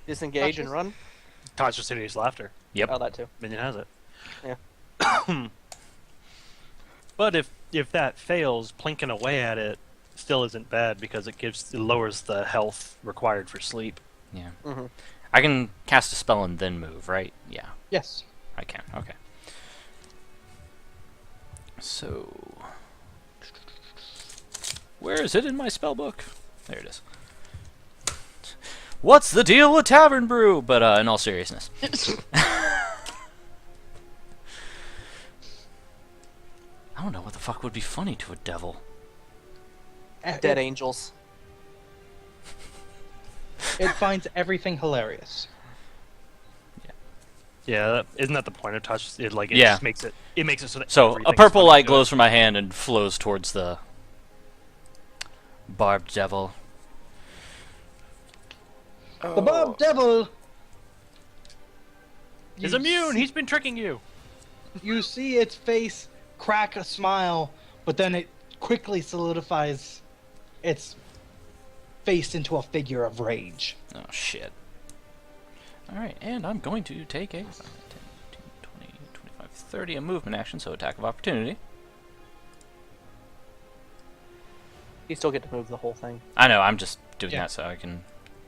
Disengage and run. Tasha's City's laughter. Yep. Oh, that too. Minion has it. Yeah. But if that fails, plinking away at it still isn't bad because it lowers the health required for sleep. Yeah. Mm-hmm. I can cast a spell and then move, right? Yeah, Yes. I can. Okay. So, where is it in my spell book? There it is. What's the deal with tavern brew? But in all seriousness, I don't know what the fuck would be funny to a devil. Dead angels. It finds everything hilarious. Yeah, isn't that the point of touch? It Yeah. just makes it so that So a everything's purple funny light to it. glows from my hand and flows towards the barbed devil. The Barb Devil! He's You immune. see- He's been tricking you. You see its face crack a smile, but then it quickly solidifies its face into a figure of rage. Oh shit. Alright, and I'm going to take a 10, 15, 20, 25, 30, a movement action, so attack of opportunity. You still get to move the whole thing. I know, I'm just doing Yeah. that so I can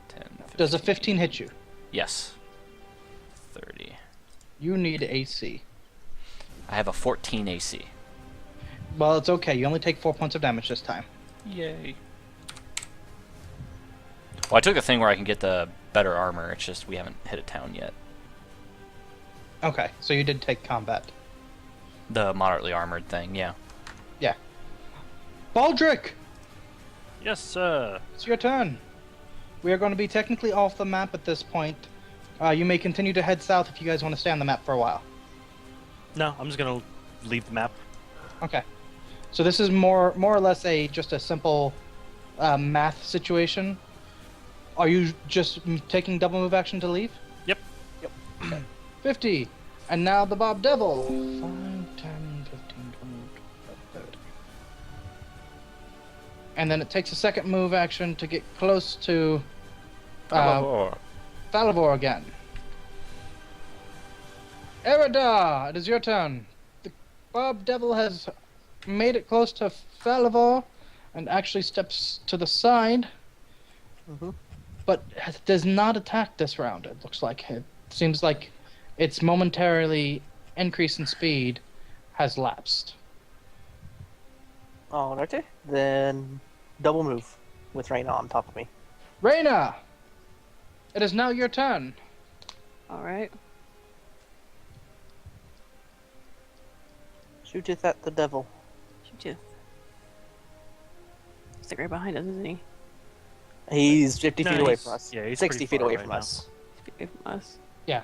10, 15, Does a 15 hit you? Yes. 30. You need AC. I have a 14 AC. Well, it's okay. You only take 4 points of damage this time. Yay. Well, I took a thing where I can get the better armor, it's just we haven't hit a town yet. Okay, so you did take combat. The moderately armored thing, yeah. Yeah. Baldric! Yes, sir. It's your turn. We are going to be technically off the map at this point. You may continue to head south if you guys want to stay on the map for a while. No, I'm just gonna leave the map. Okay. So this is more or less just a simple math situation. Are you just taking double move action to leave? Yep. 50. And now the Bob Devil. 5, 10, 15, 20, 25, 30. And then it takes a second move action to get close to Falavor again. Erida, it is your turn. The Bob Devil has made it close to Falavor and actually steps to the side, Mm-hmm. but does not attack this round. It looks like it seems like its momentarily increase in speed has lapsed. Alrighty. Then double move with Reyna on top of me. Reyna, it is now your turn. All right. Shooteth at the devil. Shoot you. He's like right behind us, isn't he? He's 50 feet away Nice. from us. Yeah, he's 60 pretty feet far away away from now. us. Away from us. Yeah.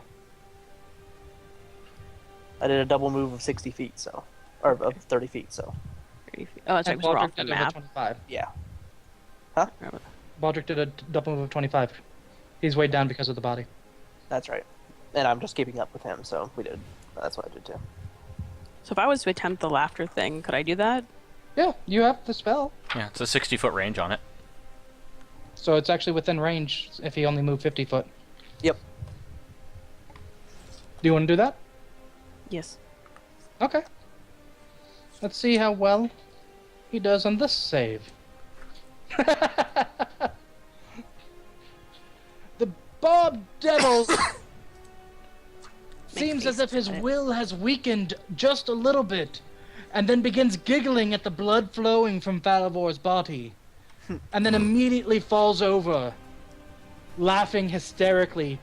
I did a double move of 60 feet, so. Or of 30 feet, so. 30 feet. Oh, it's like And we're off Baldric the did a map. 25. Yeah. Baldric did a double move of 25. He's weighed down because of the body. That's right. And I'm just keeping up with him, so we did. That's what I did too. So if I was to attempt the laughter thing, could I do that? Yeah, you have the spell. Yeah, it's a 60-foot range on it. So it's actually within range if he only moved 50 foot. Yep. Do you want to do that? Yes. Okay. Let's see how well he does on this save. The Bob Devil seems as if his will has weakened just a little bit, and then begins giggling at the blood flowing from Falavor's body, and then immediately falls over, laughing hysterically,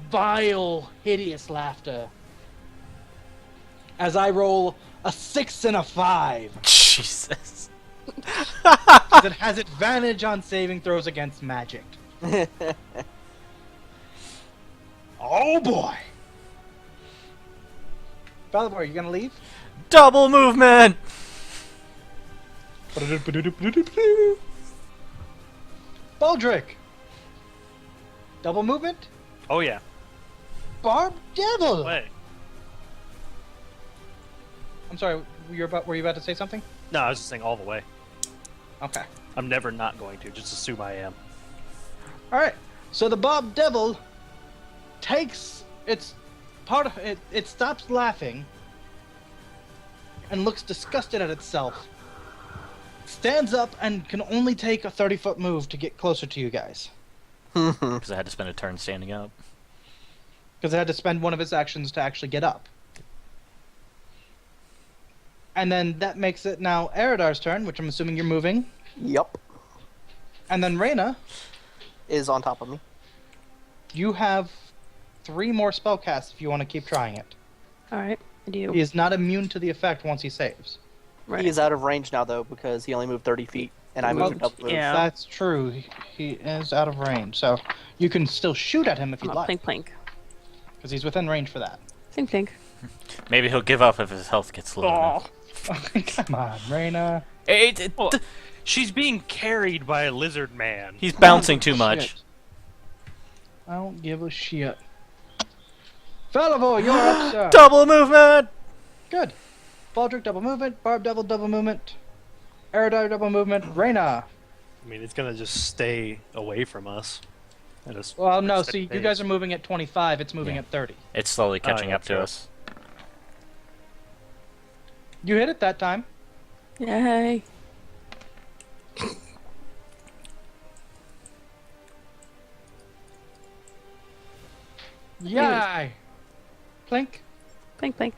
vile, hideous laughter. As I roll a 6 and a 5. Jesus. It has advantage on saving throws against magic. Oh boy! Falivor, are you gonna leave? Double movement! Baldric! Double movement? Oh yeah. Barb Devil! Wait. I'm sorry, were you about to say something? No, I was just saying all the way. Okay. I'm never not going to. Just assume I am. Alright, so the Bob Devil takes its part of it, it stops laughing and looks disgusted at itself. Stands up and can only take a 30-foot move to get closer to you guys. Because I had to spend a turn standing up. Because it had to spend one of its actions to actually get up. And then that makes it now Eridar's turn, which I'm assuming you're moving. Yup. And then Reyna, Is on top of me. you have 3 more spell casts if you want to keep trying it. Alright, I do. He is not immune to the effect once he saves. Right. He is out of range now, though, because he only moved 30 feet, and I Well, moved a double move. yeah. That's true. He is out of range, so you can still shoot at him if you'd Oh, like, plink plink. because he's within range for that. Plink plink. Maybe he'll give up if his health gets low enough. Oh. Come on, Reyna. Oh, she's being carried by a lizard man. He's bouncing too much. Shit. I don't give a shit. Falivor, you're up, sir. Double movement! Good. Baldric, double movement. Barb Devil, double movement. Eridar, double movement. Reyna. I mean, it's gonna just stay away from us. And just Well, no, set see, you pace. guys are moving at 25. It's moving Yeah. at 30. It's slowly catching yeah, up to true. us. You hit it that time. Yay. Yay! Plink. Plink plink.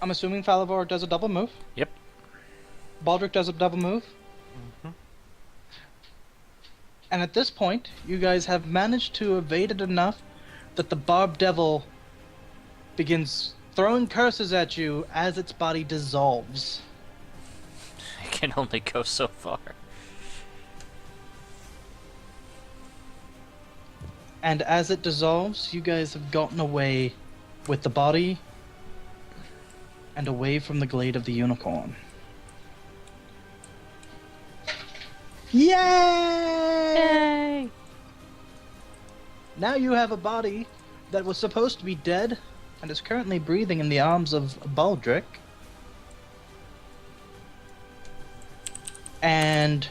I'm assuming Falivor does a double move. Yep. Baldric does a double move. And at this point, you guys have managed to evade it enough that the Barb Devil begins throwing curses at you as its body dissolves. It can only go so far. And as it dissolves, you guys have gotten away with the body and away from the glade of the unicorn. Yay! Yay! Now you have a body that was supposed to be dead and is currently breathing in the arms of Baldric. And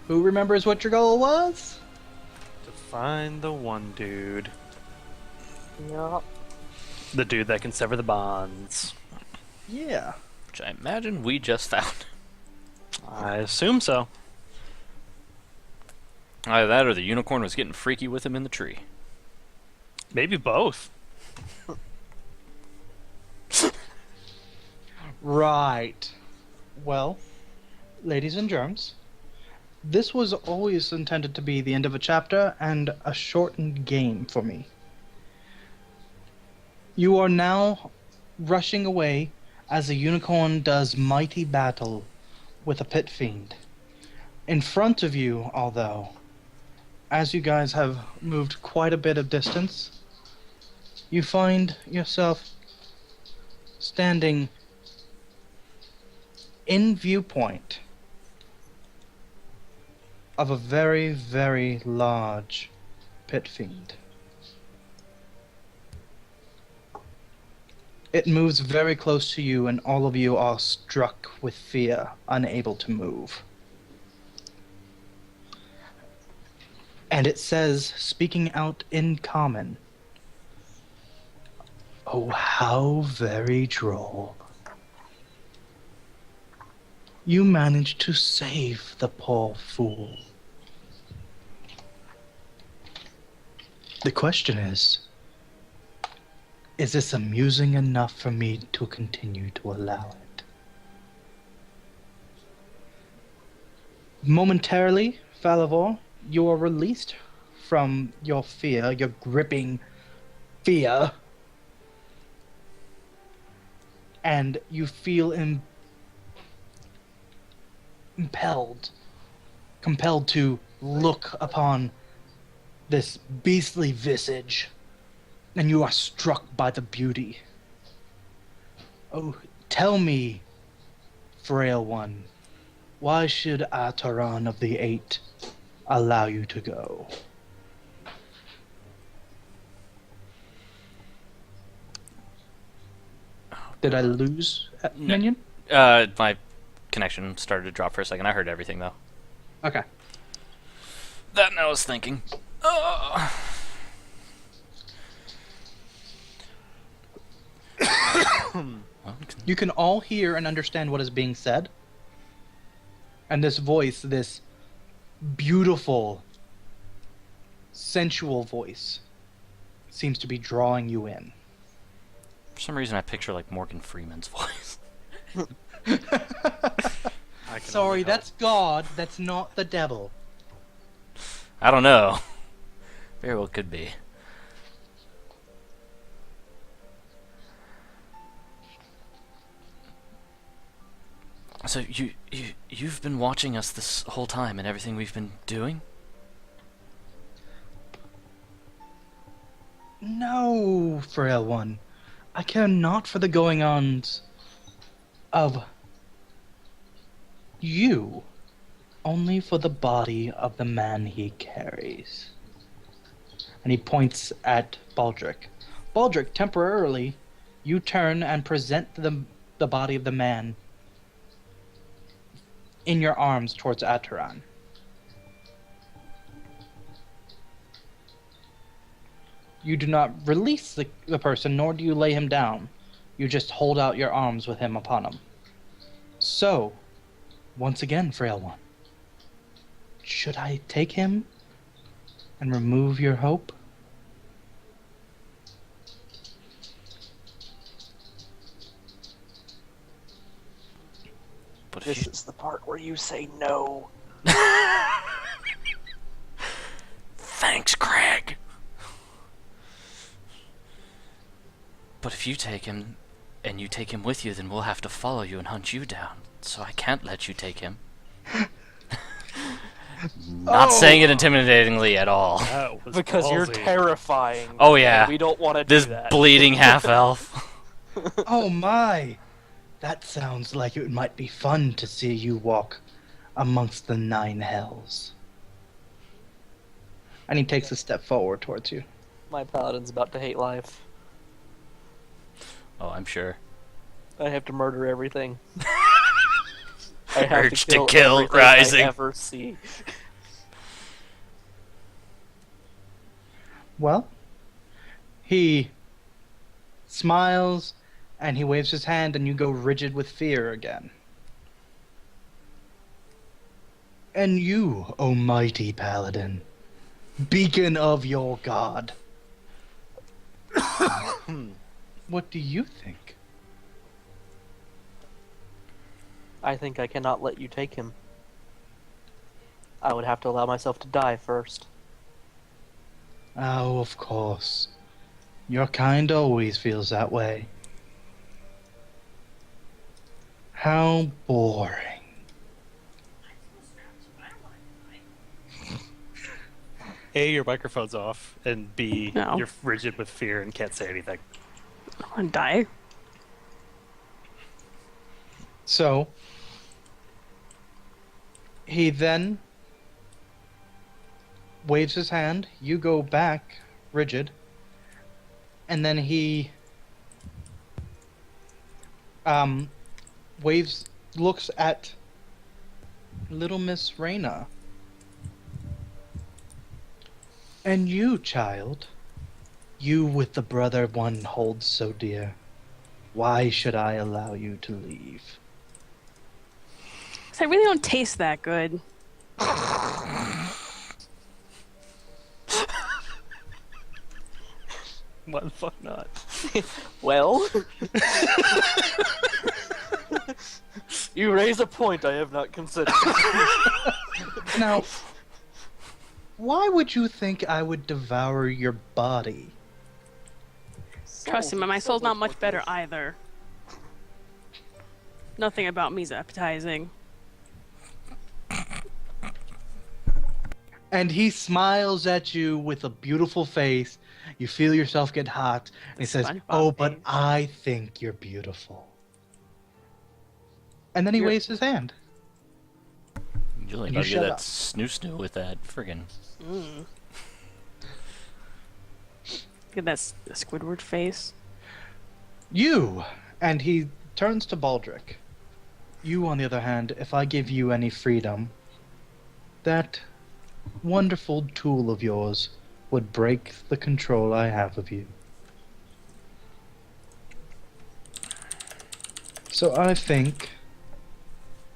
who remembers what your goal was? To find the one dude. Yup. The dude that can sever the bonds. Yeah. Which I imagine we just found. I assume so. Either that or the unicorn was getting freaky with him in the tree. Maybe both. Right. Well, ladies and germs, this was always intended to be the end of a chapter and a shortened game for me. You are now rushing away as a unicorn does mighty battle with a pit fiend. In front of you, although, as you guys have moved quite a bit of distance, you find yourself standing in viewpoint of a very, very large pit fiend. It moves very close to you, and all of you are struck with fear, unable to move. And it says, speaking out in common, "Oh, how very droll. You managed to save the poor fool. The question is this amusing enough for me to continue to allow it?" Momentarily, Falavor, you are released from your fear, your gripping fear, and you feel compelled to look upon this beastly visage, and you are struck by the beauty. Oh, tell me, frail one, why should Ataran of the Eight allow you to go? Did I lose Minion? My connection started to drop for a second. I heard everything though. Okay. That and I was thinking. You can all hear and understand what is being said. And this voice, this beautiful, sensual voice, seems to be drawing you in. For some reason, I picture like Morgan Freeman's voice. I can Sorry, only hope. that's God. That's not the devil. I don't know. Very well could be. So you've been watching us this whole time and everything we've been doing? No, frail one. I care not for the going-ons of you, only for the body of the man he carries. And he points at Baldric. Baldric, temporarily, you turn and present the body of the man in your arms towards Ataran. You do not release the person, nor do you lay him down. You just hold out your arms with him upon him. So, once again, frail one, should I take him and remove your hope? But if This you... is the part where you say no. Thanks, Craig. But if you take him, and you take him with you, then we'll have to follow you and hunt you down. So I can't let you take him. Not saying it intimidatingly at all. That was Because you're ballsy. terrifying. Oh, yeah. and we don't want to This do that. bleeding half-elf. Oh my! That sounds like it might be fun to see you walk amongst the 9 hells. And he takes a step forward towards you. My paladin's about to hate life. Oh, I'm sure. I have to murder everything. I have Urge to to kill everything rising. I ever see. Well, he smiles and he waves his hand, and you go rigid with fear again. And you, O mighty paladin, beacon of your god, what do you think? I think I cannot let you take him. I would have to allow myself to die first. Oh, of course. Your kind always feels that way. How boring. A, your microphone's off, and B, No. you're rigid with fear and can't say anything. I want to die. So, he then waves his hand. You go back, rigid. And then he waves, looks at little Miss Reyna. And you, child, you with the brother one holds so dear, why should I allow you to leave? 'Cause I really don't taste that good. Why the fuck not? Well, you raise a point I have not considered. Now, why would you think I would devour your body? Trust me, my soul's not much better either. Nothing about me's appetizing. And he smiles at you with a beautiful face. You feel yourself get hot. And he says, SpongeBob "Oh, but face. I think you're beautiful." And then he waves his hand. You really You gotta shut get that up. snoo with that friggin'. Look at that Squidward face. You! And he turns to Baldric. You, on the other hand, if I give you any freedom, that wonderful tool of yours would break the control I have of you. So I think,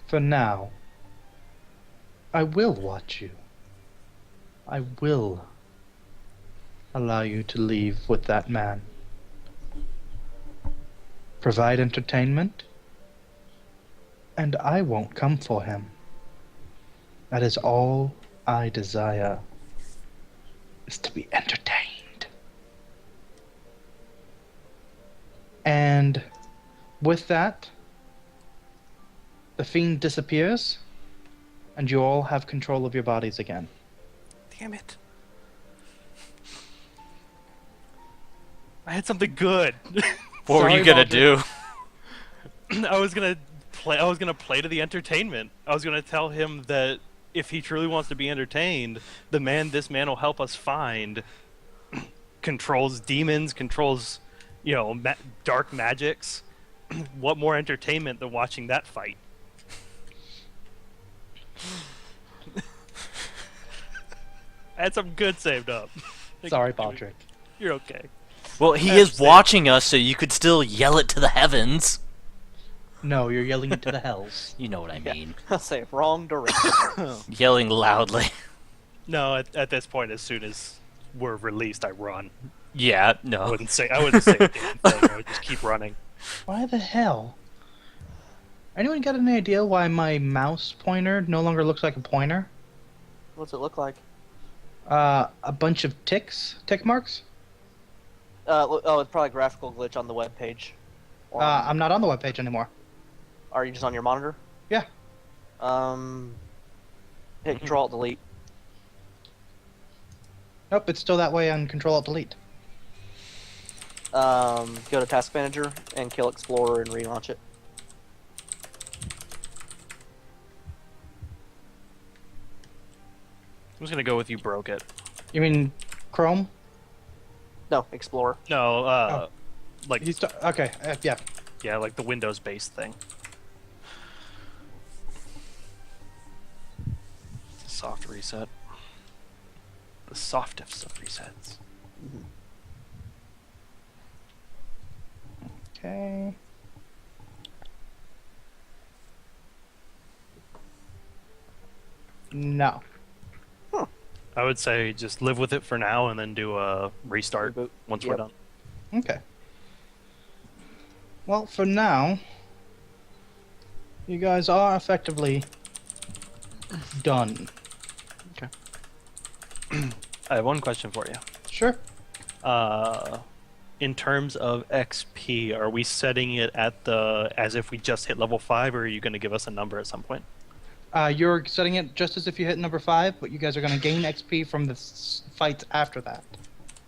for now, I will watch you. I will allow you to leave with that man. Provide entertainment, and I won't come for him. That is all I desire, is to be entertained. And with that, the fiend disappears, and you all have control of your bodies again. Damn it. I had something good. What were Sorry, you gonna Baldric. do? I was gonna play to the entertainment. I was gonna tell him that if he truly wants to be entertained, this man will help us find controls demons, controls, dark magics. What more entertainment than watching that fight? I had some good saved up. Sorry, Baldric. You're okay. Well, he I is understand. watching us, so you could still yell it to the heavens. No, you're yelling into the hells. You know what I mean. I'll say wrong direction. Yelling loudly. No, at this point, as soon as we're released, I run. Yeah, I no. wouldn't say a damn thing. I would just keep running. Why the hell? Anyone got any idea why my mouse pointer no longer looks like a pointer? What's it look like? A bunch of tick marks? It's probably a graphical glitch on the web page. Or I'm not on the webpage anymore. are you just on your monitor? Yeah. Hit Control Delete. Nope, it's still that way on Control-Alt-Delete. Go to Task Manager and kill Explorer and relaunch it. I'm just gonna go with you broke it. You mean Chrome? No, Explorer. No, like Okay, yeah. yeah, like the Windows-based thing. Soft reset. The softest of resets. Okay. No. I would say just live with it for now and then do a restart Reboot. once we're Yep. done. Okay. Well, for now, you guys are effectively done. I have one question for you. Sure. in terms of XP, are we setting it at the as if we just hit level 5, or are you going to give us a number at some point? You're setting it just as if you hit number 5, but you guys are going to gain XP from the fights after that.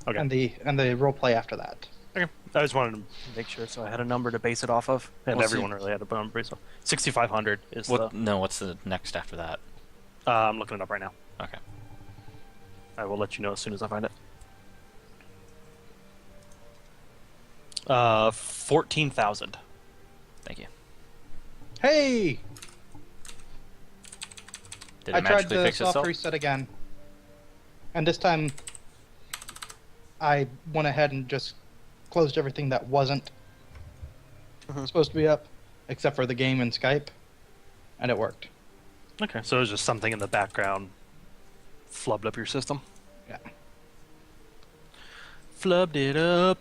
Okay. And the role play after that. Okay. I just wanted to make sure so I had a number to base it off of, and Well, everyone really had a number to base it off. 6,500 is What? No, what's the next after that? the. I'm looking it up right now. Okay. I will let you know as soon as I find it. 14,000. Thank you. Hey! Did I it tried magically the fix soft itself? reset again. And this time, I went ahead and just closed everything that wasn't supposed to be up, except for the game and Skype, and it worked. Okay, so it was just something in the background flubbed up your system. Yeah. Flubbed it up.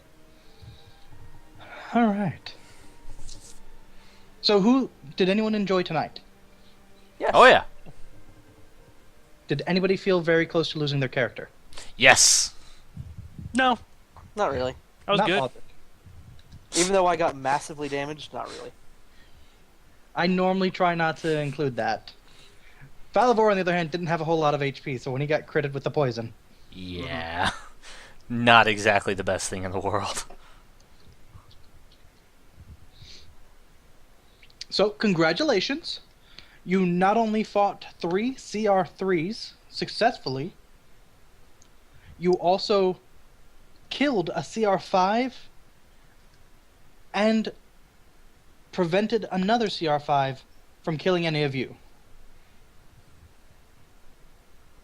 All right. So, did anyone enjoy tonight? Yes. Oh yeah. Did anybody feel very close to losing their character? Yes. No, Not really. that was Not good. bothered. Even though I got massively damaged, not really. I normally try not to include that. Falivor, on the other hand, didn't have a whole lot of HP, so when he got critted with the poison, Yeah. Not exactly the best thing in the world. So, congratulations. You not only fought 3 CR3s successfully, you also killed a CR5 and prevented another CR5 from killing any of you.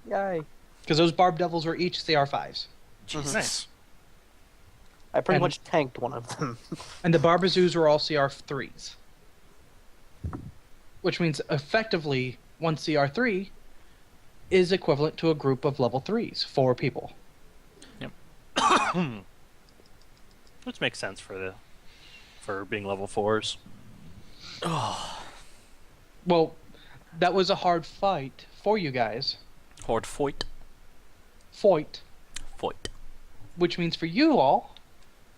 Yay. Because those Barb Devils were each CR5s. Jesus. Nice. I pretty And- much tanked one of them. And the Barbazoos were all CR3s. Which means effectively, one CR3 is equivalent to a group of level 3s, 4 people. Which makes sense for being level 4s. Well, that was a hard fight for you guys. Horde Foyt. Fight. Foyt. Which means for you all,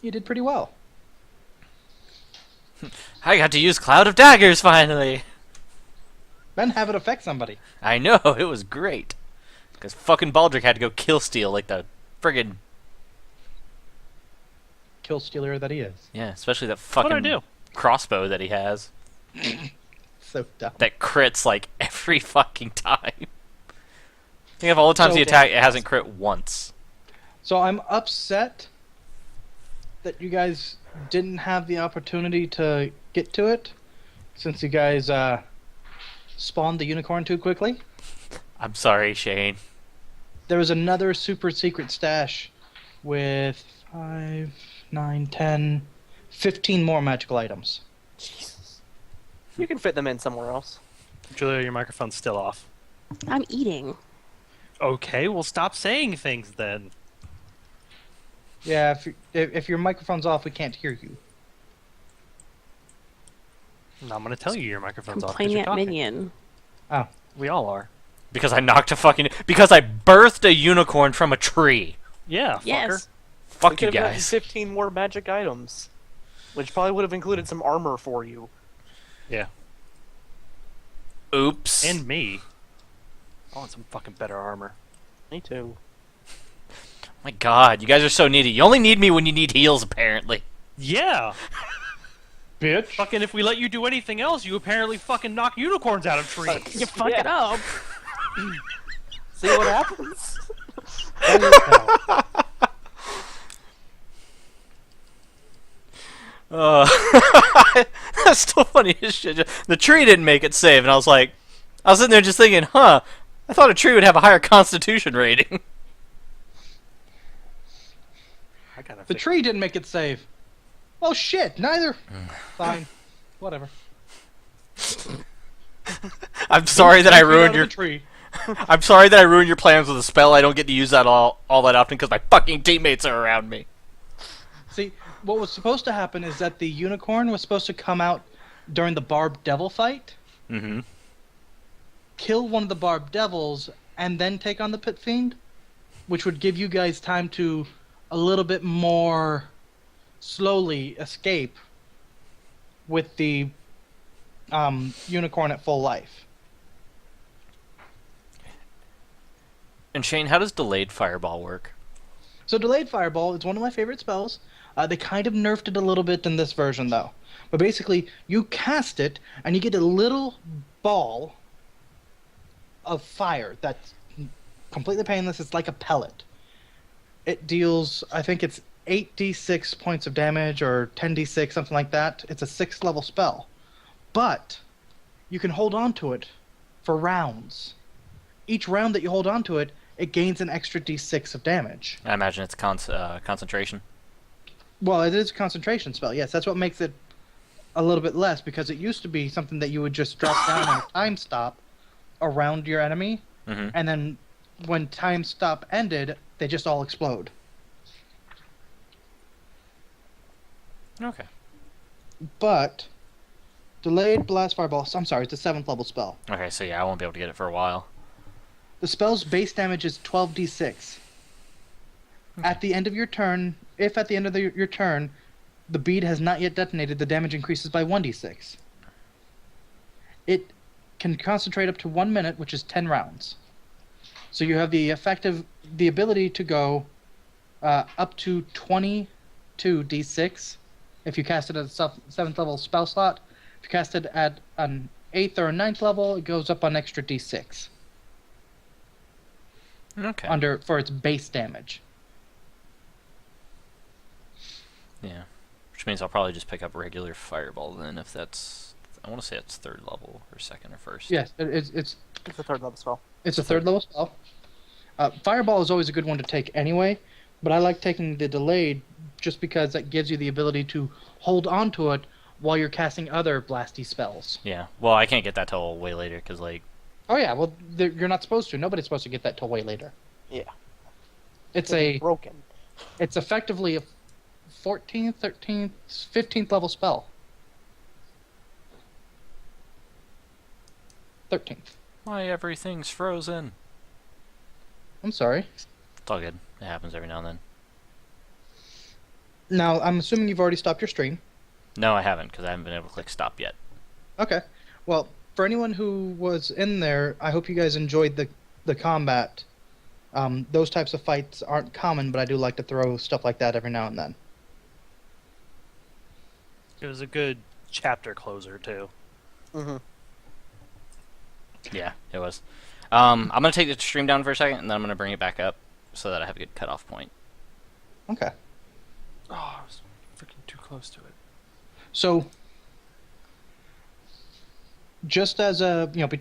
you did pretty well. I got to use Cloud of Daggers finally. Then have it affect somebody. I know, it was great. Because fucking Baldric had to go kill Steel like the friggin' Kill stealer that he is. yeah, especially that What'd I fucking do? crossbow that he has So dumb. that crits like every fucking time. Think of all the times So he attacked, it damn hasn't crit once. So I'm upset that you guys didn't have the opportunity to get to it, since you guys spawned the unicorn too quickly. I'm sorry, Shane. There was another super secret stash with 5, 9, 10, 15 more magical items. Jesus. You can fit them in somewhere else. Julia, your microphone's still off. I'm eating. Okay, well stop saying things then. Yeah, if your microphone's off, we can't hear you. No, I'm gonna tell you your microphone's off. 'cause Complaining you're at talking. Minion. Oh, We all are. Because I knocked a fucking because I birthed a unicorn from a tree. Yeah, fucker. Yes. Fuck We you could have gotten guys. 15 more magic items, which probably would have included some armor for you. Yeah. Oops. And me. I want some fucking better armor. Me too. My god, you guys are so needy. You only need me when you need heals, apparently. Yeah! bitch. Fucking if we let you do anything else, you apparently fucking knock unicorns out of trees. You fuck it up. See what happens? That's still funny as shit. The tree didn't make it save, and I was sitting there just thinking, huh, I thought a tree would have a higher constitution rating. I gotta The fix- tree didn't make it save. Oh shit, neither. Fine. Whatever. I'm sorry that I 10 feet out ruined of your the tree. I'm sorry that I ruined your plans with a spell. I don't get to use that all that often because my fucking teammates are around me. See, what was supposed to happen is that the unicorn was supposed to come out during the Barb Devil fight, Mm-hmm. kill one of the Barb Devils, and then take on the Pit Fiend, which would give you guys time to a little bit more slowly escape with the unicorn at full life. And Shane, how does delayed fireball work? So delayed fireball is one of my favorite spells. They kind of nerfed it a little bit in this version though. But basically, you cast it and you get a little ball of fire that's completely painless. It's like a pellet. It deals, I think it's 8d6 points of damage or 10d6, something like that. It's a 6th level spell. But you can hold on to it for rounds. Each round that you hold on to it, it gains an extra d6 of damage. I imagine it's concentration. Well, it is a concentration spell, yes. That's what makes it a little bit less, because it used to be something that you would just drop down on a time stop around your enemy, Mm-hmm. and then when time stop ended, they just all explode. Okay. But delayed blast fireball, I'm sorry, it's a 7th level spell. Okay, so yeah, I won't be able to get it for a while. The spell's base damage is 12d6. At the end of your turn, if at the end of your turn, the bead has not yet detonated, the damage increases by 1d6. It can concentrate up to 1 minute, which is 10 rounds. So you have the ability to go up to 22d6 if you cast it at a 7th level spell slot. If you cast it at an 8th or a 9th level, it goes up an extra d6 Okay. for its base damage. Yeah. Which means I'll probably just pick up regular fireball then, if that's... I want to say it's 3rd level, or 2nd or 1st. Yes, It's a 3rd level spell. it's a 3rd level spell. Fireball is always a good one to take anyway, but I like taking the delayed just because that gives you the ability to hold on to it while you're casting other blasty spells. Yeah. Well, I can't get that till way later, because, like... Oh yeah, well you're not supposed to. Nobody's supposed to get that till way later. Yeah. It's broken. It's effectively a 14th, 13th, 15th level spell. 13th. Why everything's frozen? I'm sorry. It's all good. It happens every now and then. Now, I'm assuming you've already stopped your stream. No, I haven't, because I haven't been able to click stop yet. Okay. Well, for anyone who was in there, I hope you guys enjoyed the combat. Those types of fights aren't common, but I do like to throw stuff like that every now and then. It was a good chapter closer too. Mm-hmm. Yeah, it was. I'm going to take the stream down for a second, and then I'm going to bring it back up so that I have a good cutoff point. Okay. Oh, I was freaking too close to it. So, just as a, between